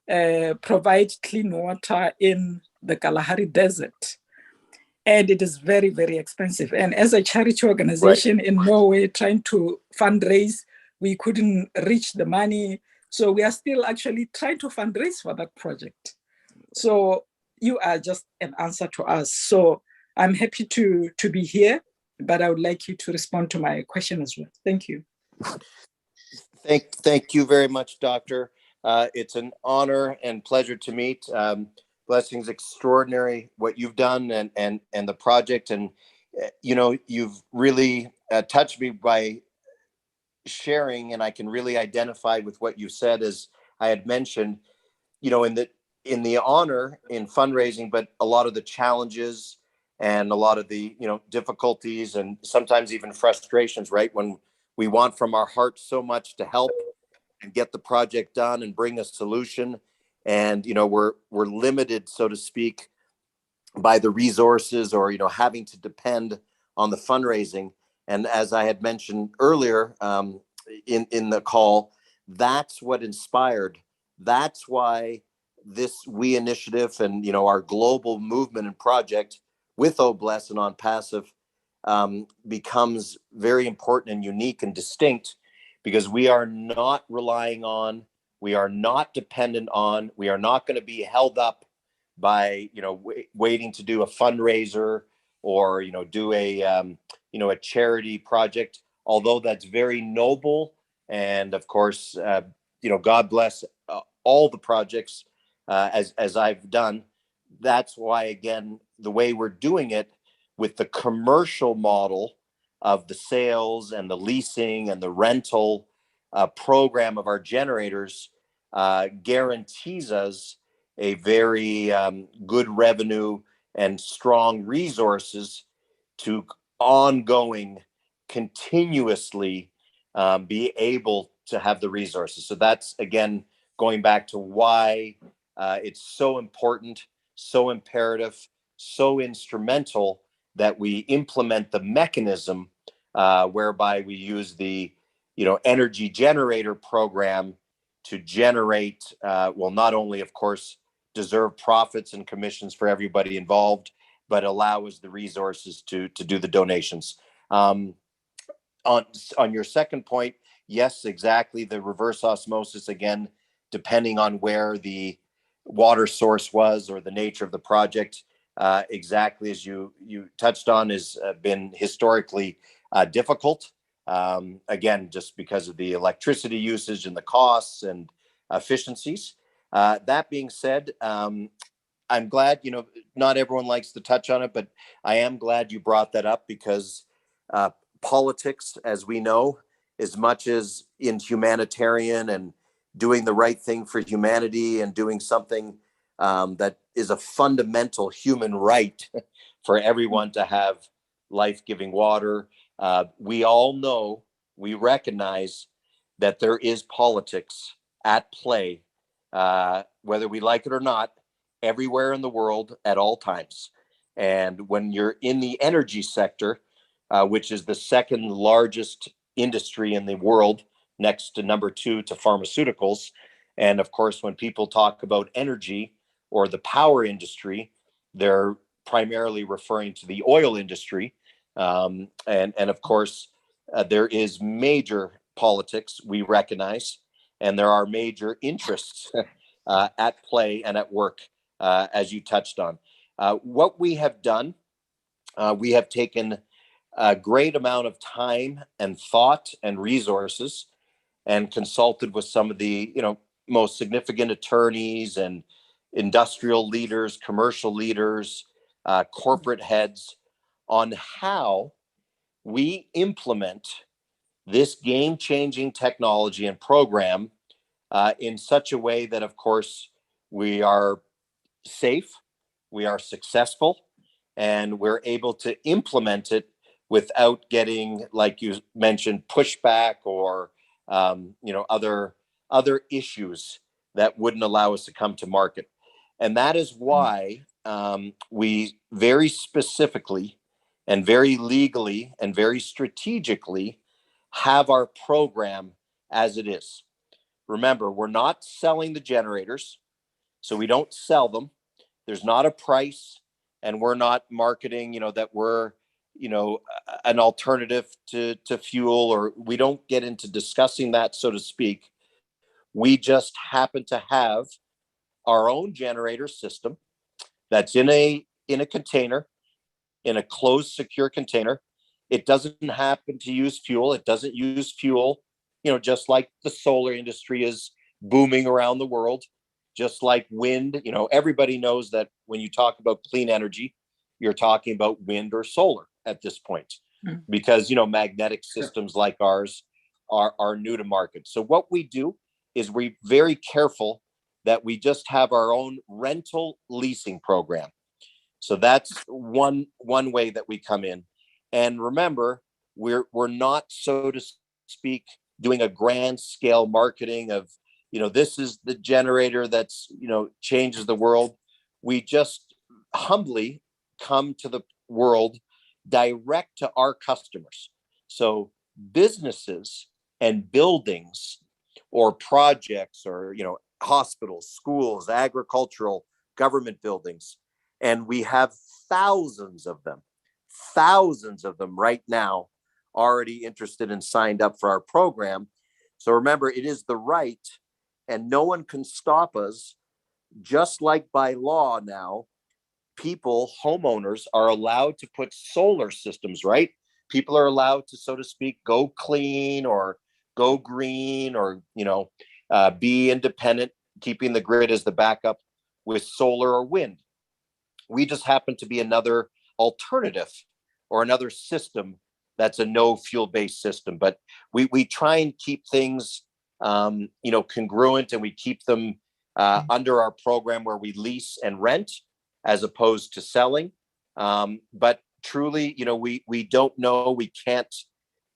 provide clean water in the Kalahari Desert. And it is very, very expensive. And as a charity organization in Norway trying to fundraise, we couldn't reach the money. So we are still actually trying to fundraise for that project. So you are just an answer to us. So I'm happy to be here, but I would like you to respond to my question as well. Thank you. Thank you very much, Doctor. It's an honor and pleasure to meet. Blessings extraordinary what you've done and the project, and you know, you've really touched me by sharing, and I can really identify with what you said. As I had mentioned, you know, in the honor in fundraising, but a lot of the challenges and a lot of the, you know, difficulties and sometimes even frustrations, right? When we want from our heart so much to help and get the project done and bring a solution. And, you know, we're limited, so to speak, by the resources, or, you know, having to depend on the fundraising. And as I had mentioned earlier in the call, that's what inspired. That's why this We initiative and, you know, our global movement and project with OBLES and On Passive becomes very important and unique and distinct, because we are not relying on, we are not dependent on, we are not going to be held up by, you know, waiting to do a fundraiser or, you know, do a, you know, a charity project, although that's very noble. And of course, you know, God bless all the projects as I've done. That's why, again, the way we're doing it with the commercial model of the sales and the leasing and the rental program of our generators guarantees us a very good revenue and strong resources to ongoing, continuously be able to have the resources. So that's, again, going back to why it's so important, so imperative, so instrumental that we implement the mechanism whereby we use the, you know, energy generator program to generate, well, not only, of course, deserve profits and commissions for everybody involved, but allow us the resources to do the donations. On your second point, yes, exactly. The reverse osmosis, again, depending on where the water source was or the nature of the project, exactly as you touched on, has been historically difficult. Again, just because of the electricity usage and the costs and efficiencies. That being said, I'm glad, you know, not everyone likes to touch on it, but I am glad you brought that up, because politics, as we know, as much as in humanitarian and doing the right thing for humanity and doing something that is a fundamental human right for everyone to have life-giving water. We all know, we recognize that there is politics at play, whether we like it or not, everywhere in the world at all times. And when you're in the energy sector, which is the second largest industry in the world, next to number 2 to pharmaceuticals. And of course, when people talk about energy or the power industry, they're primarily referring to the oil industry. And of course, there is major politics, we recognize, and there are major interests at play and at work, as you touched on. What we have done, we have taken a great amount of time and thought and resources and consulted with some of the, you know, most significant attorneys and industrial leaders, commercial leaders, corporate heads on how we implement this game-changing technology and program in such a way that, of course, we are safe, we are successful, and we're able to implement it without getting, like you mentioned, pushback or you know, other issues that wouldn't allow us to come to market. And that is why we very specifically and very legally and very strategically have our program as it is. Remember, we're not selling the generators, so we don't sell them. There's not a price, and we're not marketing, that we're, an alternative to fuel, or we don't get into discussing that, so to speak. We just happen to have our own generator system that's in a container, in a closed, secure container. It doesn't happen to use fuel. It doesn't use fuel, just like the solar industry is booming around the world, just like wind. Everybody knows that when you talk about clean energy, you're talking about wind or solar at this point, because, magnetic systems like ours are new to market. So what we do is we're very careful that we just have our own rental leasing program. So that's one way that we come in. And remember, we're not, so to speak, doing a grand scale marketing of, this is the generator that's, changes the world. We just humbly come to the world direct to our customers. So businesses and buildings or projects, or, hospitals, schools, agricultural, government buildings. And we have thousands of them right now already interested and signed up for our program. So remember, it is the right, and no one can stop us. Just like by law now, homeowners are allowed to put solar systems, right? People are allowed to, so to speak, go clean or go green, or, be independent, keeping the grid as the backup with solar or wind. We just happen to be another alternative or another system that's a no fuel based system. But we try and keep things, congruent, and we keep them under our program where we lease and rent as opposed to selling. But truly, we don't know, we can't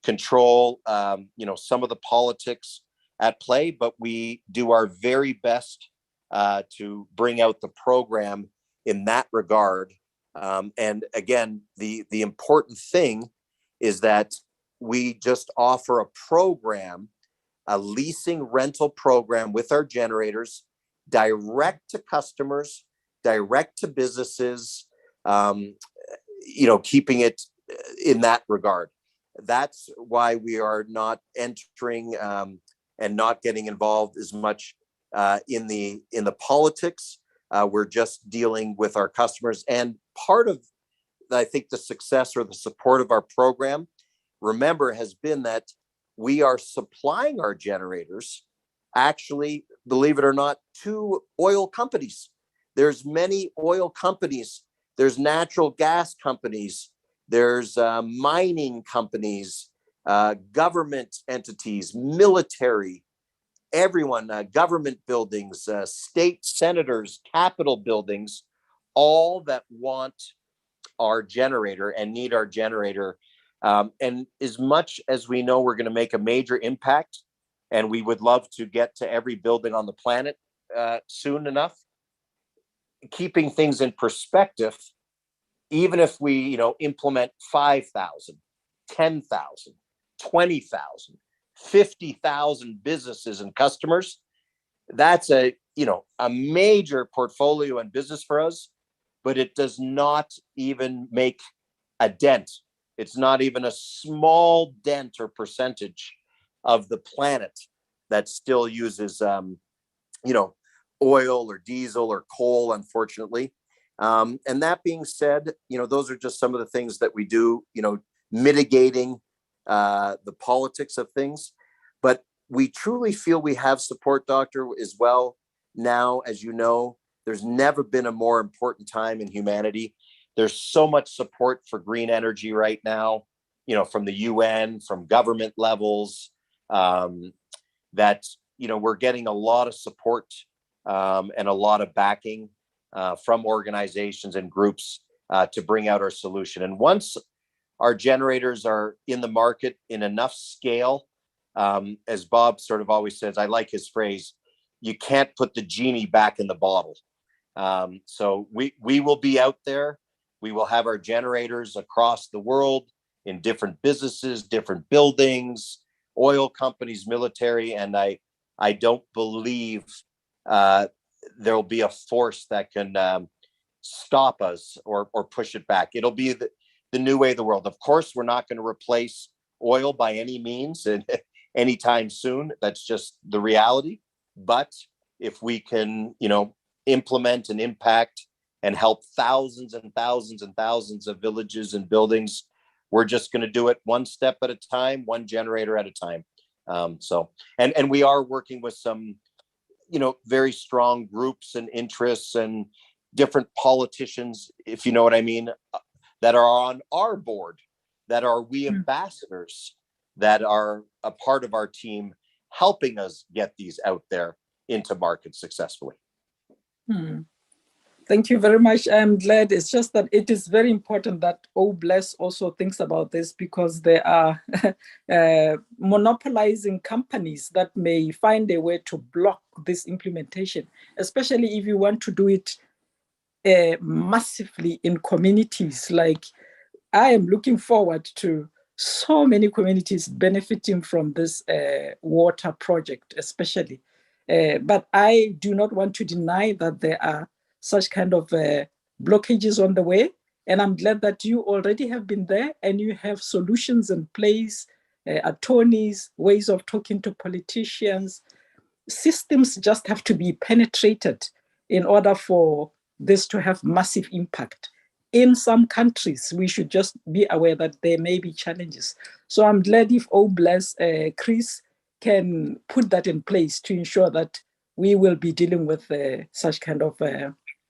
control, some of the politics at play, but we do our very best to bring out the program in that regard. And again, the important thing is that we just offer a program, a leasing rental program with our generators, direct to customers, direct to businesses, keeping it in that regard. That's why we are not entering and not getting involved as much in the politics. We're just dealing with our customers. And part of, I think, the success or the support of our program, remember, has been that we are supplying our generators, actually, believe it or not, to oil companies. There's many oil companies. There's natural gas companies. There's mining companies, government entities, military, everyone, government buildings, state senators, Capitol buildings, all that want our generator and need our generator. And as much as we know we're going to make a major impact, and we would love to get to every building on the planet soon enough, keeping things in perspective, even if we, implement 5,000, 10,000, 20,000, 50,000 businesses and customers, that's a major portfolio and business for us, but it does not even make a dent. It's not even a small dent or percentage of the planet that still uses, oil or diesel or coal, unfortunately. And that being said, those are just some of the things that we do, mitigating the politics of things. But we truly feel we have support, Doctor, as well. Now, as you know, there's never been a more important time in humanity. There's so much support for green energy right now, from the UN, from government levels, that, we're getting a lot of support and a lot of backing from organizations and groups to bring out our solution. And once our generators are in the market in enough scale, as Bob sort of always says, I like his phrase, you can't put the genie back in the bottle. So we will be out there We will have our generators across the world in different businesses, different buildings, oil companies, military, and I don't believe there'll be a force that can stop us or push it back. It'll be the new way of the world. Of course, we're not going to replace oil by any means and anytime soon. That's just the reality. But if we can, implement and impact and help thousands and thousands and thousands of villages and buildings, we're just going to do it one step at a time, one generator at a time. And we are working with some, very strong groups and interests and different politicians, if you know what I mean, that are on our board, that are we ambassadors, that are a part of our team, helping us get these out there into market successfully. Thank you very much. I'm glad. It's just that it is very important that Bless also thinks about this, because there are monopolizing companies that may find a way to block this implementation, especially if you want to do it massively in communities. Like, I am looking forward to so many communities benefiting from this water project, especially. But I do not want to deny that there are such kind of blockages on the way. And I'm glad that you already have been there and you have solutions in place, attorneys, ways of talking to politicians. Systems just have to be penetrated in order for this to have massive impact. In some countries, we should just be aware that there may be challenges. So I'm glad if Bless, Chris, can put that in place to ensure that we will be dealing with such kind of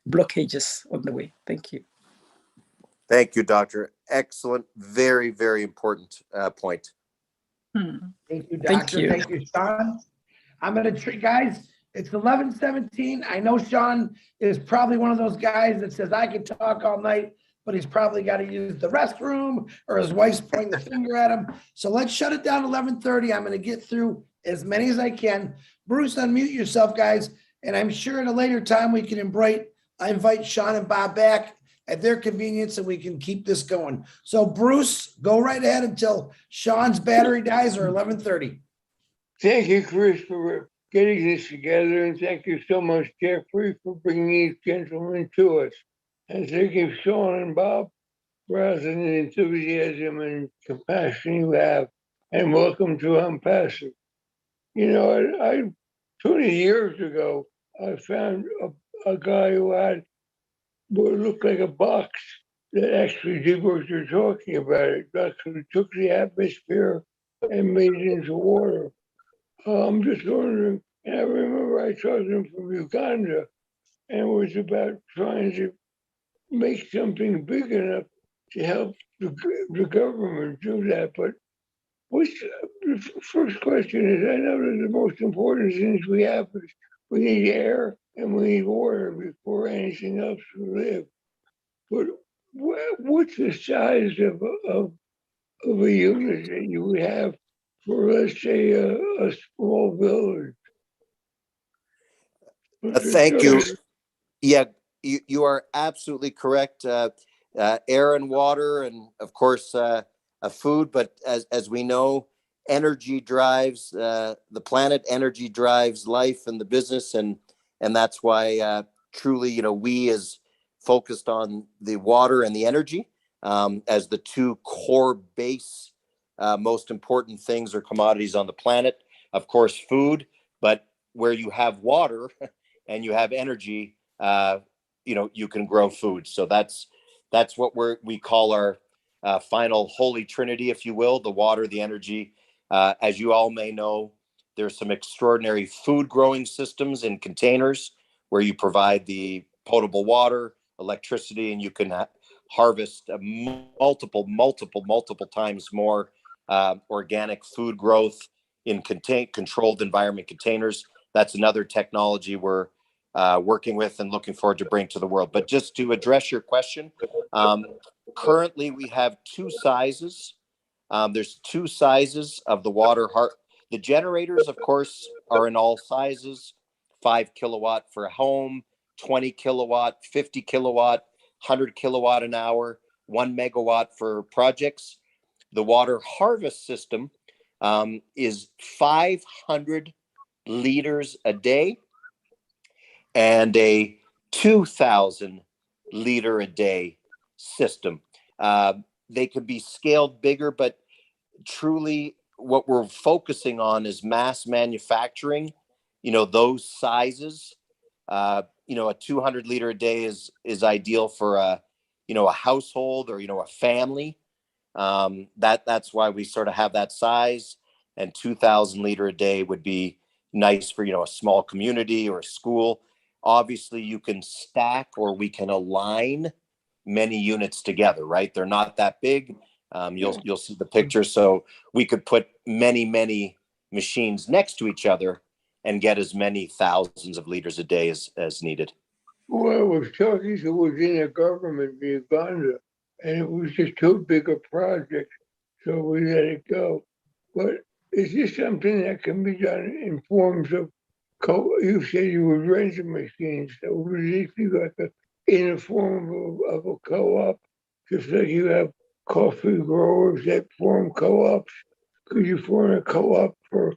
blockages on the way. Thank you. Thank you, Doctor. Excellent. Very, very important point. Thank you, Doctor. Thank you, Sean. I'm going to treat, guys, it's 11:17. I know Sean is probably one of those guys that says, I can talk all night, but he's probably got to use the restroom or his wife's pointing the finger at him. So let's shut it down 11:30. I'm going to get through as many as I can. Bruce, unmute yourself, guys. And I'm sure at a later time we can invite Sean and Bob back at their convenience and we can keep this going. So Bruce, go right ahead until Sean's battery dies, or 11:30. Thank you, Chris, for getting this together. And thank you so much, Jeffrey, for bringing these gentlemen to us. And thank you, Sean and Bob, for having the enthusiasm and compassion you have. And welcome to Unpassive. I 20 years ago, I found a guy who had what looked like a box that actually did what you're talking about. It actually took the atmosphere and made it into water. I'm just wondering, and I remember I saw them from Uganda, and it was about trying to make something big enough to help the government do that. But the first question is, I know that the most important things we have is we need air and we need water before anything else will live. But what's the size of a unit that you would have for, let's say, a small village? Thank you. Yeah, you are absolutely correct. Air and water, and of course, food. But as we know, energy drives the planet. Energy drives life and the business, and that's why truly, we as focused on the water and the energy as the two core base most important things or commodities on the planet. Of course, food, but where you have water and you have energy, you can grow food. So that's what we call our final holy trinity, if you will: the water, the energy. As you all may know, there's some extraordinary food growing systems in containers where you provide the potable water, electricity, and you can harvest multiple times more organic food growth in controlled environment containers. That's another technology we're working with and looking forward to bring to the world. But just to address your question, currently we have two sizes. There's two sizes of the water heart. The generators, of course, are in all sizes: 5 kilowatt for a home, 20 kilowatt, 50 kilowatt. 100 kilowatt an hour, 1 megawatt for projects. The water harvest system is 500 liters a day and a 2,000 liter a day system. They could be scaled bigger, but truly what we're focusing on is mass manufacturing, those sizes. A 200 liter a day is ideal for a household or, a family. That's why we sort of have that size, and 2,000 liter a day would be nice for, a small community or a school. Obviously you can stack, or we can align many units together, right? They're not that big. You'll see the picture. So we could put many machines next to each other and get as many thousands of liters a day as needed. Well, I was talking to was in a government in Uganda, and it was just too big a project, so we let it go. But is this something that can be done in forms of you said you would rent the machines, so would it be like in the form of a co-op, just like you have coffee growers that form co-ops? Could you form a co-op for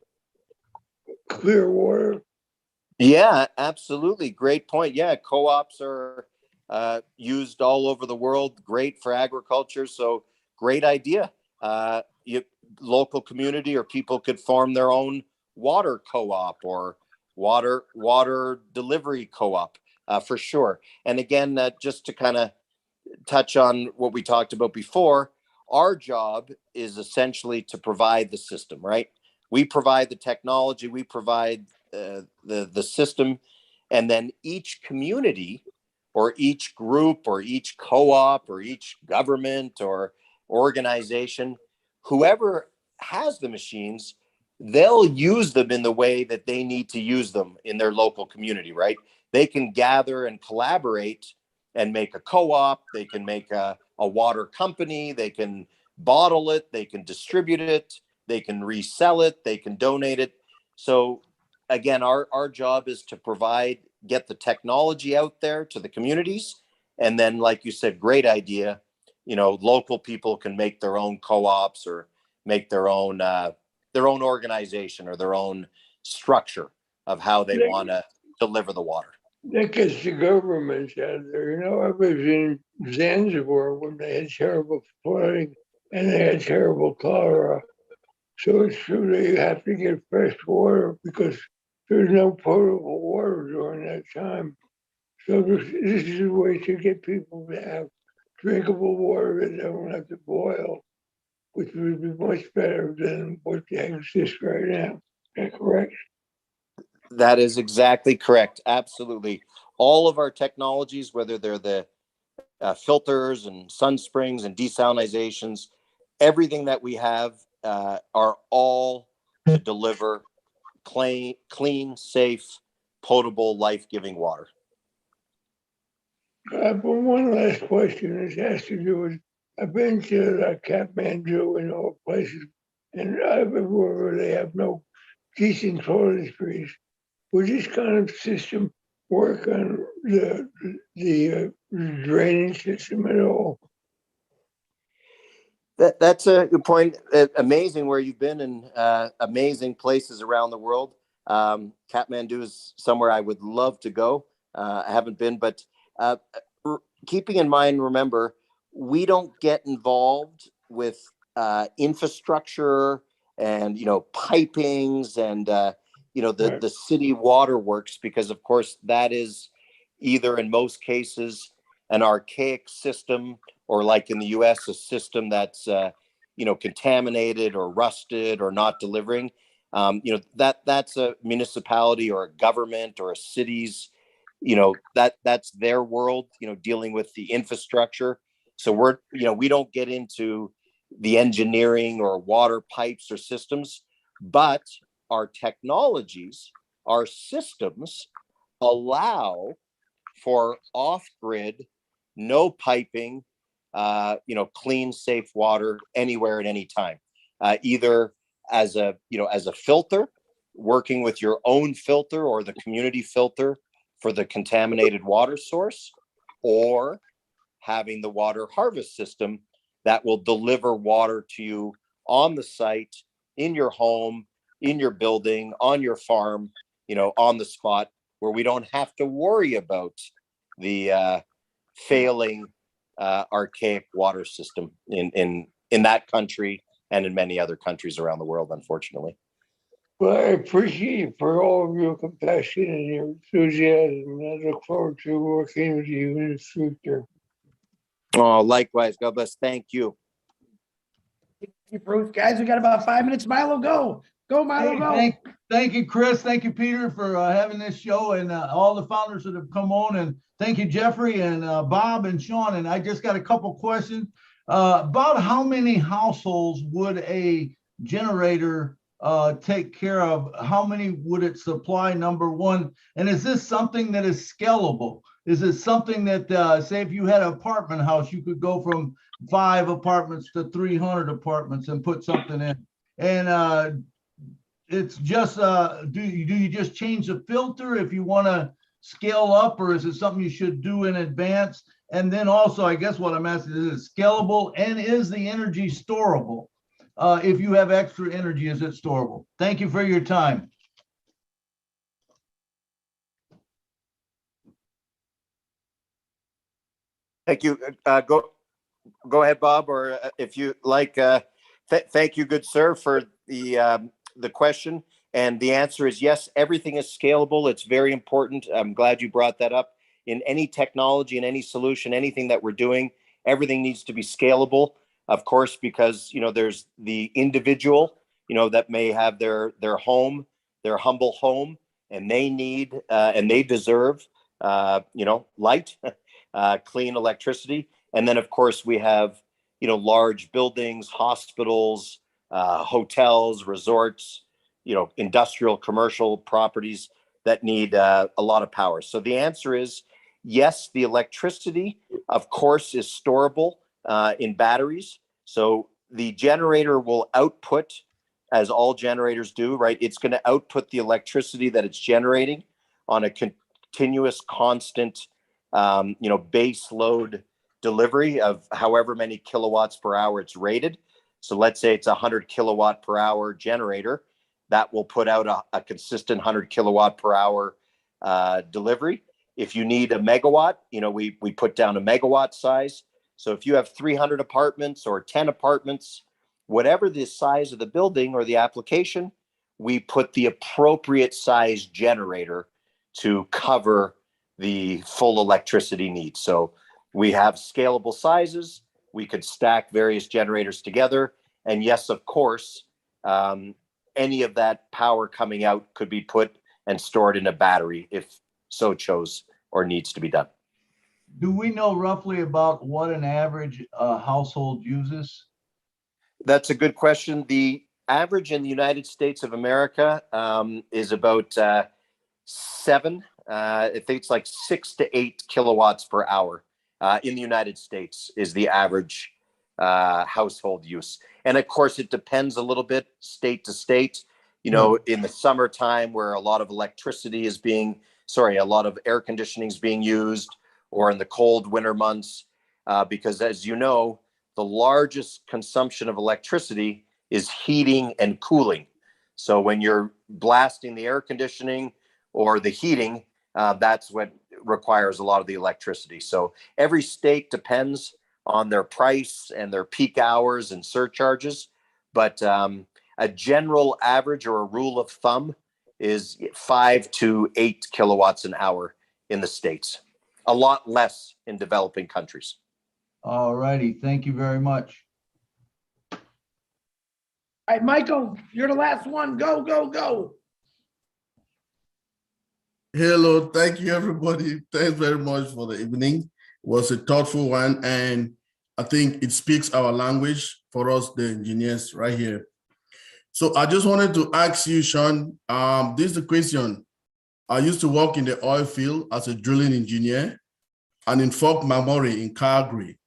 clear water? Yeah, absolutely. Great point. Yeah, co-ops are used all over the world. Great for agriculture. So great idea. Local community or people could form their own water co-op or water delivery co-op for sure. And again, just to kind of touch on what we talked about before, our job is essentially to provide the system, right? We provide the technology, we provide the system, and then each community or each group or each co-op or each government or organization, whoever has the machines, they'll use them in the way that they need to use them in their local community, right? They can gather and collaborate and make a co-op. They can make a water company. They can bottle it. They can distribute it. They can resell it. They can donate it. So again, our job is to get the technology out there to the communities. And then, like you said, great idea. Local people can make their own co-ops or make their own organization or their own structure of how they want to deliver the water. That gets the governments out there. I was in Zanzibar when they had terrible flooding and they had terrible cholera. So it's true that you have to get fresh water because there's no potable water during that time. So this is a way to get people to have drinkable water that they don't have to boil, which would be much better than what exists right now. Is that correct? That is exactly correct. Absolutely. All of our technologies, whether they're the filters and sun springs and desalinizations, everything that we have are all to deliver clean, safe, potable, life-giving water. But one last question. This has to do with, I've been to Kathmandu and all places, and everywhere they have no decent toiletries. Would this kind of system work on the drainage system at all? That's a good point. Amazing where you've been in amazing places around the world. Kathmandu is somewhere I would love to go. I haven't been, but keeping in mind, remember, we don't get involved with infrastructure and, pipings and, the city waterworks, because of course that is either in most cases an archaic system, or like in the US, a system that's, contaminated or rusted or not delivering. That's a municipality or a government or a city's, that's their world, dealing with the infrastructure. So we don't get into the engineering or water pipes or systems, but our technologies, our systems allow for off-grid, no piping, clean, safe water anywhere at any time, either as a filter, working with your own filter or the community filter for the contaminated water source, or having the water harvest system that will deliver water to you on the site, in your home, in your building, on your farm, on the spot, where we don't have to worry about the failing archaic water system in that country and in many other countries around the world, unfortunately. Well, I appreciate you for all of your compassion and your enthusiasm. And I look forward to working with you in the future. Oh, likewise. God bless. Thank you. Thank you, Bruce. Guys, we got about 5 minutes. Milo, go. Go, Milo, Hey, go. thank you, Chris. Thank you, Peter, for having this show, and all the founders that have come on. And thank you, Jeffrey and Bob and Sean. And I just got a couple questions. About how many households would a generator take care of? How many would it supply, number one? And is this something that is scalable? Is it something that, say, if you had an apartment house, you could go from 5 apartments to 300 apartments and put something in? And it's just, do you just change the filter if you want to scale up, or is it something you should do in advance? And then also, I guess what I'm asking is it scalable, and is the energy storable? If you have extra energy, is it storable? Thank you for your time. Thank you. Go ahead, Bob, or if you like. Thank you, good sir, for the question. And the answer is yes, everything is scalable. It's very important. I'm glad you brought that up. In any technology, in any solution, anything that we're doing, everything needs to be scalable, of course, because there's the individual that may have their home, their humble home, and they need and they deserve light, clean electricity. And then of course we have large buildings, hospitals, hotels, resorts, industrial, commercial properties that need a lot of power. So the answer is yes, the electricity, of course, is storable in batteries. So the generator will output, as all generators do, right? It's going to output the electricity that it's generating on a continuous, constant, base load delivery of however many kilowatts per hour it's rated. So let's say it's a 100 kilowatt per hour generator that will put out a consistent 100 kilowatt per hour delivery. If you need a megawatt, we put down a megawatt size. So if you have 300 apartments or 10 apartments, whatever the size of the building or the application, we put the appropriate size generator to cover the full electricity needs. So we have scalable sizes. We could stack various generators together. And yes, of course, any of that power coming out could be put and stored in a battery if so chose or needs to be done. Do we know roughly about what an average household uses? That's a good question. The average in the United States of America is about 7. I think it's like 6 to 8 kilowatts per hour in the United States is the average household use. And of course, it depends a little bit state to state. In the summertime where a lot of electricity is a lot of air conditioning is being used, or in the cold winter months, because as you know, the largest consumption of electricity is heating and cooling. So when you're blasting the air conditioning or the heating, that's what requires a lot of the electricity. So every state depends on their price and their peak hours and surcharges. But a general average or a rule of thumb is 5 to 8 kilowatts an hour in the States. A lot less in developing countries. All righty. Thank you very much. All right, Michael, you're the last one. Go, go, go. Hello, thank you, everybody. Thanks very much for the evening. It was a thoughtful one, and I think it speaks our language for us, the engineers right here. So I just wanted to ask you, Sean, this is the question. I used to work in the oil field as a drilling engineer and in Fort McMurray in Calgary,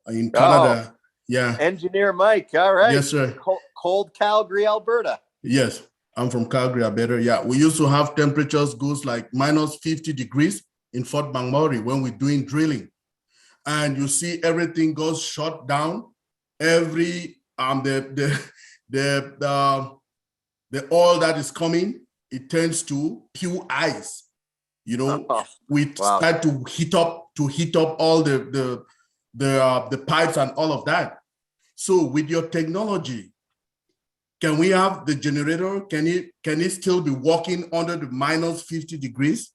in Canada. Oh, yeah. Engineer Mike, all right. Yes, sir. Cold Calgary, Alberta. Yes, I'm from Calgary, Alberta. Yeah, we used to have temperatures goes like minus 50 degrees in Fort McMurray when we're doing drilling. and you see everything goes shut down. Every the oil that is coming, it turns to pure ice. You know, we start to heat up all the pipes and all of that. So with your technology, can we have the generator? Can it still be working under the -50 degrees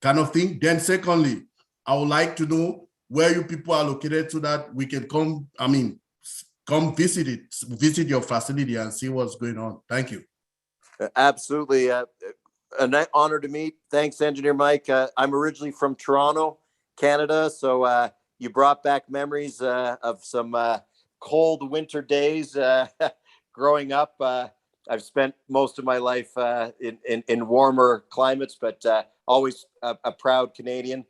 kind of thing? Then secondly, I would like to know where you people are located so that we can come, come visit your facility and see what's going on. Thank you. Absolutely. An honor to meet. Thanks, Engineer Mike. I'm originally from Toronto, Canada. So you brought back memories of some cold winter days growing up. I've spent most of my life in warmer climates, but always a proud Canadian.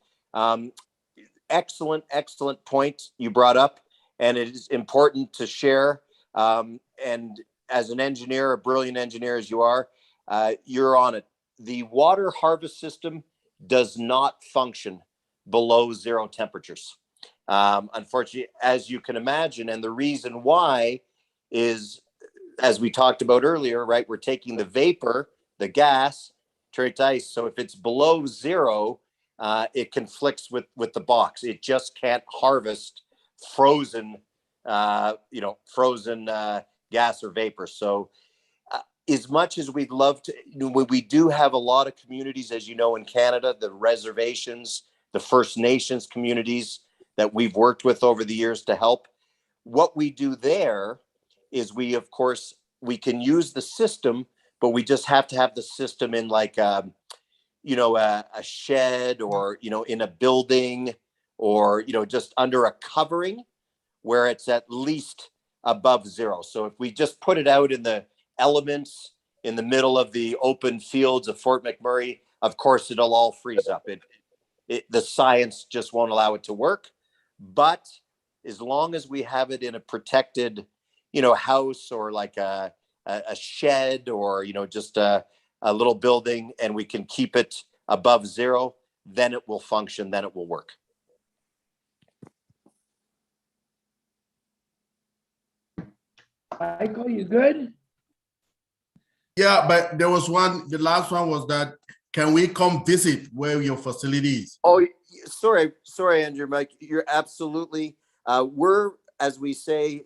Excellent point you brought up, and it is important to share. And as an engineer, a brilliant engineer as you are, you're on it. The water harvest system does not function below 0 temperatures. Unfortunately, as you can imagine, and the reason why is, as we talked about earlier, right? We're taking the vapor, the gas, turn it to ice. So if it's below 0, it conflicts with the box. It just can't harvest frozen, frozen gas or vapor. So as much as we'd love to, we do have a lot of communities, as you know, in Canada, the reservations, the First Nations communities that we've worked with over the years to help. What we do there is we can use the system, but we just have to have the system in like, a shed or, in a building or, just under a covering where it's at least above 0. So if we just put it out in the elements in the middle of the open fields of Fort McMurray, of course, it'll all freeze up. The science just won't allow it to work. But as long as we have it in a protected, house or like a shed or, just a little building, and we can keep it above 0, then it will function, then it will work. Michael, you good? Yeah, but there was one, the last one was that, can we come visit where your facility is? Oh, sorry, Andrew, Mike, you're absolutely, we're, as we say,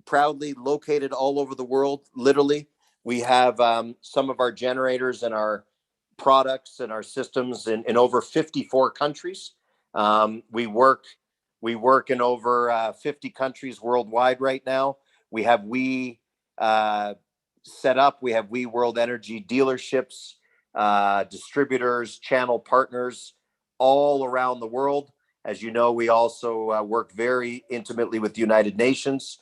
proudly located all over the world, literally. We have some of our generators and our products and our systems in over 54 countries. We work in over 50 countries worldwide right now. We have set up. We have World Energy dealerships, distributors, channel partners all around the world. As you know, we also work very intimately with the United Nations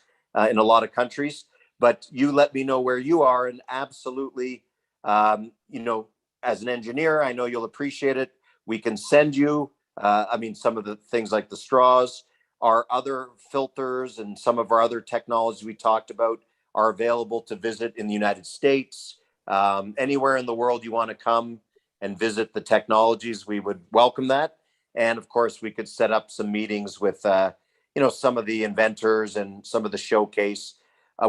in a lot of countries. But you let me know where you are, and absolutely, as an engineer, I know you'll appreciate it. We can send you, some of the things like the straws, our other filters, and some of our other technologies we talked about are available to visit in the United States. Anywhere in the world you want to come and visit the technologies, we would welcome that. And of course, we could set up some meetings with, some of the inventors and some of the showcase.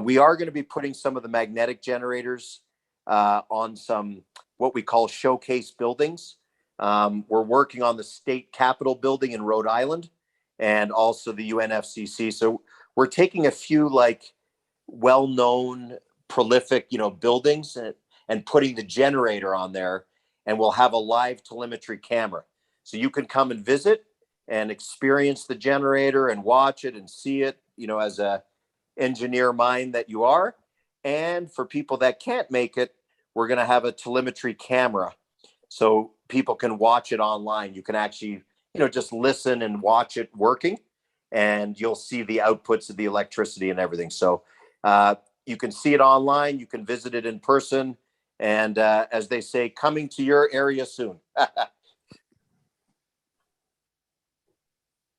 We are going to be putting some of the magnetic generators on some what we call showcase buildings. We're working on the state capitol building in Rhode Island and also the UNFCCC. So we're taking a few well-known, prolific, buildings and putting the generator on there, and we'll have a live telemetry camera. So you can come and visit and experience the generator and watch it and see it, as a engineer mind that you are. And for people that can't make it, we're going to have a telemetry camera so people can watch it online. You can actually, just listen and watch it working, and you'll see the outputs of the electricity and everything. So you can see it online, you can visit it in person, and as they say, coming to your area soon.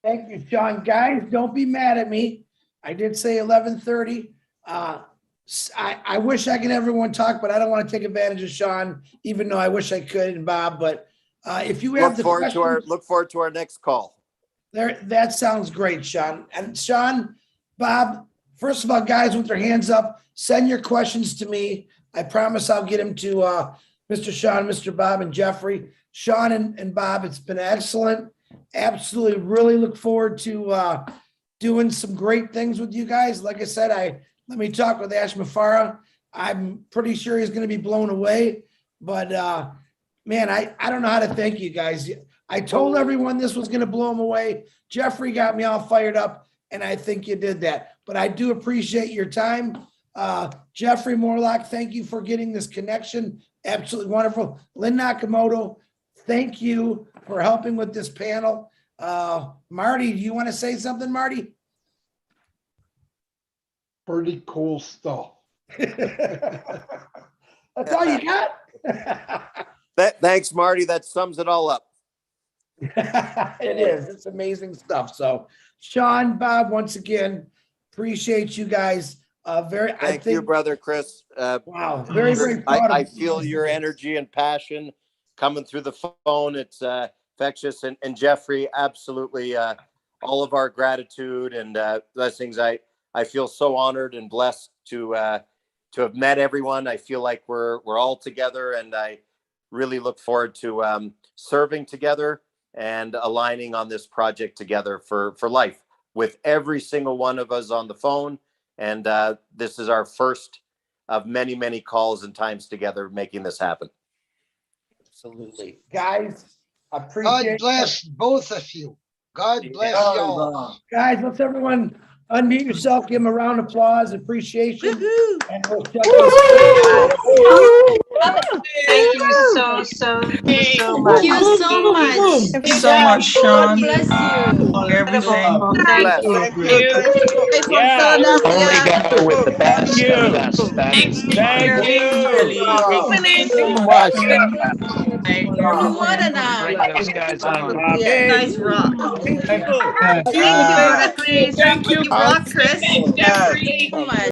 Thank you, Sean. Guys, don't be mad at me. I did say 11:30. I wish I could have everyone talk, but I don't want to take advantage of Sean, even though I wish I could, and Bob. But if you have look forward to our next call. There, that sounds great, Sean. And Sean, Bob, first of all, guys with their hands up, send your questions to me. I promise I'll get them to Mr. Sean, Mr. Bob, and Jeffrey. Sean and Bob, it's been excellent. Absolutely, really look forward to doing some great things with you guys. Like I said, let me talk with Ash Mafara. I'm pretty sure he's going to be blown away. But man, I don't know how to thank you guys. I told everyone this was going to blow them away. Jeffrey got me all fired up, and I think you did that. But I do appreciate your time. Jeffrey Morlock, thank you for getting this connection. Absolutely wonderful. Lynn Nakamoto, thank you for helping with this panel. Marty, do you want to say something, Marty? Pretty cool stuff. That's all you got? Thanks, Marty. That sums it all up. It is. It's amazing stuff. So, Sean, Bob, once again, appreciate you guys. Thank you, brother Chris. Wow, very proud of I you. feel your energy and passion coming through the phone. It's infectious. And Jeffrey, absolutely, all of our gratitude and blessings. I feel so honored and blessed to have met everyone. I feel like we're all together, and I really look forward to serving together and aligning on this project together for life with every single one of us on the phone. And this is our first of many, many calls and times together making this happen. Absolutely. Guys, appreciate God bless both of you. God bless y'all. Guys, let's everyone unmute yourself, give them a round of applause, appreciation. And we'll shut Thank you so much. Thank you so much. Thank you so much, Sean. God bless you. For everything. Thank you. Yeah. Only go with the best Thank you. of the best. Thanks. Thank you. Thank you so much. More than Bring those guys on. Yeah. Nice rock. Thank you. Thank you, Chris. Thank you, You rock, Chris. Jeffrey. So much.